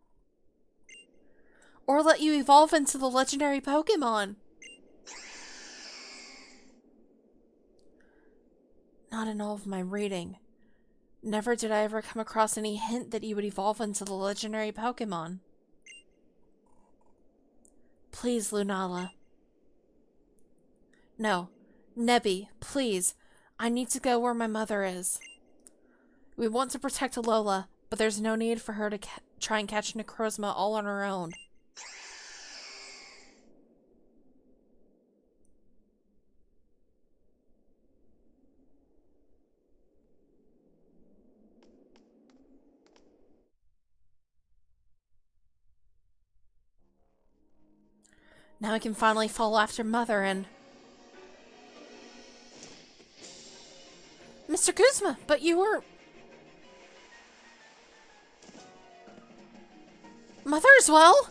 Or let you evolve into the legendary Pokémon. Not in all of my reading. Never did I ever come across any hint that you would evolve into the legendary Pokémon. Please, Lunala. No. Nebby, please. I need to go where my mother is. We want to protect Alola, but there's no need for her to try and catch Necrozma all on her own. Now we can finally follow after Mother and... Mr. Guzma, but you were... Mother as well?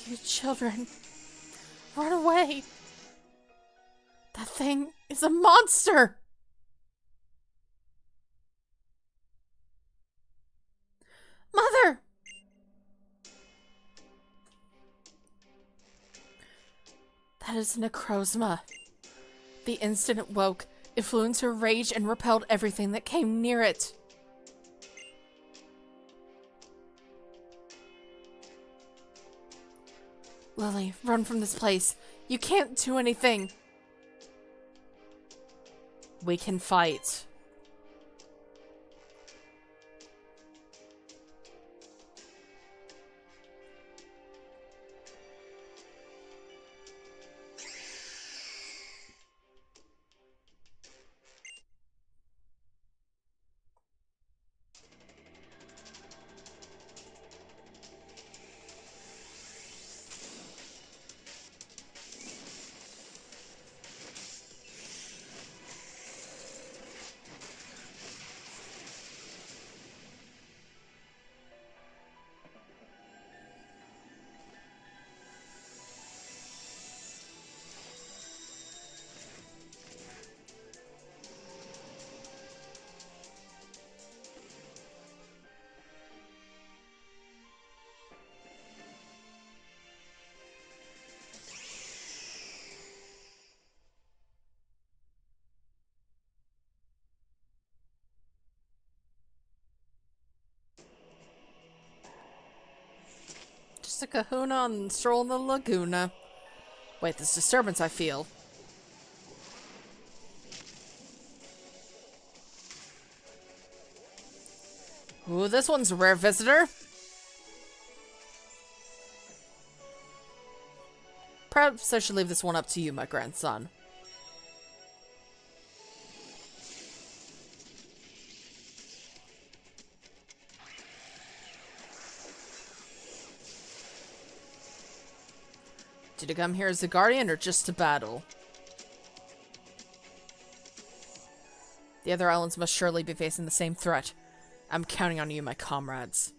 You children, run away. That thing is a monster. Mother! That is Necrozma. The instant it woke, it flew into rage and repelled everything that came near it. Lily, run from this place. You can't do anything. We can fight. Just a kahuna and stroll in the Laguna. Wait, this disturbance I feel. Ooh, this one's a rare visitor. Perhaps I should leave this one up to you, my grandson. Did you come here as a guardian or just to battle? The other islands must surely be facing the same threat. I'm counting on you, my comrades.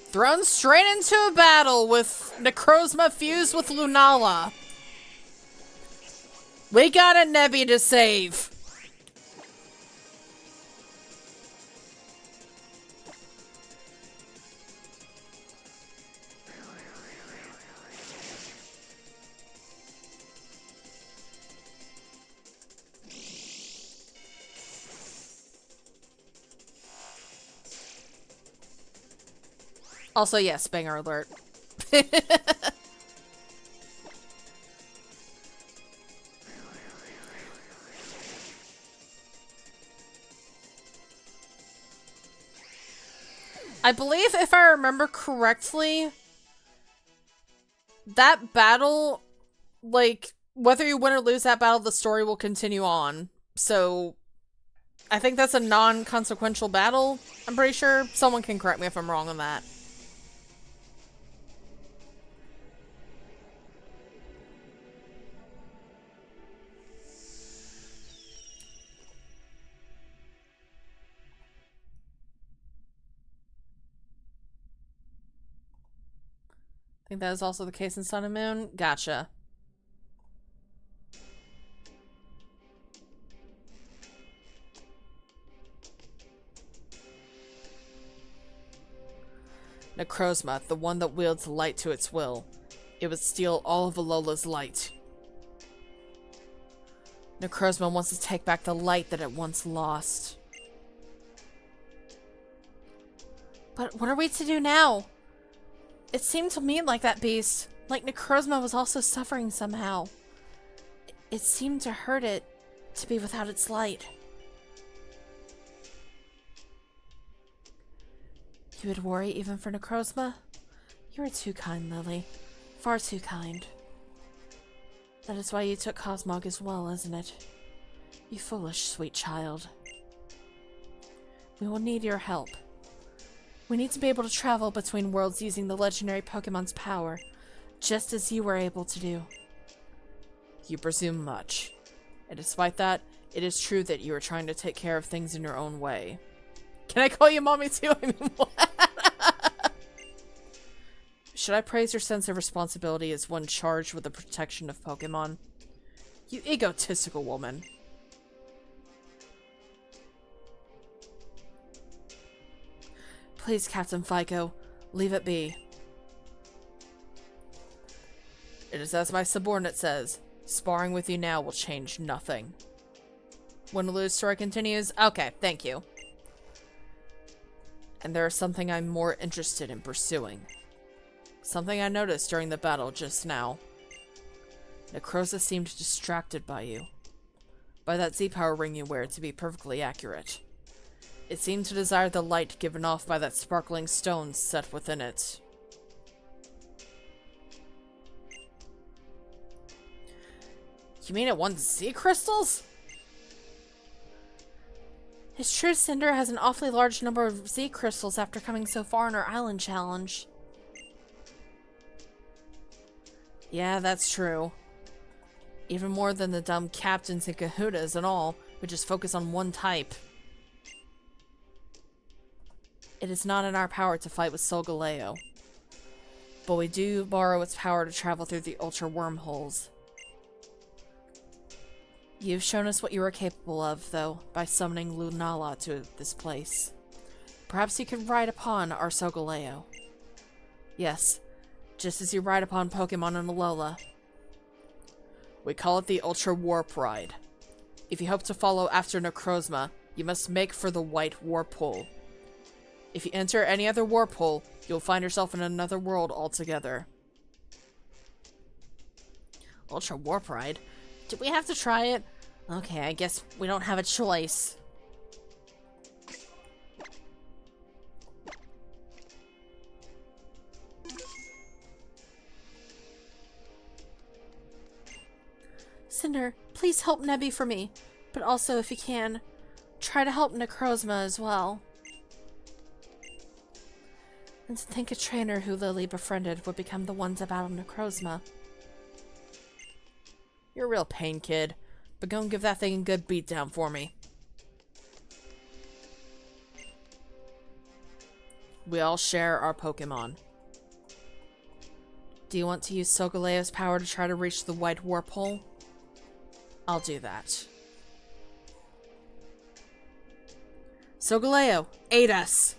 Thrown straight into a battle with Necrozma fused with Lunala. We got a Nebby to save. Also, yes, banger alert. I believe, if I remember correctly, that battle, like, whether you win or lose that battle, the story will continue on. So, I think that's a non-consequential battle, I'm pretty sure. Someone can correct me if I'm wrong on that. I think that is also the case in Sun and Moon. Gotcha. Necrozma, the one that wields light to its will. It would steal all of Alola's light. Necrozma wants to take back the light that it once lost. But what are we to do now? It seemed to me like that beast, like Necrozma, was also suffering somehow. It seemed to hurt it to be without its light. You would worry even for Necrozma? You are too kind, Lily. Far too kind. That is why you took Cosmog as well, isn't it? You foolish, sweet child. We will need your help. We need to be able to travel between worlds using the legendary Pokemon's power, just as you were able to do. You presume much. And despite that, it is true that you are trying to take care of things in your own way. Can I call you mommy too? I mean, what? Should I praise your sense of responsibility as one charged with the protection of Pokemon? You egotistical woman. Please, Captain Fico, leave it be. It is as my subordinate says. Sparring with you now will change nothing. Win or lose, story continues. Okay, thank you. And there is something I'm more interested in pursuing. Something I noticed during the battle just now. Necroza seemed distracted by you. By that Z-Power ring you wear, to be perfectly accurate. It seemed to desire the light given off by that sparkling stone set within it. You mean it wants Z-crystals? It's true Cinder has an awfully large number of Z-crystals after coming so far in her island challenge. Yeah, that's true. Even more than the dumb captains and kahootas and all, who just focus on one type. It is not in our power to fight with Solgaleo. But we do borrow its power to travel through the Ultra Wormholes. You've shown us what you are capable of, though, by summoning Lunala to this place. Perhaps you can ride upon our Solgaleo. Yes, just as you ride upon Pokemon in Alola. We call it the Ultra Warp Ride. If you hope to follow after Necrozma, you must make for the White Warp Hole. If you enter any other warp hole, you'll find yourself in another world altogether. Ultra Warp Ride? Do we have to try it? Okay, I guess we don't have a choice. Cinder, please help Nebby for me. But also, if you can, try to help Necrozma as well. And to think a trainer who Lily befriended would become the one to battle Necrozma. You're a real pain, kid. But go and give that thing a good beatdown for me. We all share our Pokemon. Do you want to use Solgaleo's power to try to reach the White Warp Hole? I'll do that. Solgaleo, aid us!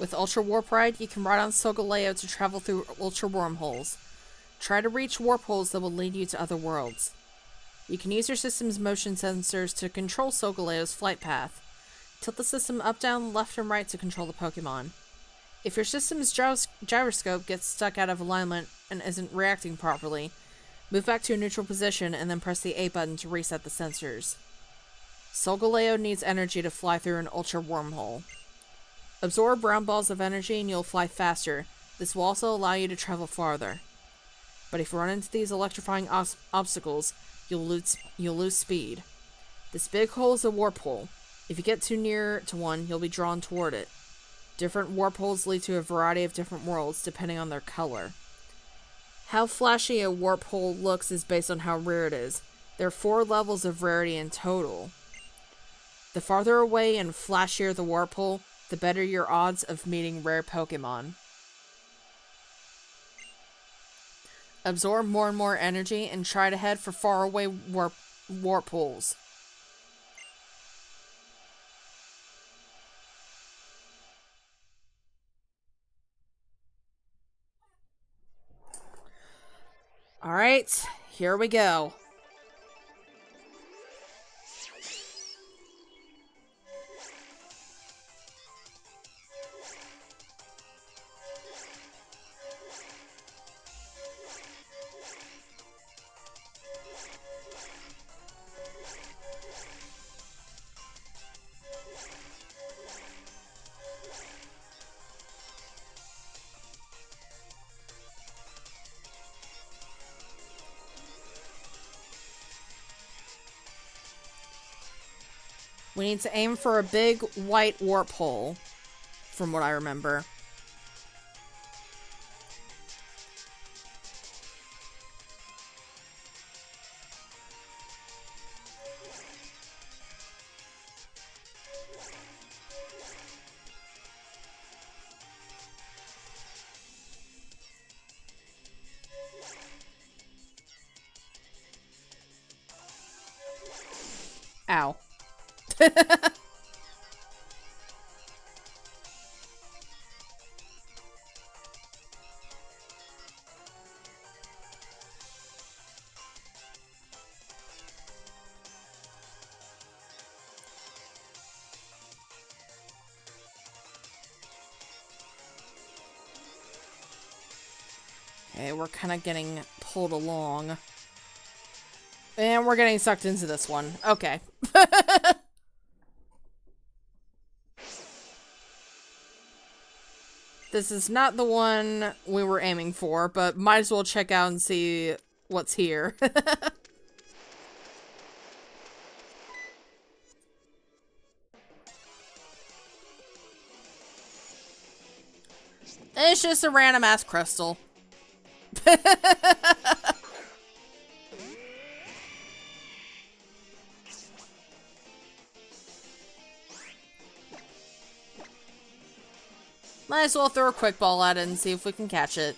With Ultra Warp Ride, you can ride on Solgaleo to travel through Ultra Wormholes. Try to reach warp holes that will lead you to other worlds. You can use your system's motion sensors to control Solgaleo's flight path. Tilt the system up, down, left, and right to control the Pokemon. If your system's gyroscope gets stuck out of alignment and isn't reacting properly, move back to a neutral position and then press the A button to reset the sensors. Solgaleo needs energy to fly through an Ultra Wormhole. Absorb round balls of energy and you'll fly faster. This will also allow you to travel farther. But if you run into these electrifying obstacles, you'll lose speed. This big hole is a warp hole. If you get too near to one, you'll be drawn toward it. Different warp holes lead to a variety of different worlds, depending on their color. How flashy a warp hole looks is based on how rare it is. There are 4 levels of rarity in total. The farther away and flashier the warp hole, the better your odds of meeting rare Pokemon. Absorb more and more energy and try to head for faraway warp holes. Alright, here we go. We need to aim for a big white warp hole, from what I remember. Ow. Okay, we're kind of getting pulled along. And we're getting sucked into this one. Okay. This is not the one we were aiming for, but might as well check out and see what's here. It's just a random ass crystal. Might as well throw a quick ball at it and see if we can catch it.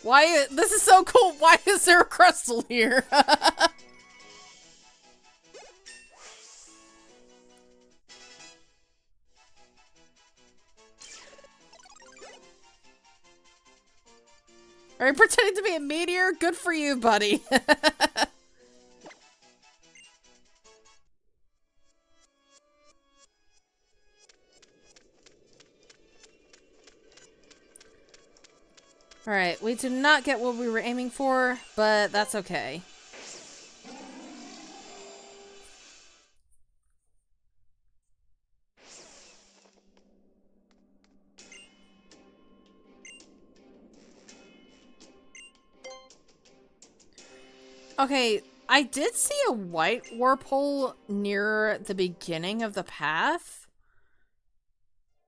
Why? This is so cool. Why is there a crystal here? Are you pretending to be a meteor? Good for you, buddy. Alright, we did not get what we were aiming for, but that's okay. Okay, I did see a white warp hole near the beginning of the path.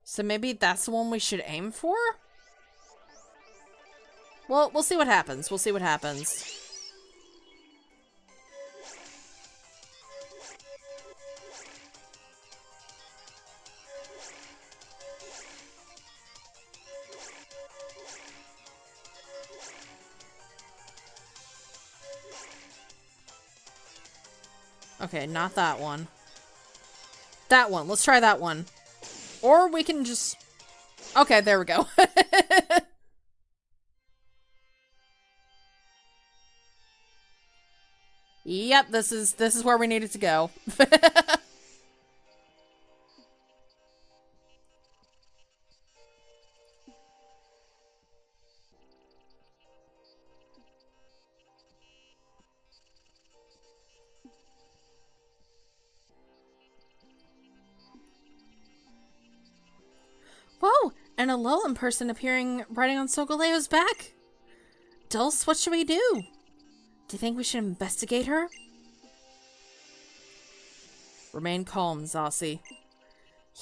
So maybe that's the one we should aim for? Well, we'll see what happens. We'll see what happens. Okay, not that one. That one. Let's try that one. Or we can just... Okay, there we go. Yep, this is where we needed to go. Whoa! An Alolan person appearing riding on Solgaleo's back! Dulce, what should we do? Do you think we should investigate her? Remain calm, Zossi.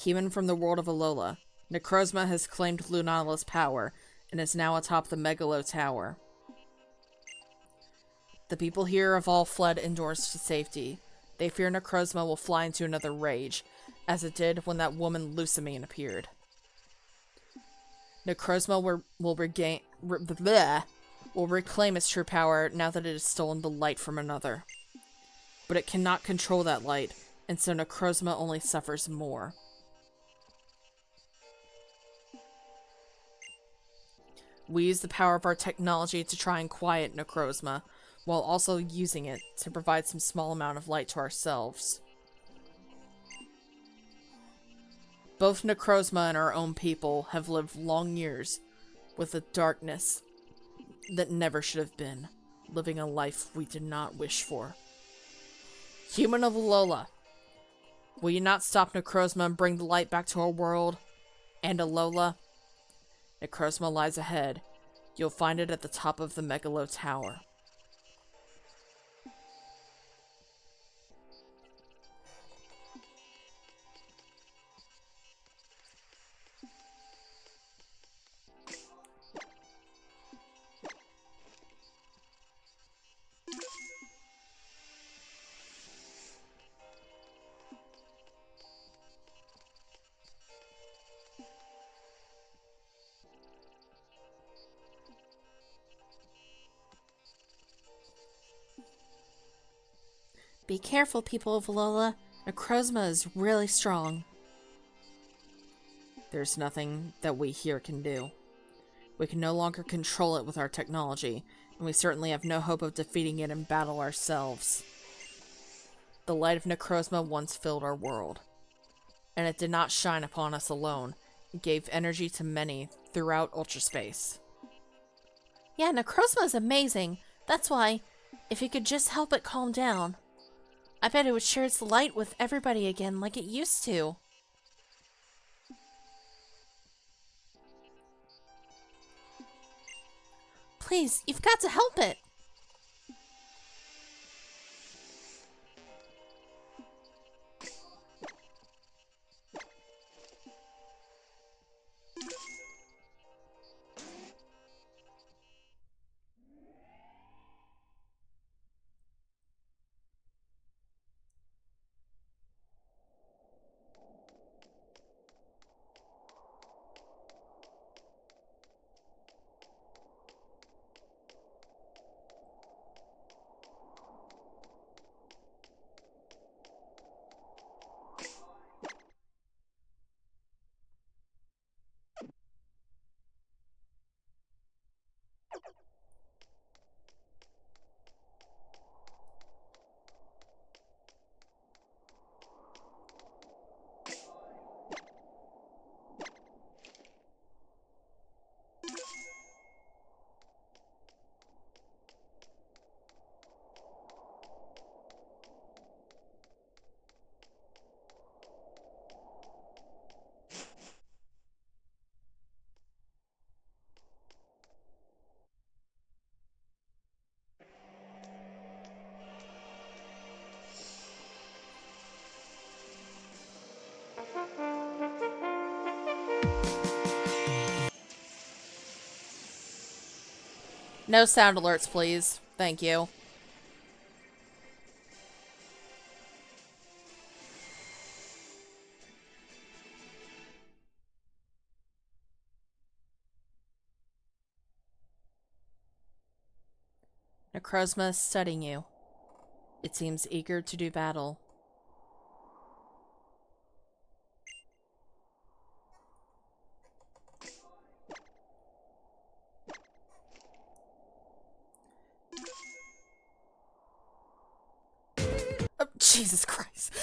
Human from the world of Alola, Necrozma has claimed Lunala's power, and is now atop the Megalo Tower. The people here have all fled indoors to safety. They fear Necrozma will fly into another rage, as it did when that woman Lusamine appeared. Necrozma will reclaim its true power now that it has stolen the light from another. But it cannot control that light, and so Necrozma only suffers more. We use the power of our technology to try and quiet Necrozma, while also using it to provide some small amount of light to ourselves. Both Necrozma and our own people have lived long years with a darkness that never should have been, living a life we did not wish for. Human of Alola, will you not stop Necrozma and bring the light back to our world? And Alola? Necrozma lies ahead. You'll find it at the top of the Megalo Tower. Be careful, people of Alola. Necrozma is really strong. There's nothing that we here can do. We can no longer control it with our technology, and we certainly have no hope of defeating it in battle ourselves. The light of Necrozma once filled our world, and it did not shine upon us alone. It gave energy to many throughout Ultraspace. Yeah, Necrozma is amazing. That's why, if you could just help it calm down, I bet it would share its light with everybody again like it used to. Please, you've got to help it. No sound alerts, please. Thank you. Necrozma is studying you. It seems eager to do battle. Oh, Jesus Christ.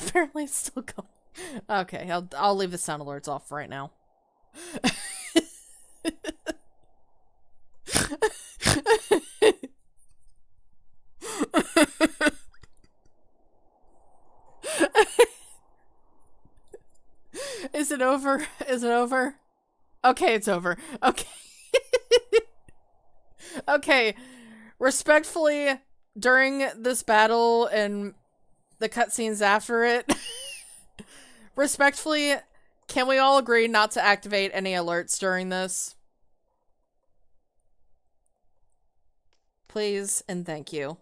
Apparently it's still going. Okay, I'll leave the sound alerts off right now. Is it over? Is it over? Okay, it's over. Okay. Okay. Respectfully, during this battle and the cutscenes after it, respectfully, can we all agree not to activate any alerts during this? Please and thank you.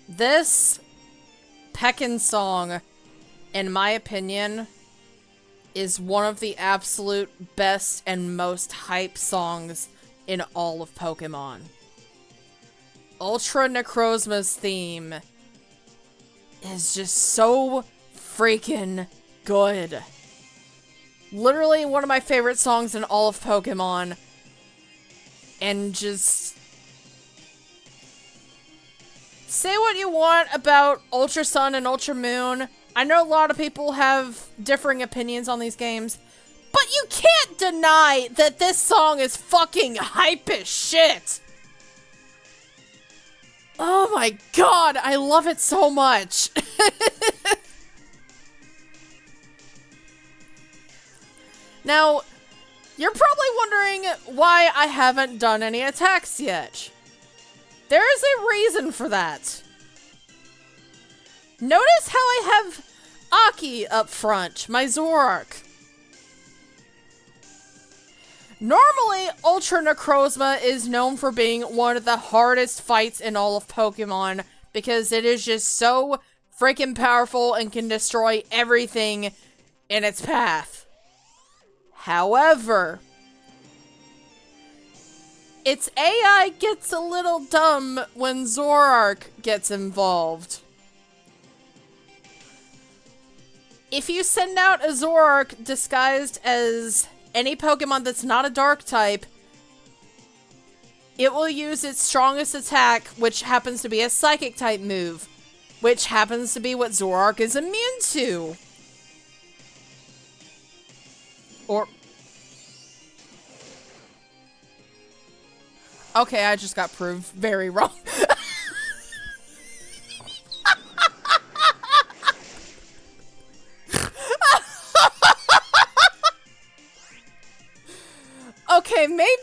This Peckin song, in my opinion, is one of the absolute best and most hype songs in all of Pokemon. Ultra Necrozma's theme is just so freaking good. Literally one of my favorite songs in all of Pokemon. And just... say what you want about Ultra Sun and Ultra Moon. I know a lot of people have differing opinions on these games, but you can't deny that this song is fucking hype as shit. Oh my god, I love it so much. Now, you're probably wondering why I haven't done any attacks yet. There is a reason for that. Notice how I have Aki up front, my Zoroark. Normally, Ultra Necrozma is known for being one of the hardest fights in all of Pokemon because it is just so freaking powerful and can destroy everything in its path. However, its AI gets a little dumb when Zoroark gets involved. If you send out a Zoroark disguised as any Pokemon that's not a Dark type, it will use its strongest attack, which happens to be a Psychic type move, which happens to be what Zoroark is immune to. Or... okay, I just got proved very wrong. Okay, maybe...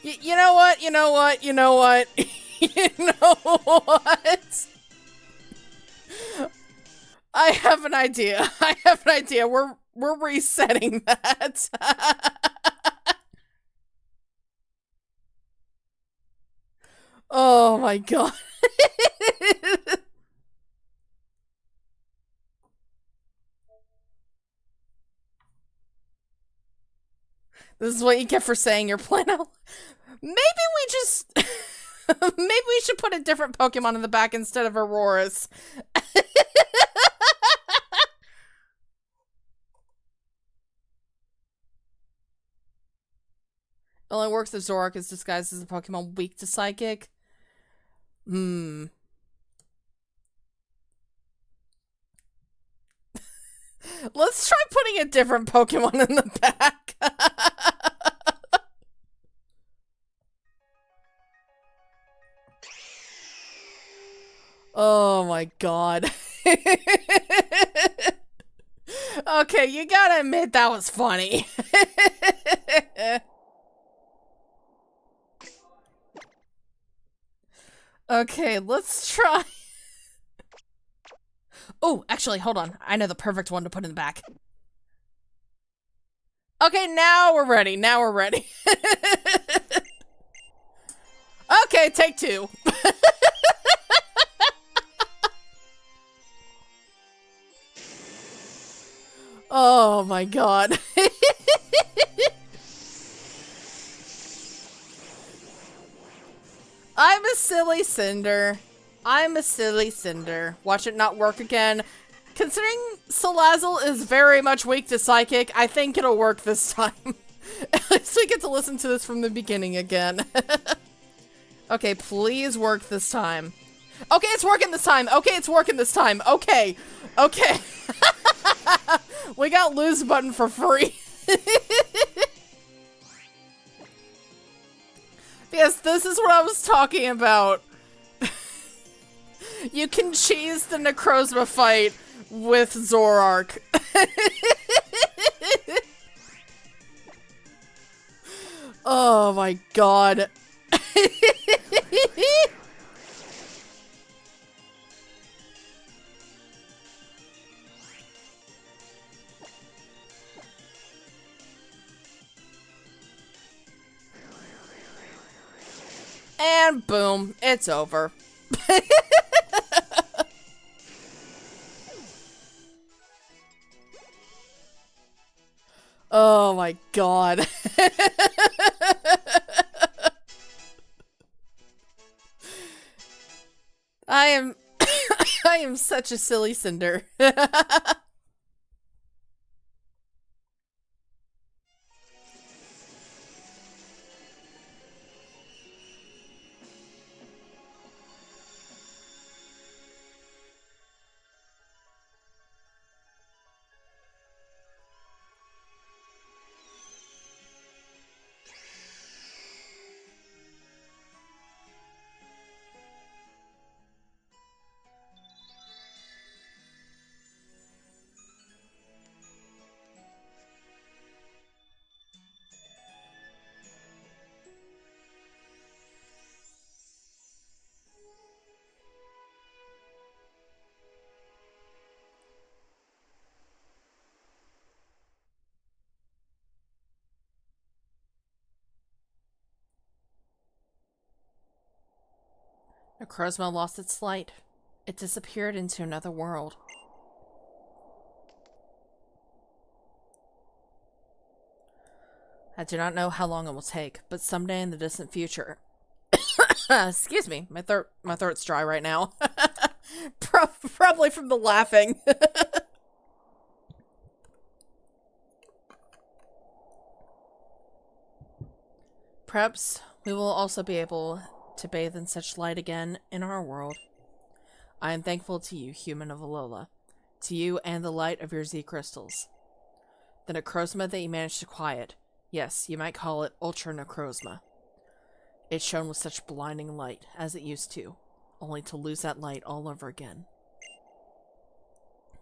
you know what? You know what? You know what? You know what? I have an idea. I have an idea. We're resetting that. Oh my god. This is what you get for saying you're playing out. Maybe we just... maybe we should put a different Pokemon in the back instead of Aurora's. Only works if Zoroark is disguised as a Pokemon weak to Psychic. Let's try putting a different Pokemon in the back. Oh my god. Okay, you gotta admit that was funny. Okay, let's try. Oh, actually, hold on. I know the perfect one to put in the back. Okay, now we're ready. Now we're ready. Okay, take two. Oh my god. I'm a silly cinder. I'm a silly cinder. Watch it not work again. Considering Salazzle is very much weak to Psychic, I think it'll work this time. At least we get to listen to this from the beginning again. Okay, please work this time. Okay, it's working this time. Okay, it's working this time. Okay. Okay. We got lose button for free. Yes, this is what I was talking about. You can cheese the Necrozma fight with Zoroark. Oh my god. And boom, it's over. Oh my god. I am I am such a silly Cinder. Necrozma lost its light. It disappeared into another world. I do not know how long it will take, but someday in the distant future. Excuse me, my throat's dry right now. Probably from the laughing. Perhaps we will also be able to bathe in such light again in our world. I am thankful to you, human of Alola, to you and the light of your Z crystals. The Necrozma that you managed to quiet, yes, you might call it Ultra Necrozma. It shone with such blinding light, as it used to, only to lose that light all over again.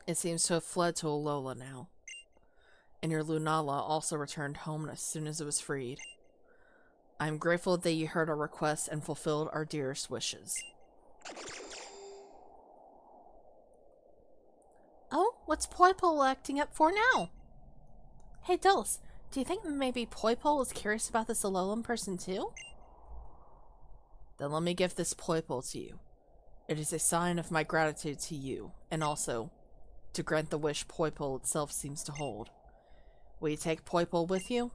It seems to have fled to Alola now, and your Lunala also returned home as soon as it was freed. I am grateful that you heard our requests and fulfilled our dearest wishes. Oh, what's Poipole acting up for now? Hey, Dulce, do you think maybe Poipole is curious about this Alolan person too? Then let me give this Poipole to you. It is a sign of my gratitude to you, and also to grant the wish Poipole itself seems to hold. Will you take Poipole with you?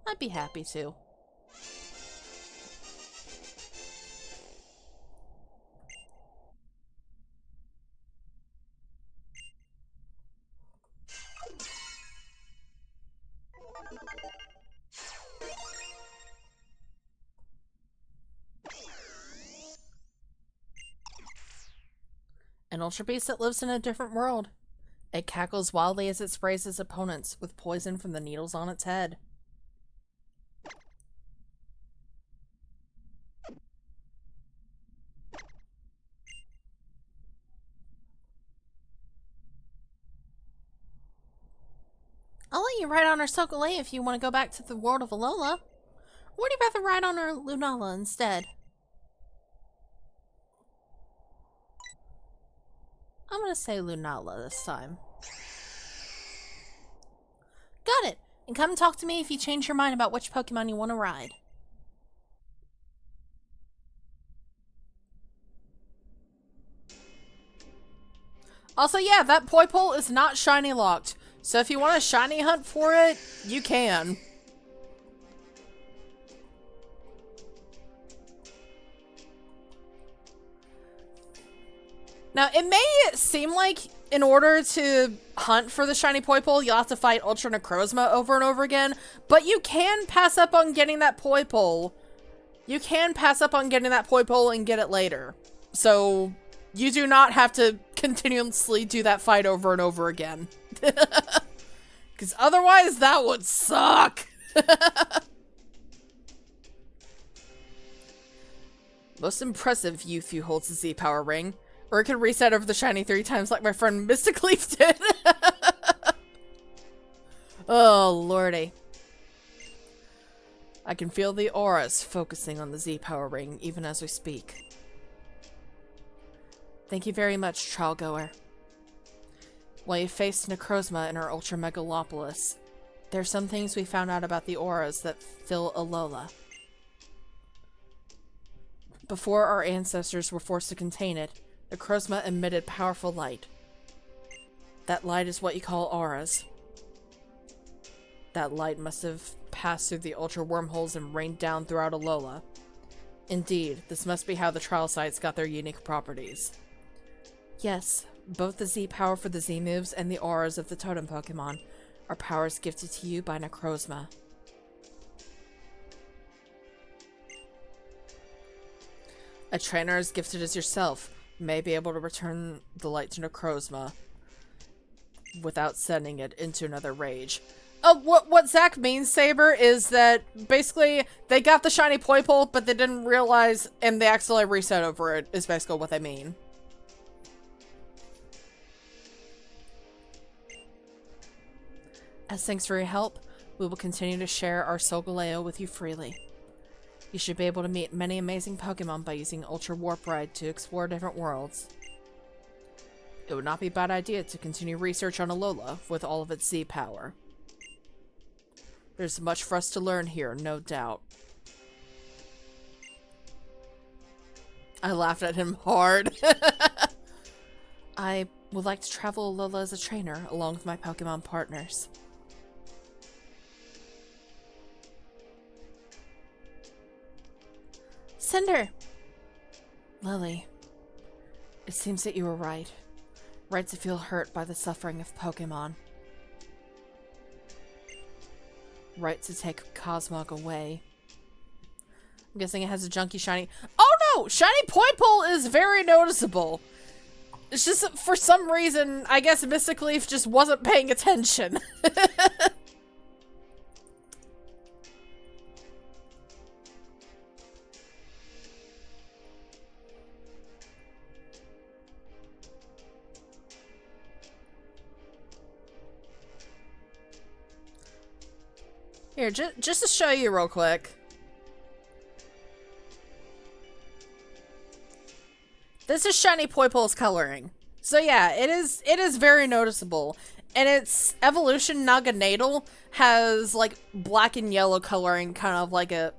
I'd be happy to. An Ultra Beast that lives in a different world. It cackles wildly as it sprays its opponents with poison from the needles on its head. I'll let you ride on our Sokolay if you want to go back to the world of Alola. Or would you rather ride on our Lunala instead? I'm gonna say Lunala this time. Got it! And come talk to me if you change your mind about which Pokemon you want to ride. Also, yeah, that Poipole is not shiny locked. So if you want a shiny hunt for it, you can. Now, it may seem like in order to hunt for the shiny Poipole, you'll have to fight Ultra Necrozma over and over again, but you can pass up on getting that Poipole. You can pass up on getting that Poipole and get it later. So, you do not have to continuously do that fight over and over again. Because otherwise, that would suck. Most impressive youth who holds the Z-Power Ring. Or it could reset over the shiny 3 times like my friend Mystic Leaf did. Oh, lordy. I can feel the auras focusing on the Z-Power Ring even as we speak. Thank you very much, trial goer. While you faced Necrozma in our Ultra Megalopolis, there are some things we found out about the auras that fill Alola. Before our ancestors were forced to contain it, the Necrozma emitted powerful light. That light is what you call auras. That light must have passed through the ultra wormholes and rained down throughout Alola. Indeed, this must be how the trial sites got their unique properties. Yes, both the Z power for the Z moves and the auras of the totem Pokemon are powers gifted to you by Necrozma. A trainer as gifted as yourself may be able to return the light to Necrozma without sending it into another rage. What Zach means, Saber, is that basically they got the shiny Poipole, but they didn't realize, and they accidentally reset over it, is basically what they mean. As thanks for your help, we will continue to share our Solgaleo with you freely. You should be able to meet many amazing Pokemon by using Ultra Warp Ride to explore different worlds. It would not be a bad idea to continue research on Alola with all of its Z power. There's much for us to learn here, no doubt. I laughed at him hard. I would like to travel Alola as a trainer along with my Pokemon partners. Cinder! Lily, it seems that you were right. Right to feel hurt by the suffering of Pokemon. Right to take Cosmog away. I'm guessing it has a junky shiny. Oh no! Shiny Poipole is very noticeable. It's just for some reason, I guess Mystic Leaf just wasn't paying attention. Here, just to show you real quick. This is Shiny Poipole's coloring. So yeah, it is very noticeable. And its evolution Naganadel has like black and yellow coloring, kind of like a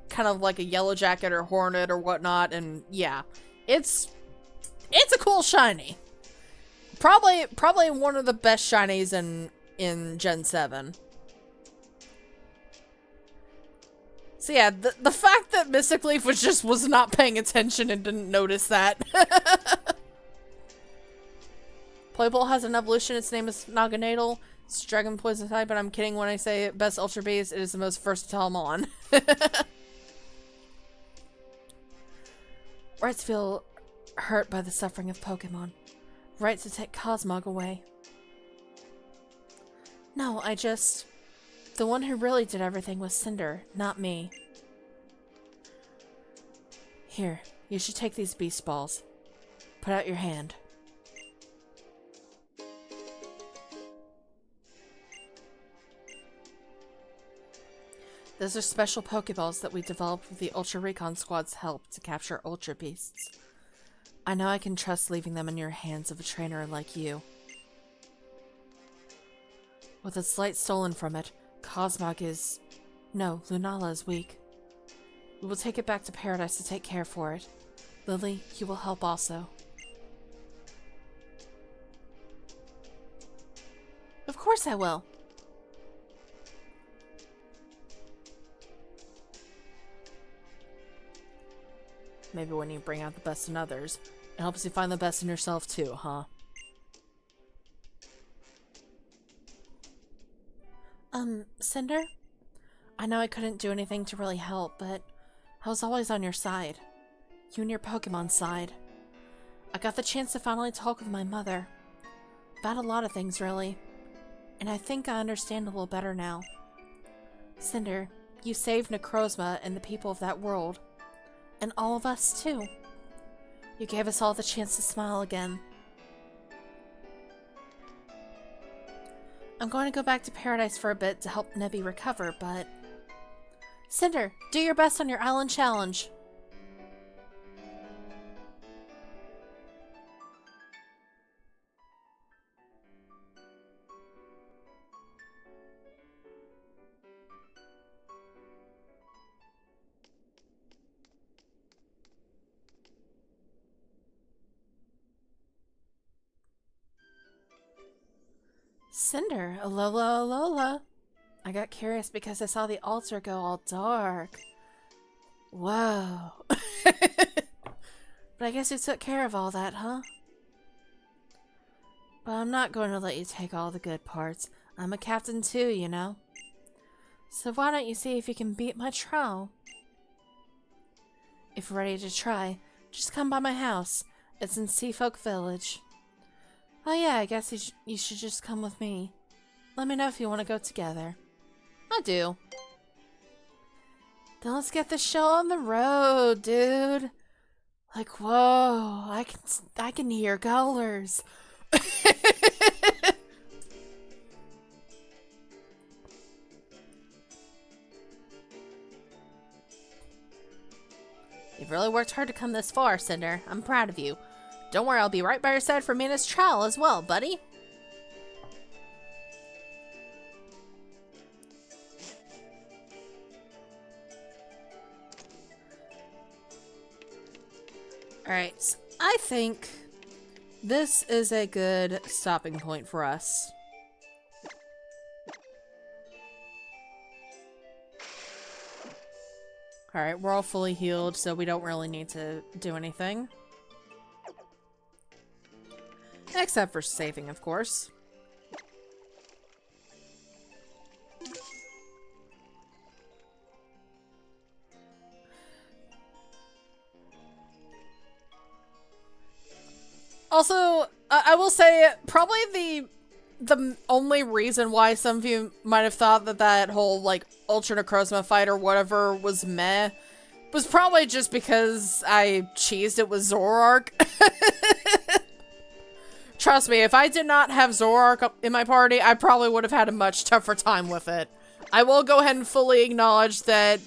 yellow jacket or hornet or whatnot, and yeah. It's a cool shiny. Probably one of the best shinies in Gen 7. So yeah, the fact that Mystic Leaf was not paying attention and didn't notice that. Poipole has an evolution, its name is Naganadel. It's Dragon Poison type, but I'm kidding when I say best Ultra Beast. It is the most versatile Mon. Right to feel hurt by the suffering of Pokemon. Right to take Cosmog away. No, the one who really did everything was Cinder, not me. Here, you should take these beast balls. Put out your hand. Those are special Pokeballs that we developed with the Ultra Recon Squad's help to capture Ultra Beasts. I know I can trust leaving them in your hands of a trainer like you. With its light stolen from it, Lunala is weak. We will take it back to Paradise to take care for it. Lily, you will help also. Of course I will. Maybe when you bring out the best in others, it helps you find the best in yourself too, huh? Cinder? I know I couldn't do anything to really help, but I was always on your side. You and your Pokemon's side. I got the chance to finally talk with my mother. About a lot of things, really. And I think I understand a little better now. Cinder, you saved Necrozma and the people of that world. And all of us, too. You gave us all the chance to smile again. I'm going to go back to Paradise for a bit to help Nebby recover, but... Cinder, do your best on your island challenge. Cinder, Alola, Alola. I got curious because I saw the altar go all dark. Whoa. But I guess you took care of all that, huh? But I'm not going to let you take all the good parts. I'm a captain too, you know? So why don't you see if you can beat my trowel? If you're ready to try, just come by my house. It's in Seafolk Village. Oh yeah, I guess you should just come with me. Let me know if you want to go together. I do. Then let's get the show on the road, dude. Like, whoa, I can hear colors. You've really worked hard to come this far, Cinder. I'm proud of you. Don't worry, I'll be right by your side for Mina's trial as well, buddy. Alright, so I think this is a good stopping point for us. Alright, we're all fully healed, so we don't really need to do anything. Except for saving, of course. Also, I will say, probably the only reason why some of you might have thought that that whole, like, Ultra Necrozma fight or whatever was meh was probably just because I cheesed it with Zoroark. Trust me, if I did not have Zoroark in my party, I probably would have had a much tougher time with it. I will go ahead and fully acknowledge that,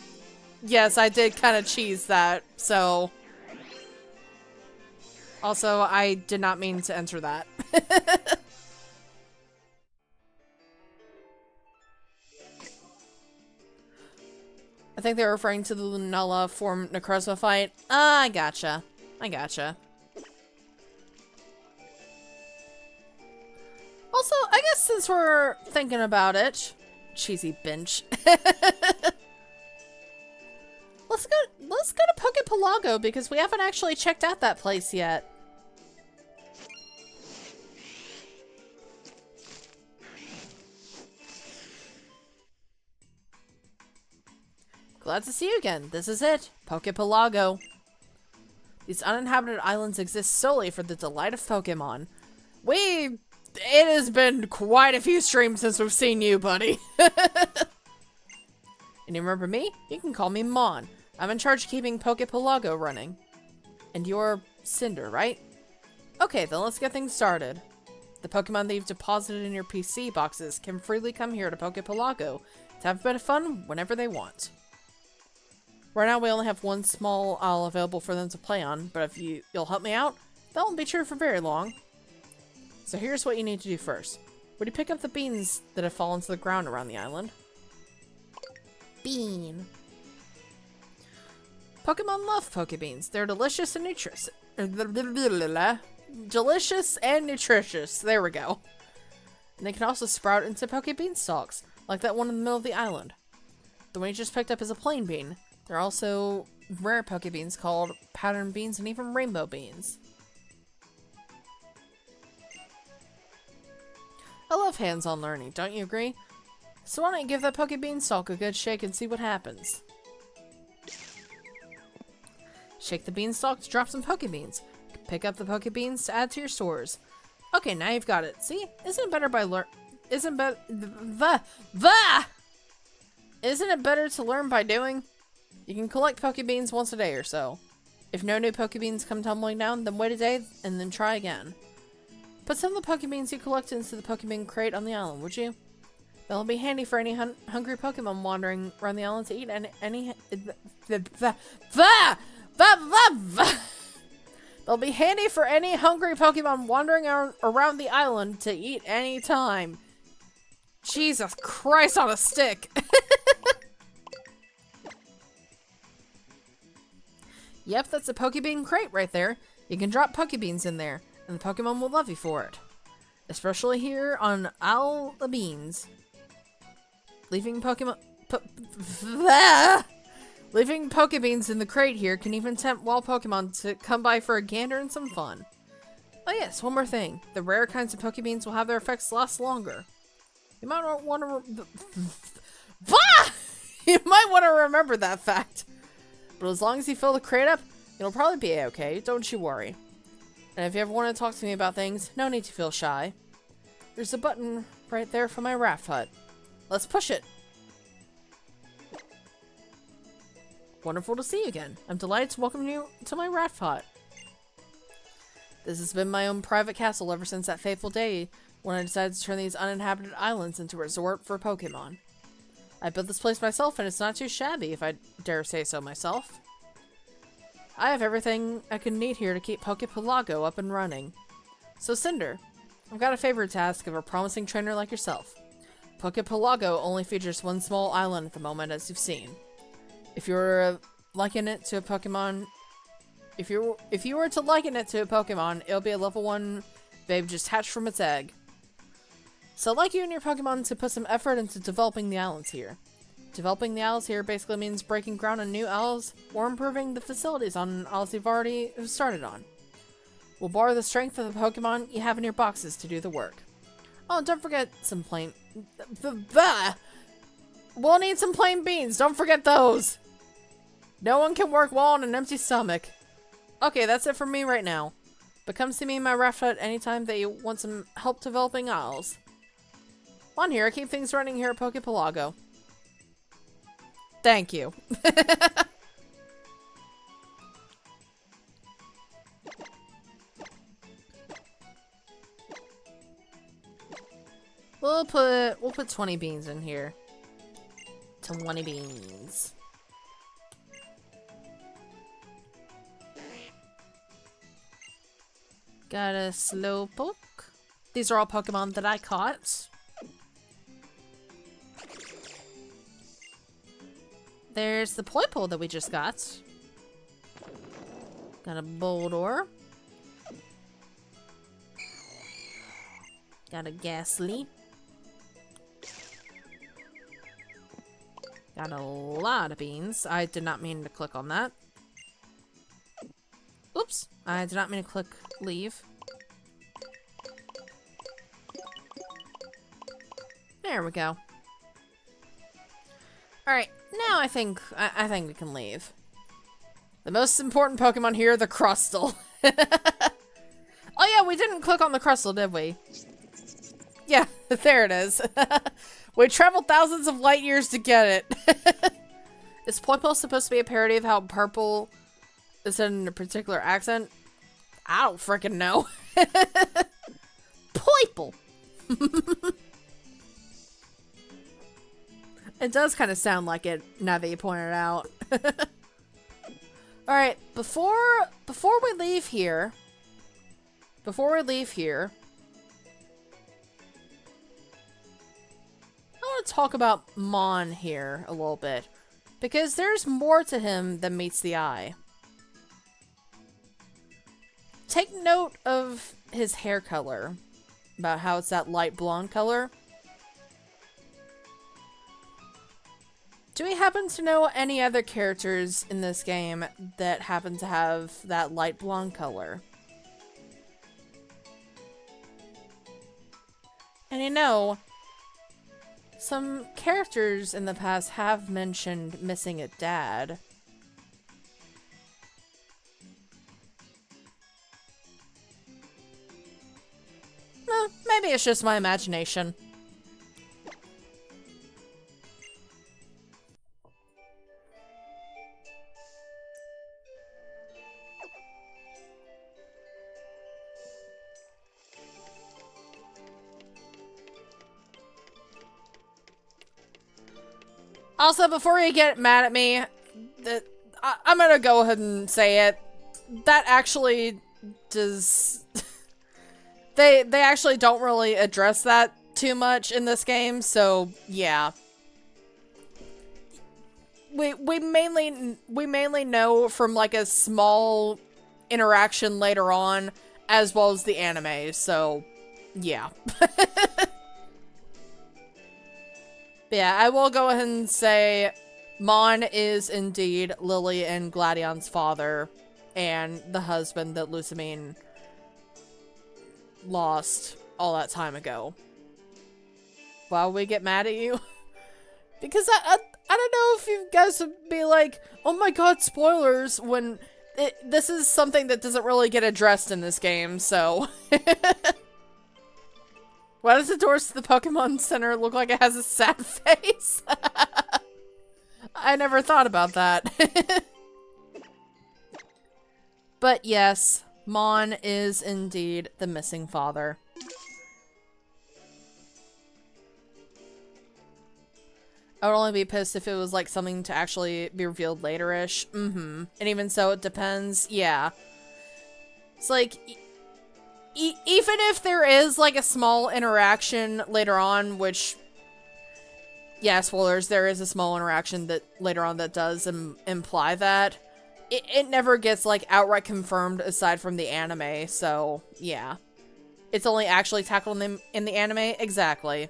yes, I did kind of cheese that, so... Also, I did not mean to enter that. I think they're referring to the Lunella form Necrozma fight. I gotcha. I gotcha. Also, I guess since we're thinking about it, cheesy bench. Let's go to Poképelago because we haven't actually checked out that place yet. Glad to see you again. This is it, Poképelago. These uninhabited islands exist solely for the delight of Pokemon. It has been quite a few streams since we've seen you, buddy. And you remember me? You can call me Mon. I'm in charge of keeping Poképelago running. And you're Cinder, right? Okay, then let's get things started. The Pokemon that you've deposited in your PC boxes can freely come here to Poképelago to have a bit of fun whenever they want. Right now we only have one small isle available for them to play on, but if you'll help me out, that won't be true for very long. So here's what you need to do first. Would you pick up the beans that have fallen to the ground around the island? Bean. Pokemon love Pokebeans. They're delicious and nutritious. Delicious and nutritious. There we go. And they can also sprout into Pokebean stalks, like that one in the middle of the island. The one you just picked up is a plain bean. There are also rare Pokebeans called pattern beans and even rainbow beans. I love hands-on learning, don't you agree? So why don't you give that Pokebean stalk a good shake and see what happens? Shake the beanstalk to drop some Pokebeans. Pick up the Pokebeans to add to your stores. Okay, now you've got it. See? Isn't it better to learn by doing? You can collect Pokebeans once a day or so. If no new Pokebeans come tumbling down, then wait a day and then try again. Put some of the Pokebeans you collected into the Pokemon crate on the island, would you? That'll be handy for any hungry Pokemon wandering around the island to eat They'll be handy for any hungry Pokemon wandering around the island to eat any time. Jesus Christ on a stick. Yep, that's a Pokebean crate right there. You can drop Pokebeans in there, and the Pokemon will love you for it. Especially here on Isle of Beans. Leaving Pokemon... Leaving Pokebeans in the crate here can even tempt wild Pokemon to come by for a gander and some fun. Oh yes, one more thing. The rare kinds of Pokebeans will have their effects last longer. You might not want to... You might want to remember that fact. But as long as you fill the crate up, it'll probably be okay. Don't you worry. And if you ever want to talk to me about things, no need to feel shy. There's a button right there for my raft hut. Let's push it. Wonderful to see you again. I'm delighted to welcome you to my raft hut. This has been my own private castle ever since that fateful day when I decided to turn these uninhabited islands into a resort for Pokemon. I built this place myself and it's not too shabby, if I dare say so myself. I have everything I could need here to keep Poképelago up and running. So Cinder, I've got a favor to ask of a promising trainer like yourself. Poképelago only features one small island at the moment, as you've seen. If you were to liken it to a Pokemon, if you were to liken it to a Pokemon, it'll be a level 1 babe just hatched from its egg. So I'd like you and your Pokemon to put some effort into developing the islands here. Developing the isles here basically means breaking ground on new isles or improving the facilities on isles you've already started on. We'll borrow the strength of the Pokemon you have in your boxes to do the work. Oh, don't forget some plain... We'll need some plain beans, don't forget those! No one can work well on an empty stomach. Okay, that's it for me right now. But come see me in my raft hut anytime that you want some help developing isles. On here, I keep things running here at Poképelago. Thank you. We'll put 20 beans in here. 20 beans. Got a Slowpoke. These are all Pokemon that I caught. There's the Poipole that we just got. Got a Boldore. Got a Ghastly. Got a lot of beans. I did not mean to click on that. Oops. I did not mean to click leave. There we go. Alright, now I think we can leave. The most important Pokemon here, the Crustle. Oh yeah, we didn't click on the Crustle, did we? Yeah, there it is. We traveled thousands of light years to get it. Is Poipole supposed to be a parody of how purple is said in a particular accent? I don't freaking know. Poipole. It does kind of sound like it now that you point it out. All right, before we leave here, I want to talk about Mon here a little bit, because there's more to him than meets the eye. Take note of his hair color, about how it's that light blonde color. Do we happen to know any other characters in this game that happen to have that light blonde color? And you know, some characters in the past have mentioned missing a dad. Maybe it's just my imagination. Also, before you get mad at me, I'm gonna go ahead and say it. That actually does... They actually don't really address that too much in this game, so yeah. We mainly know from like a small interaction later on, as well as the anime, so yeah. Yeah, I will go ahead and say Mon is indeed Lily and Gladion's father and the husband that Lusamine lost all that time ago. Why would we get mad at you? Because I don't know if you guys would be like, oh my god, spoilers, when this is something that doesn't really get addressed in this game, so. Why does the doors to the Pokemon Center look like it has a sad face? I never thought about that. But yes, Mon is indeed the missing father. I would only be pissed if it was like something to actually be revealed later-ish. And even so, it depends. Yeah. It's like, even if there is like a small interaction later on, which, yeah, spoilers, there is a small interaction that later on that does imply that, it never gets like outright confirmed aside from the anime, so yeah. It's only actually tackled in the anime? Exactly.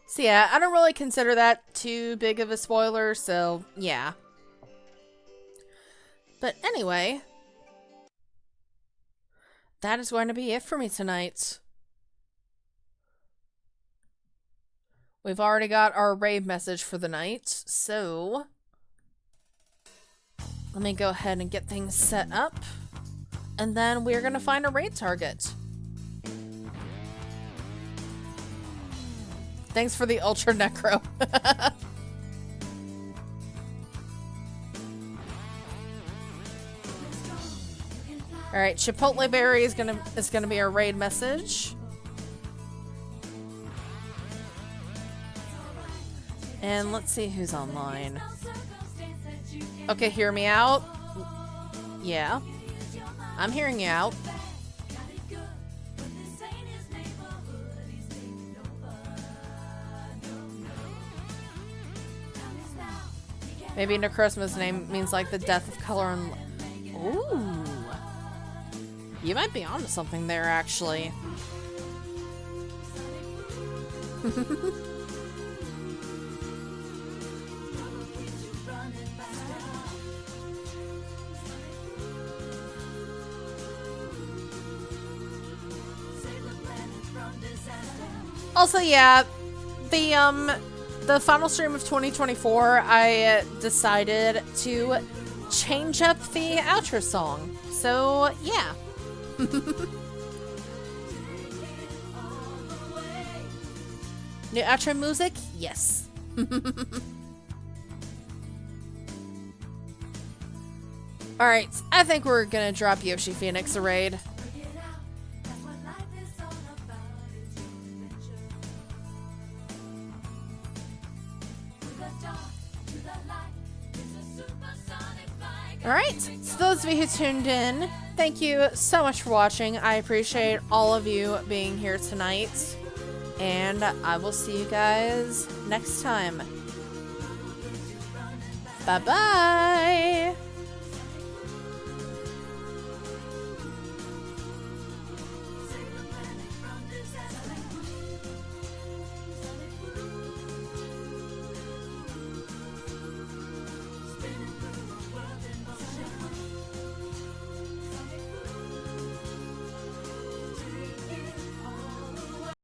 So yeah, I don't really consider that too big of a spoiler, so yeah. But anyway, that is going to be it for me tonight. We've already got our raid message for the night, so let me go ahead and get things set up, and then we're going to find a raid target. Thanks for the Ultra Necro. Alright, Chipotle Berry is gonna be our raid message. And let's see who's online. Okay, hear me out. Yeah. I'm hearing you out. Maybe Necrosma's name means like the death of color and... Ooh. You might be onto something there, actually. Also, yeah, the final stream of 2024, I decided to change up the outro song. So, yeah. New outro music? Yes. Alright, I think we're gonna drop Yoshi Phoenix a raid. Alright, so those of you who tuned in, thank you so much for watching. I appreciate all of you being here tonight. And I will see you guys next time. Bye-bye!